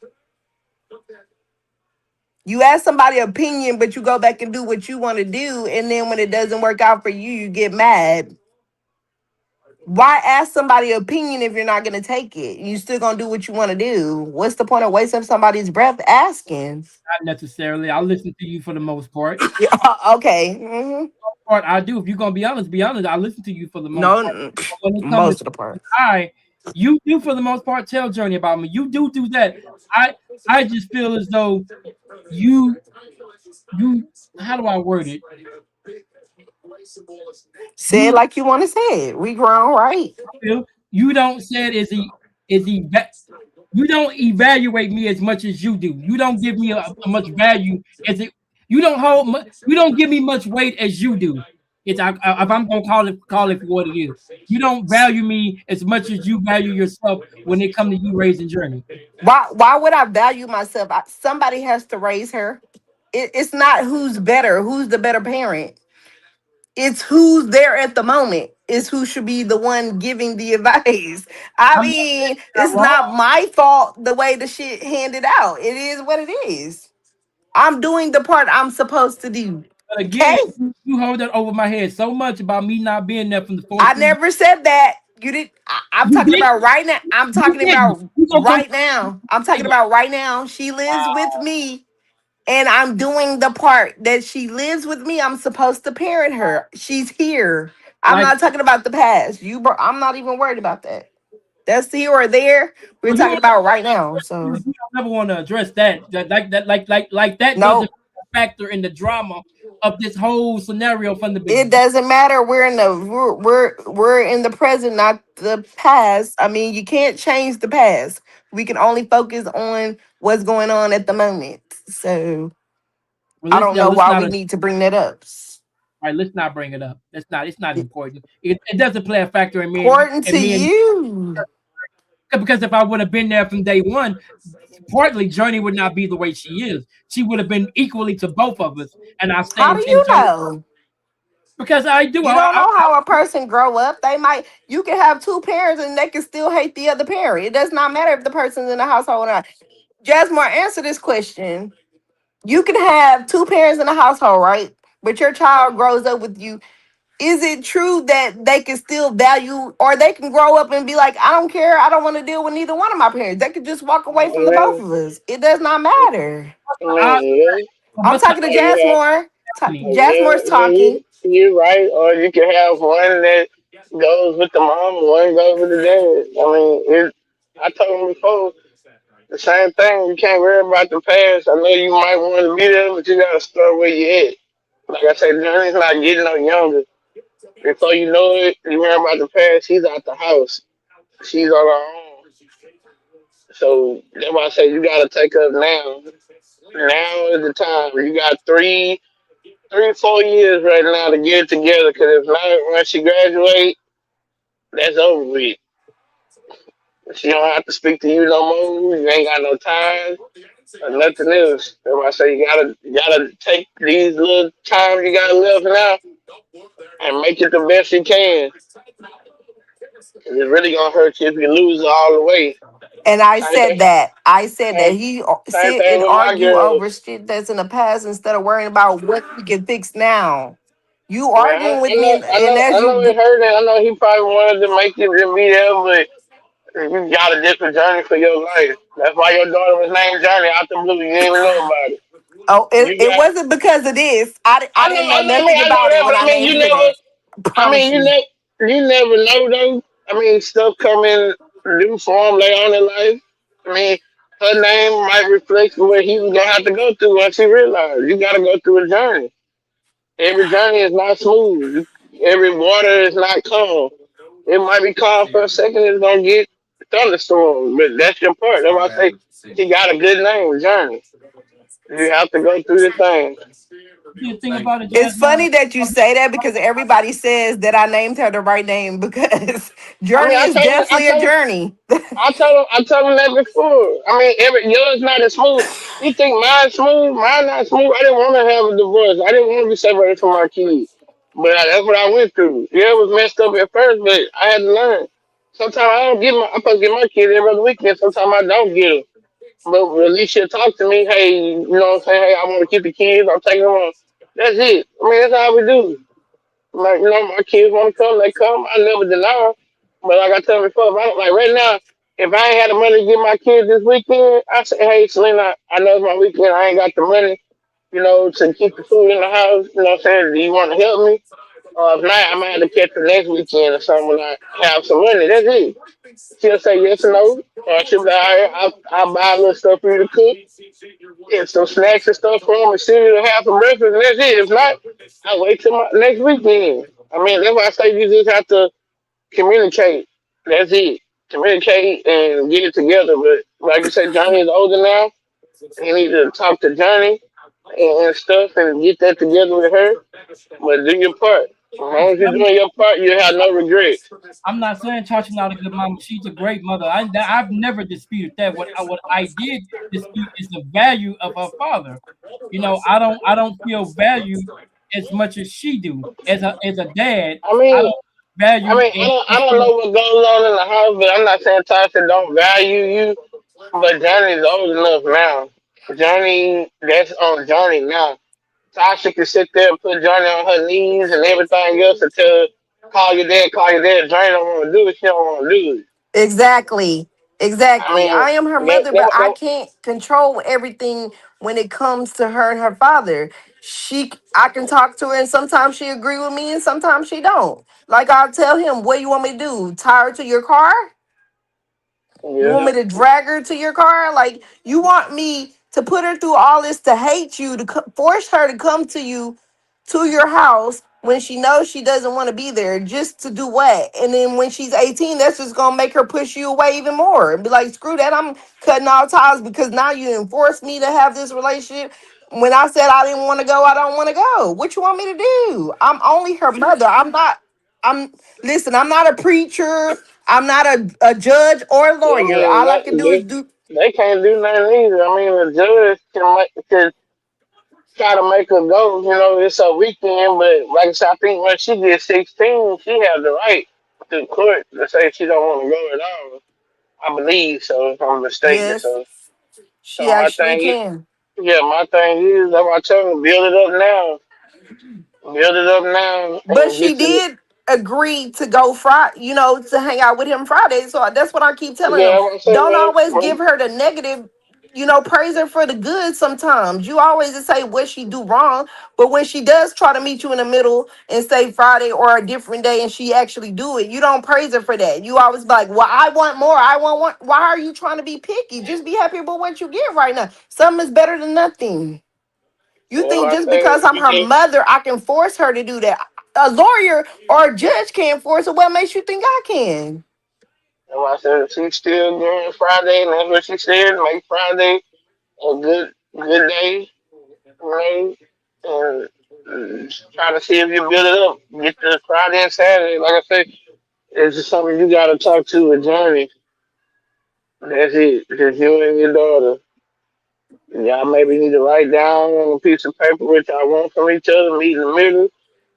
You ask somebody opinion, but you go back and do what you want to do, and then when it doesn't work out for you, you get mad. Why ask somebody opinion if you're not gonna take it? You still gonna do what you want to do. What's the point of wasting somebody's breath asking? Not necessarily. I listen to you for the most part. Yeah, okay. Part I do. If you're gonna be honest, I listen to you for the most No, part. But when it comes most to of the part. you do for the most part tell Journey about me. You do that. I I just feel as though you you how do I word it? Say it You like you want to say it. We grown, right? feel you don't say it is he you don't evaluate me as much as you do. You don't give me a much value as it. You don't you don't give me much weight as you do. If I'm gonna call it for what it is. You don't value me as much as you value yourself when it comes to you raising Journey. Why would I value myself? Somebody has to raise her. It's not who's better, who's the better parent. It's who's there at the moment. It's who should be the one giving the advice. I I'm not mean, not it's wrong, not my fault the way the shit handed out. It is what it is. I'm doing the part I'm supposed to do. but Okay? again, you hold that over my head so much about me not being there from the I 14. never said that. You did. I'm You talking did. about right now. I'm You talking did. about You gonna come right now. I'm talking about right now. She lives with me, and I'm doing the part that she lives with me. I'm supposed to parent her. She's here. I'm like not talking about the past. I'm not even worried about that. That's here or there. We're well, you talking don't about right now. So you don't ever want to address like that no, doesn't factor in the drama of this whole scenario from the it beginning. doesn't matter. We're in the present, not the past. I mean, you can't change the past. We can only focus on what's going on at the moment. So Well, I don't know let's why not we need to bring that up. all right, let's not bring it up. It's not important. It doesn't play a factor in Important to me and you. because if I would have been there from day one, partly Journey would not be the way she is. She would have been equally to both of us, and I How stand do 10 you toes know? because I do. You don't know how a person grow up. They might you can have two parents and they can still hate the other parent. It does not matter if the person's in the household or not. Jasmine, answer this question. You can have two parents in a household, right? But your child grows up with you. Is it true that they can still value or they can grow up and be like, I don't care, I don't want to deal with neither one of my parents? They could just walk away from the both Well, of us. It does not matter. I, well, I'm what's the talking to yeah, Jasmine. irony? Jasmine's talking. you're right. Or you can have one that goes with the mom, one goes with the dad. I mean, I told him before the same thing. You can't worry about the past. I know you might want to be there, but you gotta start where you at. Like I said, Johnny's not getting no younger. Before you know it, you worry about the past. She's out the house. She's on her own. So that's why I say you gotta take up now. Now is the time. You got 4 years right now to get it together. Because if not, once she graduate, that's over with. She don't have to speak to you no more. You ain't got no time or nothing else. That's why I say you gotta take these little times you got left now and make it the best you can. 'Cause it's really gonna hurt you if you lose it all the way. And I Same said thing, that. I said that same, he same sit thing and with my argue girl. over shit that's in the past instead of worrying about what we can fix now. You Man, I, arguing with I me, know, I and know, as I know you it hurt, and I know he probably wanted to make you be there, but you got a different journey for your life. That's why your daughter was named Journey out the blue. You didn't even know about it. oh, You it got. wasn't because of this. I I know, didn't know I know. I mean, nothing I know about it that, when but I I mean, named you her never. that. I I promise mean, you. you never know though. I mean, stuff come in new form later on in life. I mean, her name might reflect what he was gonna have to go through once he realized. You got to go through a journey. Every journey is not smooth. Every water is not calm. It might be calm for a second. It's gonna get thunderstorms, but that's your part. That's My why I say bad. he got a good name, Journey. You have to go through the thing. The thing Thank about it, It's Jasmine. funny that you say that because everybody says that I named her the right name because I mean, Journey is definitely a journey. I told him that before. I mean, yours not as smooth. You think mine's smooth? Mine not smooth. I didn't want to have a divorce. I didn't want to be separated from my kids. But that's what I went through. Yeah, it was messed up at first, but I had to learn. Sometimes I don't get I'm supposed to get my kids every other weekend. Sometimes I don't get them. But at least she'll talk to me. Hey, you know what I'm saying? Hey, I want to keep the kids. I'm taking them on. That's it. I mean, that's how we do. Like, my kids want to come, they come. I never deny 'em. But like I told you before, if I, like right now, if I ain't had the money to get my kids this weekend, I say, hey, Selena, I know it's my weekend. I ain't got the money, to keep the food in the house. You know what I'm saying? Do you want to help me? Or if not, I might have to catch the next weekend or something when I have some money. That's it. She'll say yes or no. Or she'll be like, all right, I'll buy a little stuff for you to cook and some snacks and stuff for them and cereal and have some breakfast, and that's it. If not, I wait till my next weekend. I mean, that's why I say you just have to communicate. That's it. Communicate and get it together. But like you said, Johnny is older now. He need to talk to Johnny and stuff and get that together with her. But do your part. As long as you're doing your part, you have no regrets. I'm not saying Chachi not a good mama. She's a great mother. I've never disputed that. What I did dispute is the value of her father. I don't feel valued as much as she do. As a dad, I I mean, don't value I and don't feel know what goes on in the house, but I'm not saying Tasha don't value you. But Johnny's old enough now. Johnny, that's on Johnny now. Tasha can sit there and put Johnny on her knees and everything else until call your dad, call your dad. Johnny don't want to do it. She don't want to do it. Exactly. I Exactly. mean, I am her that, mother, but that, I that, can't control everything when it comes to her and her father. I can talk to her and sometimes she agree with me and sometimes she don't. Like I'll tell him, what you want me to do? Tie her to your car? You want yeah, me to drag her to your car? Like you want me to put her through all this to hate you, to force her to come to you to your house when she knows she doesn't want to be there, just to do what? And then when she's 18, that's just gonna make her push you away even more and be like, screw that, I'm cutting all ties because now you enforced me to have this relationship. When I said I didn't want to go, I don't want to go. What you want me to do? I'm only her mother. I'm listen, I'm not a preacher. I'm not a judge or a I lawyer. mean, All I can do is do they can't do nothing either. I mean, the judge can try to make her go. It's a weekend, but like I said, I think when she gets 16, she has the right to court to say she don't want to go at all. I believe so, if I'm mistaken. yes, So she my actually thing, can. yeah, my thing is that's why I tell them build it up now, But and she get to the did agree to go Friday, to hang out with him Friday. So that's what I keep telling yeah. him. I say, Don't always man, give her the negative, praise her for the good sometimes. You always just say what she do wrong. But when she does try to meet you in the middle and say Friday or a different day and she actually do it, you don't praise her for that. You always be like, well, I want more. I want one. Why are you trying to be picky? Just be happy with what you get right now. Something is better than nothing. You think I just say because I'm you her just mother, I can force her to do that? A lawyer or a judge can't force her. What makes you think I can? that's why I said she's still doing Friday, and that's what she said. Make Friday a good day, right? And try to see if you build it up. Get the Friday and Saturday. Like I said, it's just something you got to talk to a journey. That's it. Just you and your daughter. Y'all maybe need to write down on a piece of paper what y'all want from each other, meet in the middle,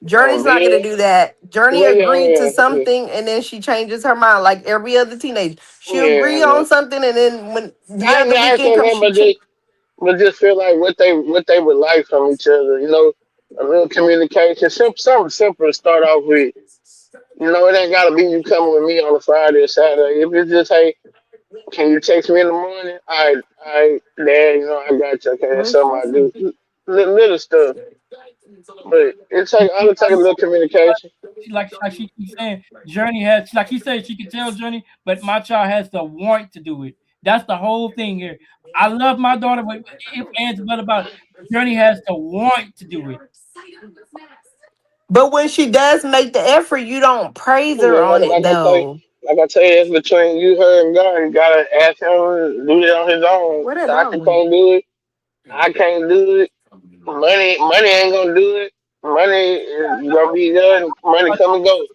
Journey's and not gonna then do that. Journey agreed to yeah, something and then she changes her mind like every other teenager. She'll yeah, agree yeah. on something and then when the I ain't other weekend asking comes, them, she change. but just feel like what they would like from each other. You know, a little communication, something simple to start off with. You know, it ain't gotta be you coming with me on a Friday or Saturday. If it's just hey, can you text me in the morning? All right, Dad. You know, I got you. Okay, that's something I do. Little stuff, but all it take a little communication. Like she keeps saying, Journey has like he said she can tell Journey, but my child has the want to do it. That's the whole thing here. I love my daughter, but if ands but about Journey has to want to do it. But when she does make the effort, you don't praise Yeah, her on it like I say, though. it's between you, her, and God. You gotta ask him to do it on his own. Where that Doctor dog went? can't do it. I can't do it. Money ain't gonna do it. Money is gonna be done. Money come and go.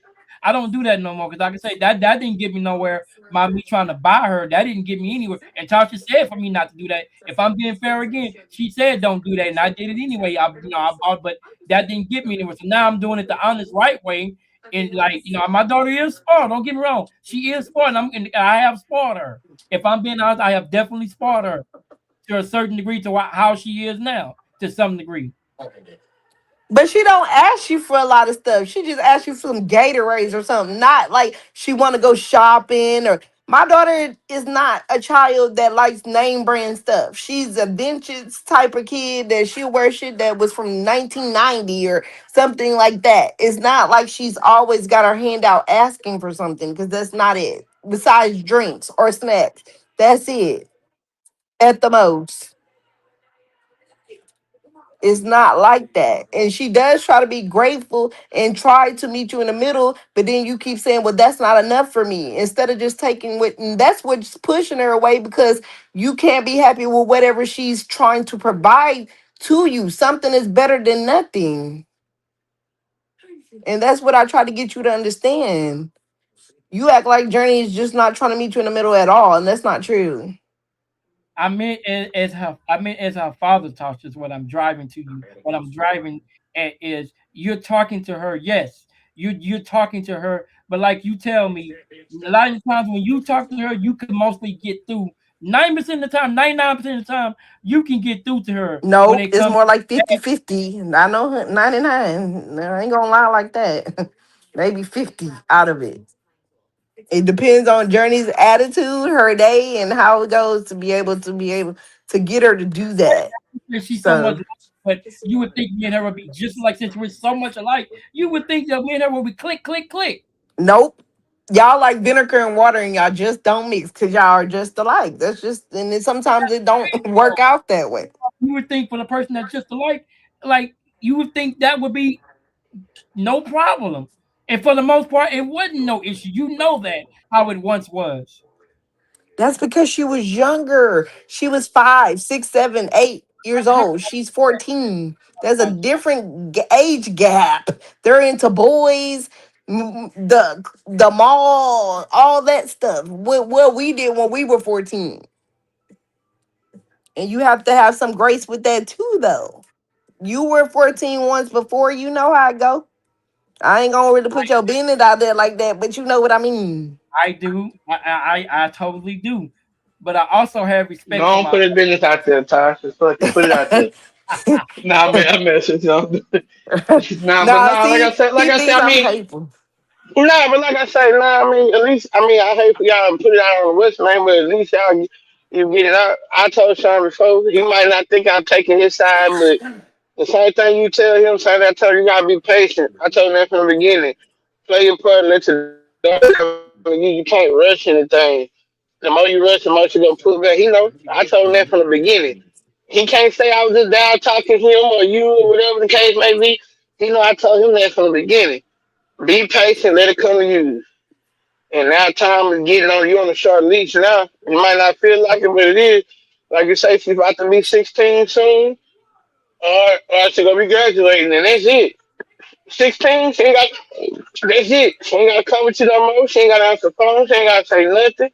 I don't do that no more because like I say that didn't get me nowhere. My me trying to buy her, that didn't get me anywhere. And Tasha said for me not to do that. If I'm being fair again, she said don't do that, and I did it anyway. I bought, but that didn't get me anywhere. So now I'm doing it the honest right way. And like my daughter is spoiled. Don't get me wrong, she is spoiled. And I have spoiled her. If I'm being honest, I have definitely spoiled her to a certain degree to how she is now, to some degree. But she don't ask you for a lot of stuff. She just asks you for some Gatorades or something. Not like she want to go shopping or my daughter is not a child that likes name brand stuff. She's a vintage type of kid that she'll wear shit that was from 1990 or something like that. It's not like she's always got her hand out asking for something because that's not it. Besides drinks or snacks, that's it at the most. It's not like that. And she does try to be grateful and try to meet you in the middle, but then you keep saying, well, that's not enough for me. Instead of just taking what, and that's what's pushing her away because you can't be happy with whatever she's trying to provide to you. Something is better than nothing. And that's what I try to get you to understand. You act like Journey is just not trying to meet you in the middle at all, and that's not true. I mean as her father talks is what I'm driving to you. What I'm driving at is you're talking to her, yes. You're talking to her, but like you tell me, a lot of times when you talk to her, you can mostly get through 90% of the time, 99% of the time, you can get through to her when Nope, it it's comes more like to 50-50. I know 99. I ain't gonna lie like that. Maybe 50 out of it. It depends on Journey's attitude, her day, and how it goes to be able to get her to do that. that she's so much So like, but you would think me and her would be just like since we're so much alike, you would think that me and her would be click, click, click. nope. Y'all like vinegar and water and y'all just don't mix because y'all are just alike. That's just and then sometimes it don't work out that way. You would think for the person that's just alike, like you would think that would be no problem. And for the most part, it wasn't no issue. You know that how it once was. That's because she was younger. She was 5, 6, 7, 8 years old. She's 14. There's a different age gap. They're into boys, the mall, all that stuff. What we did when we were 14. And you have to have some grace with that too, though. You were 14 once before. You know how it go. I ain't gonna really put your business out there like that, but you know what I mean. I do. I totally do. But I also have respect for Don't my. put his business out there, Tosh. Just fucking put it out there. Nah, man, I mess with you. Nah, but Nah, nah, see, like he I said, thinks I I'm mean, hateful. nah, but like I say, nah, I mean, at least, I mean, I hate for y'all to put it out on the West name, but at least you get it out. I told Sean before, he might not think I'm taking his side, but the same thing you tell him, same thing I tell you, you gotta be patient. I told him that from the beginning. Play your part, let your you can't rush anything. The more you rush, the more you gonna put back. He know. I told him that from the beginning. He can't say I was just down talking to him or you or whatever the case may be. He know I told him that from the beginning. Be patient, let it come to you. And now time is getting on you on a short leash now. You might not feel like it, but it is. Like you say, she's about to be 16 soon, or she's gonna be graduating, and that's it. 16, she ain't got. That's it. She ain't gotta come with you no more. She ain't gotta answer the phone. She ain't gotta say nothing.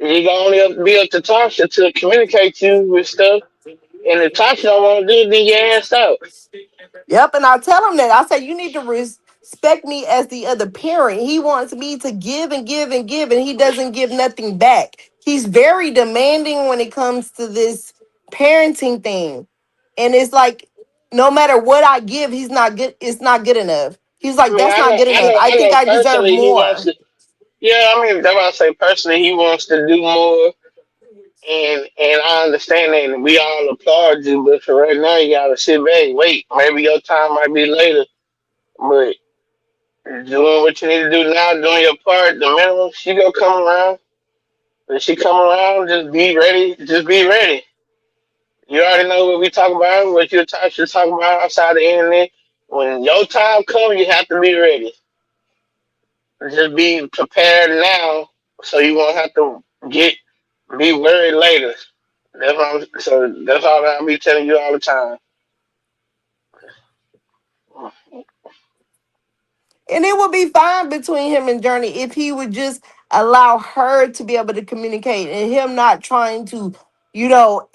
You can only be up to Tasha to communicate you with stuff. And if Tasha don't want to do it, then your ass out. Yep, and I tell him that. I say, you need to respect me as the other parent. He wants me to give and give and give, and he doesn't give nothing back. He's very demanding when it comes to this parenting thing. And it's like, no matter what I give, he's not good. It's not good enough. He's I like, mean, that's I not know, good I enough. know, I I think know. I deserve Personally, he wants more. to. Yeah, I mean, that's why I say personally, he wants to do more, and I understand that, and we all applaud you. But for right now, you gotta sit back, wait. Maybe your time might be later, but doing what you need to do now, doing your part, the minimum, she gonna come around. When she come around, just be ready. Just be ready. You already know what we talk about, what you're talking about outside the internet. When your time comes, you have to be ready. Just be prepared now, so you won't have to get be worried later. That's all I'll be telling you all the time. And it would be fine between him and Journey if he would just allow her to be able to communicate and him not trying to,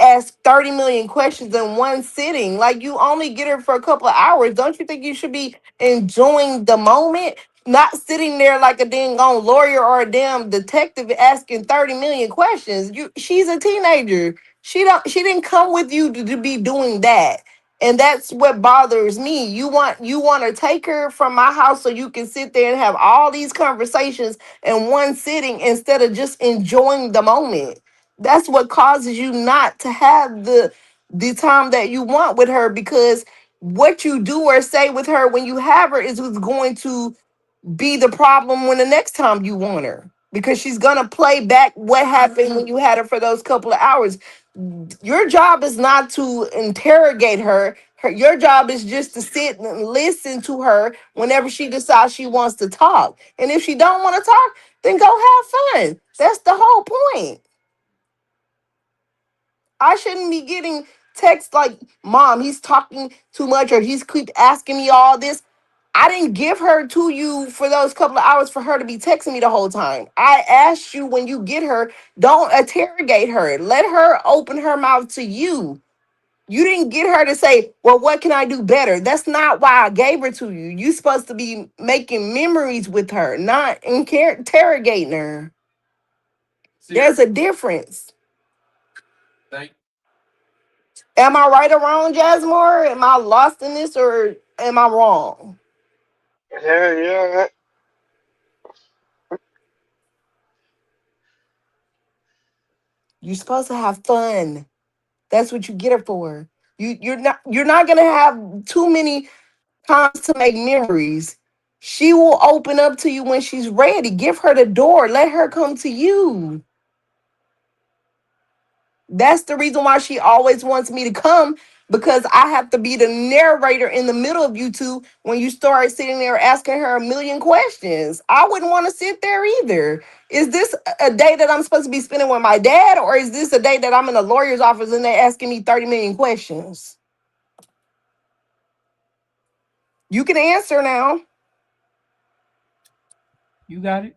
ask 30 million questions in one sitting. Like, you only get her for a couple of hours. Don't you think you should be enjoying the moment? Not sitting there like a dang on lawyer or a damn detective asking 30 million questions. She's a teenager. She didn't come with you to be doing that. And that's what bothers me. You want to take her from my house so you can sit there and have all these conversations in one sitting instead of just enjoying the moment. That's what causes you not to have the time that you want with her, because what you do or say with her when you have her is what's going to be the problem when the next time you want her, because she's gonna play back what happened when you had her for those couple of hours. Your job is not to interrogate her. Your job is just to sit and listen to her whenever she decides she wants to talk. And if she don't want to talk, then go have fun. That's the whole point. I shouldn't be getting texts like, "Mom, he's talking too much," or "He's keep asking me all this." I didn't give her to you for those couple of hours for her to be texting me the whole time. I asked you, when you get her, don't interrogate her. Let her open her mouth to you. You didn't get her to say, "Well, what can I do better?" That's not why I gave her to you. You're supposed to be making memories with her, not interrogating her. There's a difference. Thank Am I right or wrong, Jasmine? Am I lost in this, or am I wrong? Yeah, yeah. You're supposed to have fun. That's what you get her for. You're not gonna have too many times to make memories. She will open up to you when she's ready. Give her the door. Let her come to you. That's the reason why she always wants me to come, because I have to be the narrator in the middle of you two when you start sitting there asking her a million questions. I wouldn't want to sit there either. Is this a day that I'm supposed to be spending with my dad, or is this a day that I'm in a lawyer's office and they're asking me 30 million questions? You can answer now. You got it.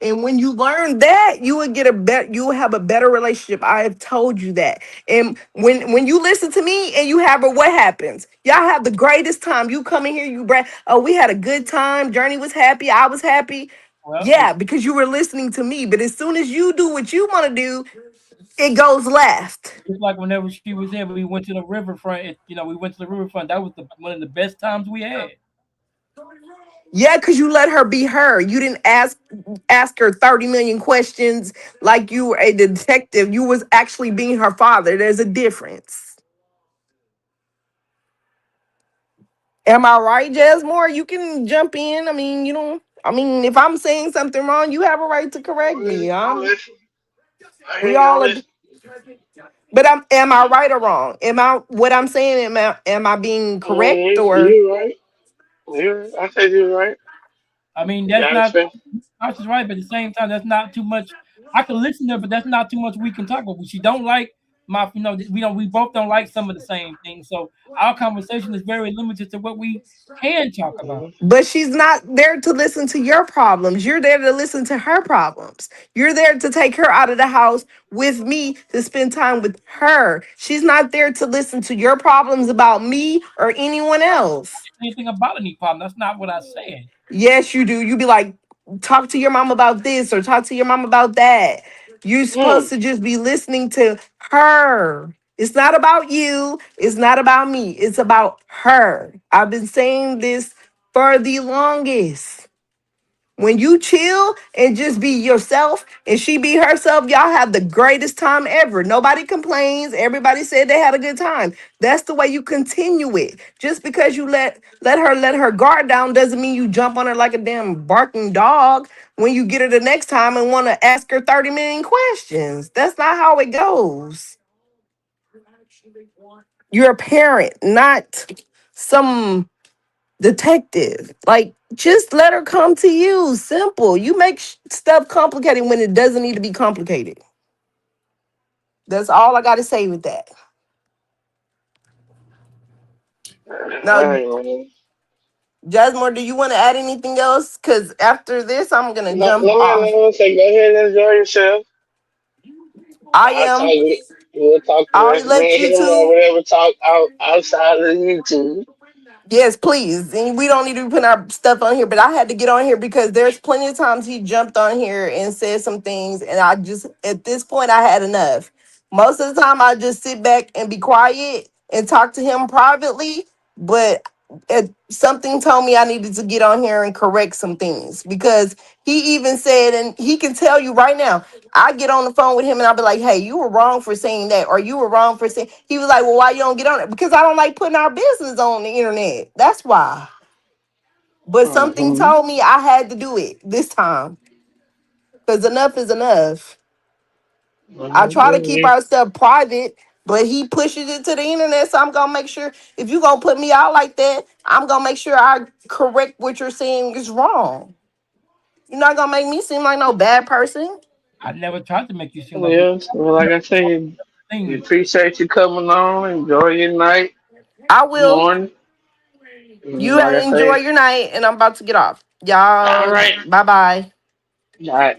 And when you learn that, you will get a better, you will have a better relationship. I have told you that. And when you listen to me and you have her, what happens? Y'all have the greatest time. You come in here, you brag, "Oh, we had a good time. Journey was happy. I was happy." Well, Yeah, because you were listening to me. But as soon as you do what you want to do, it goes left. it's like whenever she was there, we went to the riverfront. We went to the riverfront. That was one of the best times we had. Yeah, because you let her be her. You didn't ask her 30 million questions like you were a detective. You was actually being her father. There's a difference. Am I right, Jasmine? You can jump in. If I'm saying something wrong, you have a right to correct me. I'm listening. I hear We you. I'm all are, listening. but am I right or wrong? Am I what I'm saying? Am I being correct, or? You're right. I said you're right. I mean, You that's gotta not spend. Josh is right, but at the same time, that's not too much. I can listen to her, but that's not too much we can talk about. What she don't like, we both don't like some of the same things. So our conversation is very limited to what we can talk about. But she's not there to listen to your problems. You're there to listen to her problems. You're there to take her out of the house with me to spend time with her. She's not there to listen to your problems about me or anyone else. Anything about any problem? That's not what I said. Yes, you do. You be like, talk to your mom about this or talk to your mom about that. You're supposed to just be listening to her. It's not about you. It's not about me. It's about her. I've been saying this for the longest. When you chill and just be yourself and she be herself, y'all have the greatest time ever. Nobody complains. Everybody said they had a good time. That's the way you continue it. Just because you let her guard down doesn't mean you jump on her like a damn barking dog when you get her the next time and want to ask her 30 million questions. That's not how it goes. You're a parent, not some detective. Like, just let her come to you. Simple. You make stuff complicated when it doesn't need to be complicated. That's all I got to say with that. Now, Man. Jasmine, do you want to add anything else? Because after this, I'm going to No, jump no, man, off. no, say, go ahead and enjoy yourself. I I'll talk. am. We'll talk I the already rest. Me let and you him or two. whatever talk outside of YouTube. Yes, please. And we don't need to be putting our stuff on here, but I had to get on here because there's plenty of times he jumped on here and said some things, and I just at this point I had enough. Most of the time I just sit back and be quiet and talk to him privately, but something told me I needed to get on here and correct some things because he even said, and he can tell you right now, I get on the phone with him and I'll be like, hey, you were wrong for saying that, or you were wrong for saying. He was like, well, why you don't get on it? Because I don't like putting our business on the internet. That's why. But something Mm-hmm. told me I had to do it this time. Because enough is enough. I try to keep our stuff private, but he pushes it to the internet. So I'm gonna make sure if you're gonna put me out like that, I'm gonna make sure I correct what you're saying is wrong. You're not gonna make me seem like no bad person. I never tried to make you seem like a Yes, well, like I said, we thing. appreciate you coming on. Enjoy your night, I will. morning. You Like I enjoy say, your night, and I'm about to get off. all Y'all, right, bye bye. all right.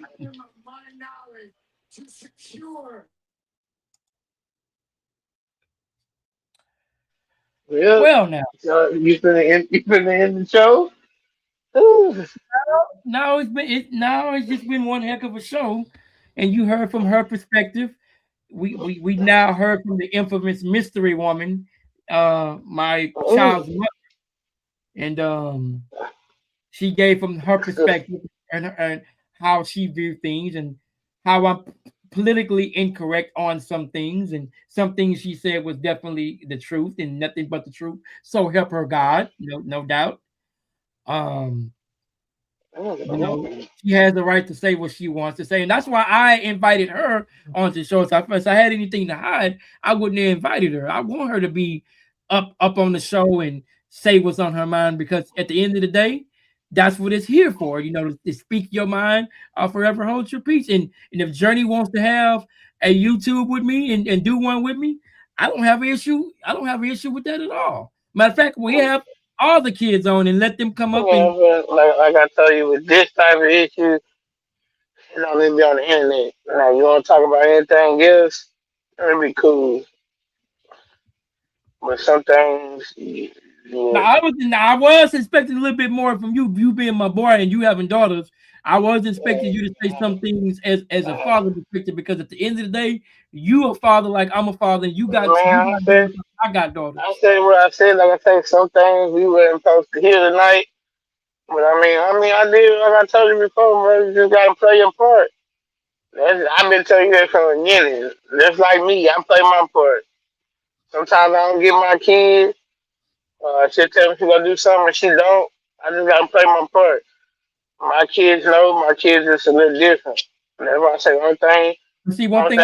Well, Well, now, so you finna end the show. Ooh. now it's just been one heck of a show, and you heard from her perspective. We now heard from the infamous mystery woman, my child's Ooh. mother, and she gave from her perspective and how she viewed things and how I'm politically incorrect on some things, and some things she said was definitely the truth and nothing but the truth. So help her God, no doubt. Um, you know, she has the right to say what she wants to say, and that's why I invited her onto the show. So if I had anything to hide, I wouldn't have invited her. I want her to be up on the show and say what's on her mind, because at the end of the day, that's what it's here for. To speak your mind or forever hold your peace. And if Journey wants to have a YouTube with me and do one with me, I don't have an issue. I don't have an issue with that at all. Matter of fact, we have all the kids on and let them come up and Yeah, but like I told you, with this type of issue, it don't need to be on the internet. Now, you want to talk about anything else? It'd be cool. But some things, Now, yeah. I was expecting a little bit more from you. You being my boy and you having daughters, I was expecting you to say some things as a father perspective, because at the end of the day, you a father like I'm a father, and you Man, got daughters like I got I daughters. said what I said. Like I say, some things we weren't supposed to hear tonight. But I did. Like I told you before, bro. You just gotta play your part. I've been telling you that from the beginning. Just like me, I play my part. Sometimes I don't get my kid. She'll tell me she gonna do something and she don't. I just gotta play my part. My kids know. My kids just a little different. And that's why I say one thing. See, One thing.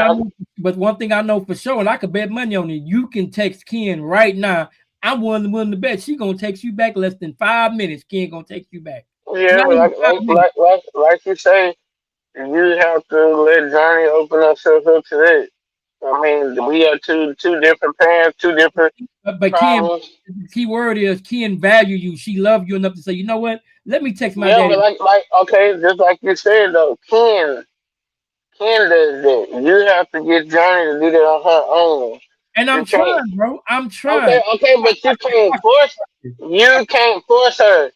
one thing I know for sure, and I could bet money on it. You can text Ken right now. I'm willing to bet she gonna text you back less than 5 minutes. Ken gonna text you back. Yeah, Not but even 5 minutes. like you say, you have to let Johnny open herself up to that. I mean, we are two different parents, two different But Ken, problems. the key word is Ken value you. She loved you enough to say, you know what? Let me text my Yeah, but daddy. like okay, just like you said though, Ken does that. You have to get Johnny to do that on her own. And I'm You can't. trying, bro. I'm Okay, trying. okay, but you can't force her.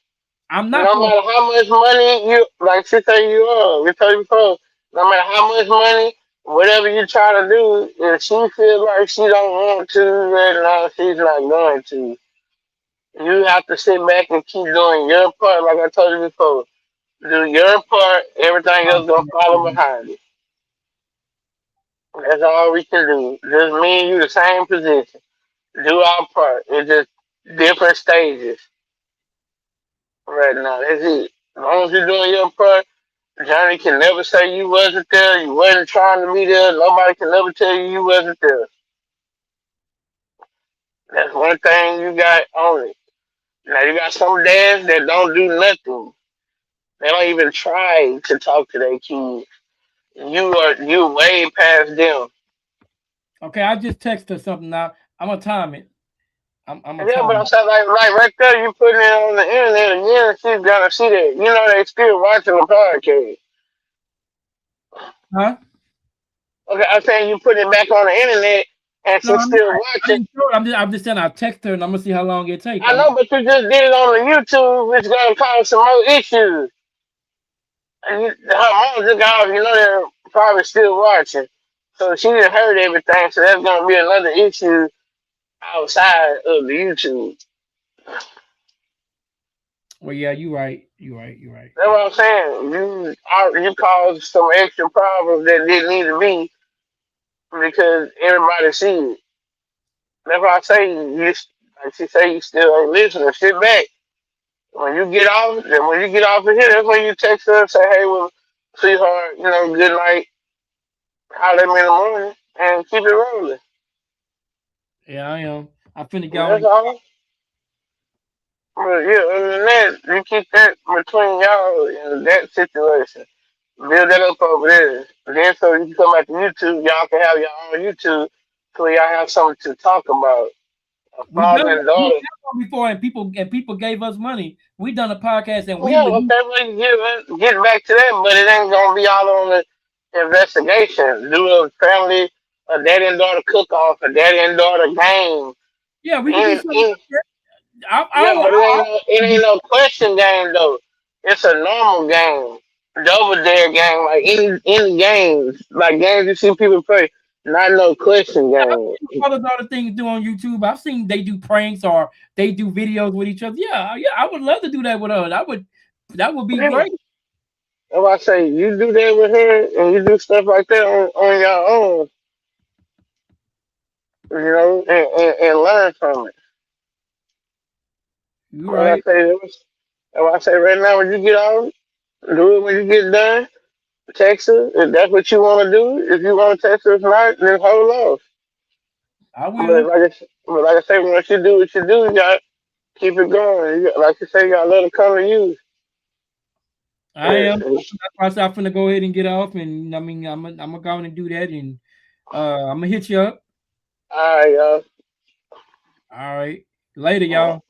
I'm not No for matter how much money you like she say you are, we told you before, no matter how much money, whatever you try to do, if she feel like she don't want to right now, she's not going to. You have to sit back and keep doing your part, like I told you before. Do your part, everything else gonna follow behind it. That's all we can do. Just me and you, the same position. Do our part. It's just different stages right now. That's it. As long as you're doing your part, Johnny can never say you wasn't there, you wasn't trying to be there. Nobody can never tell you you wasn't there. That's one thing you got on it. Now you got some dads that don't do nothing. They don't even try to talk to their kids. You way past them. okay. I just text her something now. I'm gonna time it. I'm gonna Yeah, but time I'm it. saying like right there, you putting it on the internet again. She's gonna see that. You know they still watching the podcast. Huh? Okay, I'm saying you put it back on the internet and No, she's I'm not. still I watching. didn't show it. I'm just saying I'll text her and I'm gonna see how long it takes. I know, but you just did it on the YouTube, which gonna cause some more issues. And her mom just got off, you know they're probably still watching. So she didn't heard everything, so that's gonna be another issue outside of the YouTube. Well, yeah, you're right. You're right. You're right. That's what I'm saying. You caused some extra problems that didn't need to be because everybody sees it. That's why I say like she say, you still ain't listening. Sit back. When you get off, then when you get off of here, that's when you text her and say, "Hey, well, sweetheart, good night. Holler at me in the morning and keep it rolling." Yeah, I am. I finna go That's and all. But yeah, other than that, you keep that between y'all in that situation. Build that up over there. Then so you can come back to YouTube, y'all can have your own YouTube so y'all have something to talk about. A we father done and we daughter. done one before and people gave us money. We done a podcast and we Yeah, released. okay, we can get back to that, but it ain't gonna be all on the investigation. Do a family, a daddy and daughter cook off, a daddy and daughter game. Yeah, we can do Any, something any, like that. I, yeah, I, but it I, ain't no question game though. It's a normal game, double dare game, like any games, like games you see people play. Not no question game. other things do on YouTube. I've seen they do pranks or they do videos with each other. Yeah, yeah, I would love to do that with her. That would be Yeah. great. If I say you do that with her and you do stuff like that on your own, and learn from it. You're What I right. say, if I say right now when you get on, do it when you get done. Text her if that's what you want to do. If you want to text her, if not, then hold off. I But will. like I say, once you do what you do, you got keep it going. Like you say, you got to let it come to you. I am. That's why I said I'm finna go ahead and get off, and I mean I'm gonna go and do that, and I'm gonna hit you up. All right, y'all. All right, later, All right. y'all.